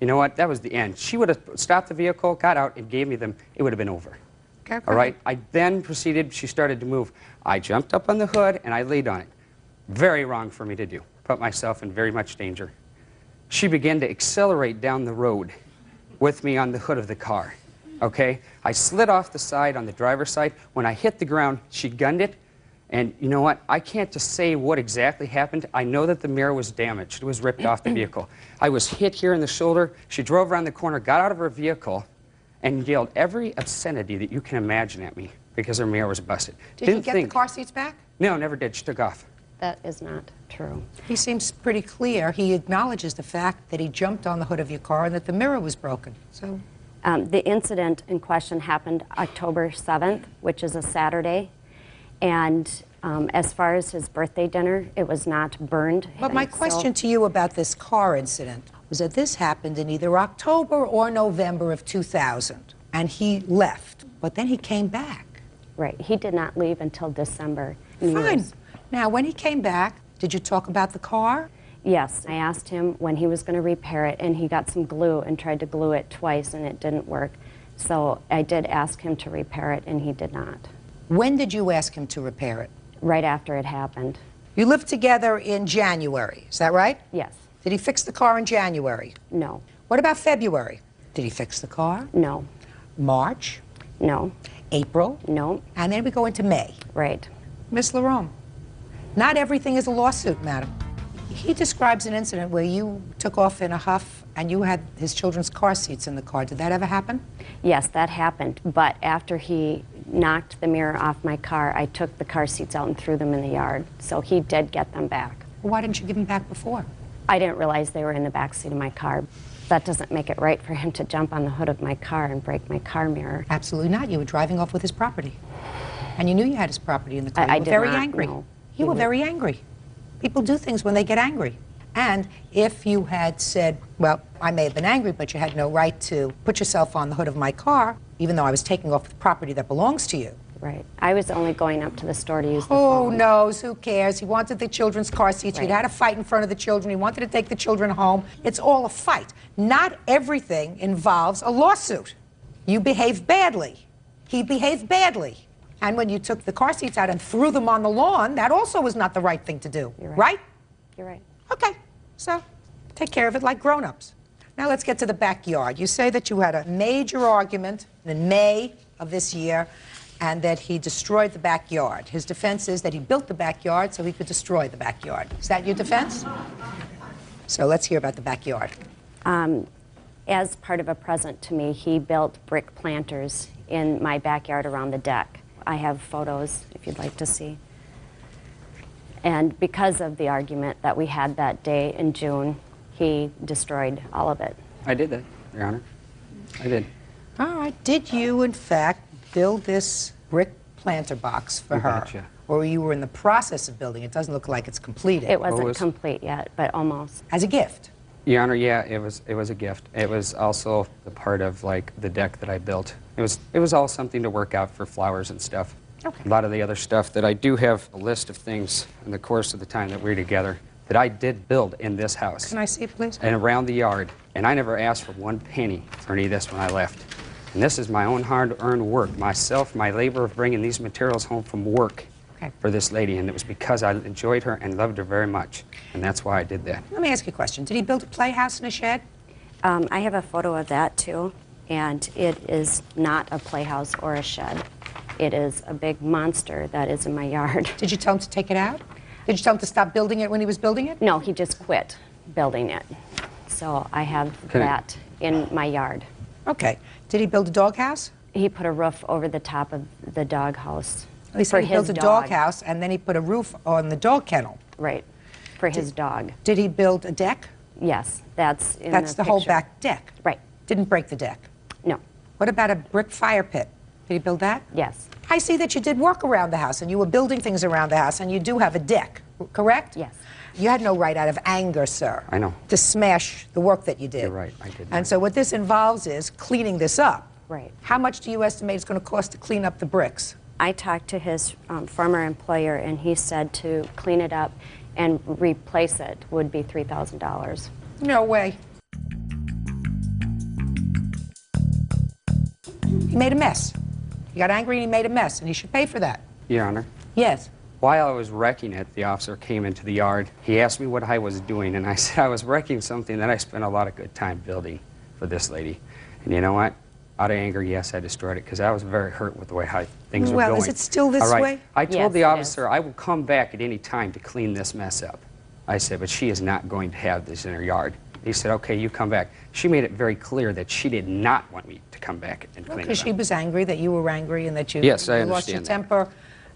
S13: You know what? That was the end. She would have stopped the vehicle, got out, and gave me them. It would have been over.
S8: Okay.
S13: All right? I then proceeded. She started to move. I jumped up on the hood, and I laid on it. Very wrong for me to do. Put myself in very much danger. She began to accelerate down the road with me on the hood of the car, okay? I slid off the side on the driver's side. When I hit the ground, she gunned it, and you know what? I can't just say what exactly happened. I know that the mirror was damaged. It was ripped off the vehicle. I was hit here in the shoulder. She drove around the corner, got out of her vehicle, and yelled every obscenity that you can imagine at me because her mirror was busted.
S8: Did you get the car seats back?
S13: No, never did. She took off.
S10: That is not true.
S8: He seems pretty clear. He acknowledges the fact that he jumped on the hood of your car and that the mirror was broken. So,
S10: the incident in question happened October 7th, which is a Saturday. And as far as his birthday dinner, it was not burned.
S8: But my question to you about this car incident was that this happened in either October or November of 2000, and he left, but then he came back.
S10: Right. He did not leave until December.
S8: Fine. Now, when he came back, did you talk about the car?
S10: Yes. I asked him when he was going to repair it, and he got some glue and tried to glue it twice, and it didn't work. So I did ask him to repair it, and he did not.
S8: When did you ask him to repair it?
S10: Right after it happened.
S8: You lived together in January, is that right?
S10: Yes.
S8: Did he fix the car in January?
S10: No.
S8: What about February? Did he fix the car?
S10: No.
S8: March?
S10: No.
S8: April?
S10: No.
S8: And then we go into May.
S10: Right.
S8: Miss Larome, not everything is a lawsuit, madam. He describes an incident where you took off in a huff and you had his children's car seats in the car. Did that ever happen?
S10: Yes, that happened. But after he knocked the mirror off my car, I took the car seats out and threw them in the yard. So he did get them back.
S8: Well, why didn't you give them back before?
S10: I didn't realize they were in the back seat of my car. That doesn't make it right for him to jump on the hood of my car and break my car mirror.
S8: Absolutely not. You were driving off with his property. And you knew you had his property in the car.
S10: I
S8: You were
S10: did
S8: very
S10: not
S8: angry.
S10: know.
S8: You were very angry. People do things when they get angry. And if you had said, well, I may have been angry, but you had no right to put yourself on the hood of my car, even though I was taking off the property that belongs to you.
S10: Right. I was only going up to the store to use the
S8: Who
S10: phone.
S8: knows? Who cares? He wanted the children's car seats.
S10: Right.
S8: He'd had a fight in front of the children. He wanted to take the children home. It's all a fight. Not everything involves a lawsuit. You behaved badly. He behaved badly. And when you took the car seats out and threw them on the lawn, that also was not the right thing to do.
S10: You're
S8: Right?
S10: You're right.
S8: Okay. So take care of it like grown-ups. Now let's get to the backyard. You say that you had a major argument in May of this year and that he destroyed the backyard. His defense is that he built the backyard so he could destroy the backyard. Is that your defense? So let's hear about the backyard.
S10: As part of a present to me, he built brick planters in my backyard around the deck. I have photos if you'd like to see. And because of the argument that we had that day in June, he destroyed all of it.
S13: I did that, Your Honor. I did.
S8: All right. Did you, in fact, build this brick planter box for her?
S13: Gotcha.
S8: Or you were in the process of building it? It doesn't look like it's completed.
S10: It wasn't complete yet, but almost.
S8: As a gift?
S13: Your Honor, yeah, it was a gift. It was also the part of like the deck that I built. It was all something to work out for flowers and stuff.
S8: Okay.
S13: A lot of the other stuff that I do have a list of things in the course of the time that we were together that I did build in this house.
S8: Can I see it, please?
S13: And around the yard. And I never asked for 1 penny for any of this when I left. And this is my own hard-earned work, myself, my labor of bringing these materials home from work for this lady. And it was because I enjoyed her and loved her very much. And that's why I did that.
S8: Let me ask you a question. Did he build a playhouse in a shed?
S10: I have a photo of that too, and it is not a playhouse or a shed. It is a big monster that is in my yard.
S8: Did you tell him to take it out? Did you tell him to stop building it when he was building it?
S10: No, he just quit building it. So I have that in my yard.
S8: Okay. Did he build a doghouse?
S10: He put a roof over the top of the doghouse.
S8: He said he built a doghouse, and then he put a roof on the dog kennel.
S10: Right, for his dog.
S8: Did he build a deck?
S10: Yes, that's in
S8: That's the whole
S10: picture.
S8: back deck?
S10: Right.
S8: Didn't break the deck?
S10: No.
S8: What about a brick fire pit? Did he build that?
S10: Yes.
S8: I see that you did work around the house, and you were building things around the house, and you do have a deck, correct?
S10: Yes.
S8: You had no right out of anger, sir,
S13: I know.
S8: to smash the work that you did.
S13: You're right, I did.
S8: And so what this involves is cleaning this up.
S10: Right.
S8: How much do you estimate it's going to cost to clean up the bricks?
S10: I talked to his former employer, and he said to clean it up and replace it would be $3,000.
S8: No way. He made a mess. He got angry and he made a mess, and he should pay for that.
S13: Your Honor.
S8: Yes.
S13: While I was wrecking it, the officer came into the yard. He asked me what I was doing, and I said I was wrecking something that I spent a lot of good time building for this lady. And you know what? Out of anger, yes, I destroyed it because I was very hurt with the way things were going.
S8: Well, is it still this
S13: All right.
S8: way?
S13: I told
S10: Yes,
S13: the
S10: it
S13: officer I will come back at any time to clean this mess up. I said, but she is not going to have this in her yard. He said, okay, you come back. She made it very clear that she did not want me to come back and clean it up.
S8: Because she was angry that you were angry and that you,
S13: Yes, I
S8: you lost your
S13: understand that.
S8: temper,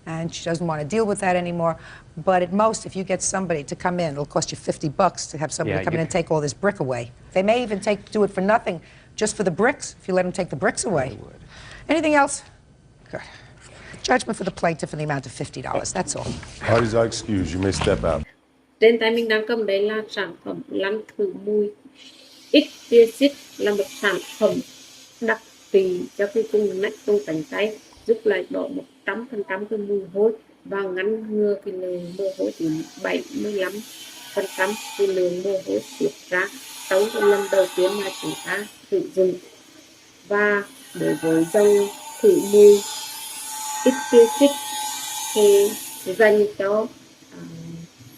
S8: and she doesn't want to deal with that anymore. But at most, if you get somebody to come in, it'll cost you $50 to have somebody
S13: Yeah,
S8: come in
S13: you-
S8: and take all this brick away. They may even do it for nothing, just for the bricks, if you let them take the bricks away. Anything else? Good. Judgment for the plaintiff in the amount of $50. That's all.
S5: Parties are excused. You may step out.
S15: Trên tay mình đang cầm đấy là sản phẩm lăn khử mùi. X-Acid là một sản phẩm đặc trị cho cái cung nách trong cánh tay, giúp lại bỏ 100% cái mùi hôi và ngăn ngừa cái lượng mồ hôi từ 75% cái lượng mồ hôi tiết ra trong cái lần đầu tiên mà chúng ta sử dụng. Và đối với dòng khử mùi X-Acid thì dành cho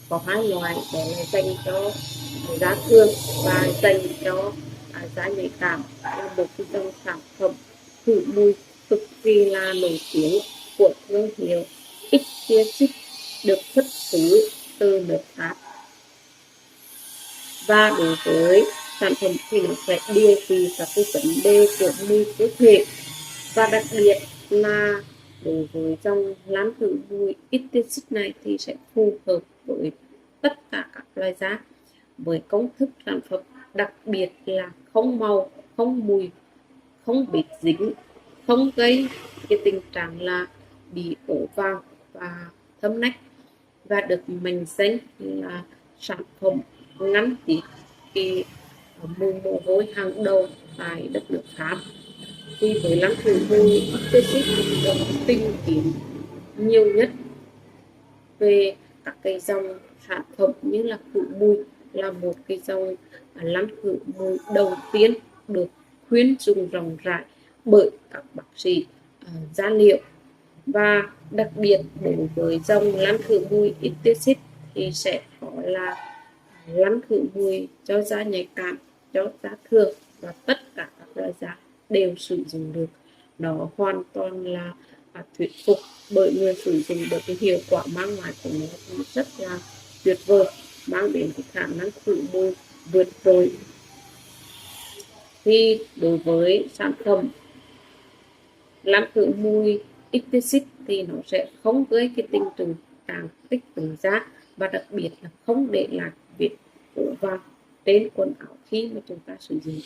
S15: có hai loại, đó là dành cho da thương và dành cho da nhạy cảm, là một cái dòng sản phẩm khử mùi cực kỳ là nổi tiếng của thương hiệu X-Acid, được xuất xứ từ nước Pháp. Và đối với sản phẩm thì nó sẽ điều trị các cái vấn đề của mùi cơ thể, và đặc biệt là đối với dòng lăn khử mùi X-Acid này thì sẽ phù hợp với tất cả các loại da, với công thức sản phẩm đặc biệt là không màu, không mùi, không bịt dính, không gây cái tình trạng là bị ổ vào và thâm nách, và được mệnh danh là sản phẩm ngăn tiết cái mùi mồ hôi hàng đầu tại đất nước Pháp. Thì với lăn khử mùi X-Acid được tìm kiếm nhiều nhất về các cái dòng sản phẩm như là khử mùi, là một cái dòng lăn khử mùi đầu tiên được khuyến dùng rộng rãi bởi các bác sĩ da liễu. Và đặc biệt đối với dòng lăn khử mùi X-Acid thì sẽ có là lăn khử mùi cho da nhạy cảm, cho da thường, và tất cả các loại da đều sử dụng được. Nó hoàn toàn là thuyết phục bởi người sử dụng, bởi cái hiệu quả mang lại của nó thì rất là tuyệt vời, mang đến cái khả năng khử mùi vượt trội. Thì đối với sản phẩm lăn khử mùi X-Acid thì nó sẽ không gây cái tình trạng tích tụ da, và đặc biệt là không để lại vết ổ vào trên quần áo khi mà chúng ta sử dụng.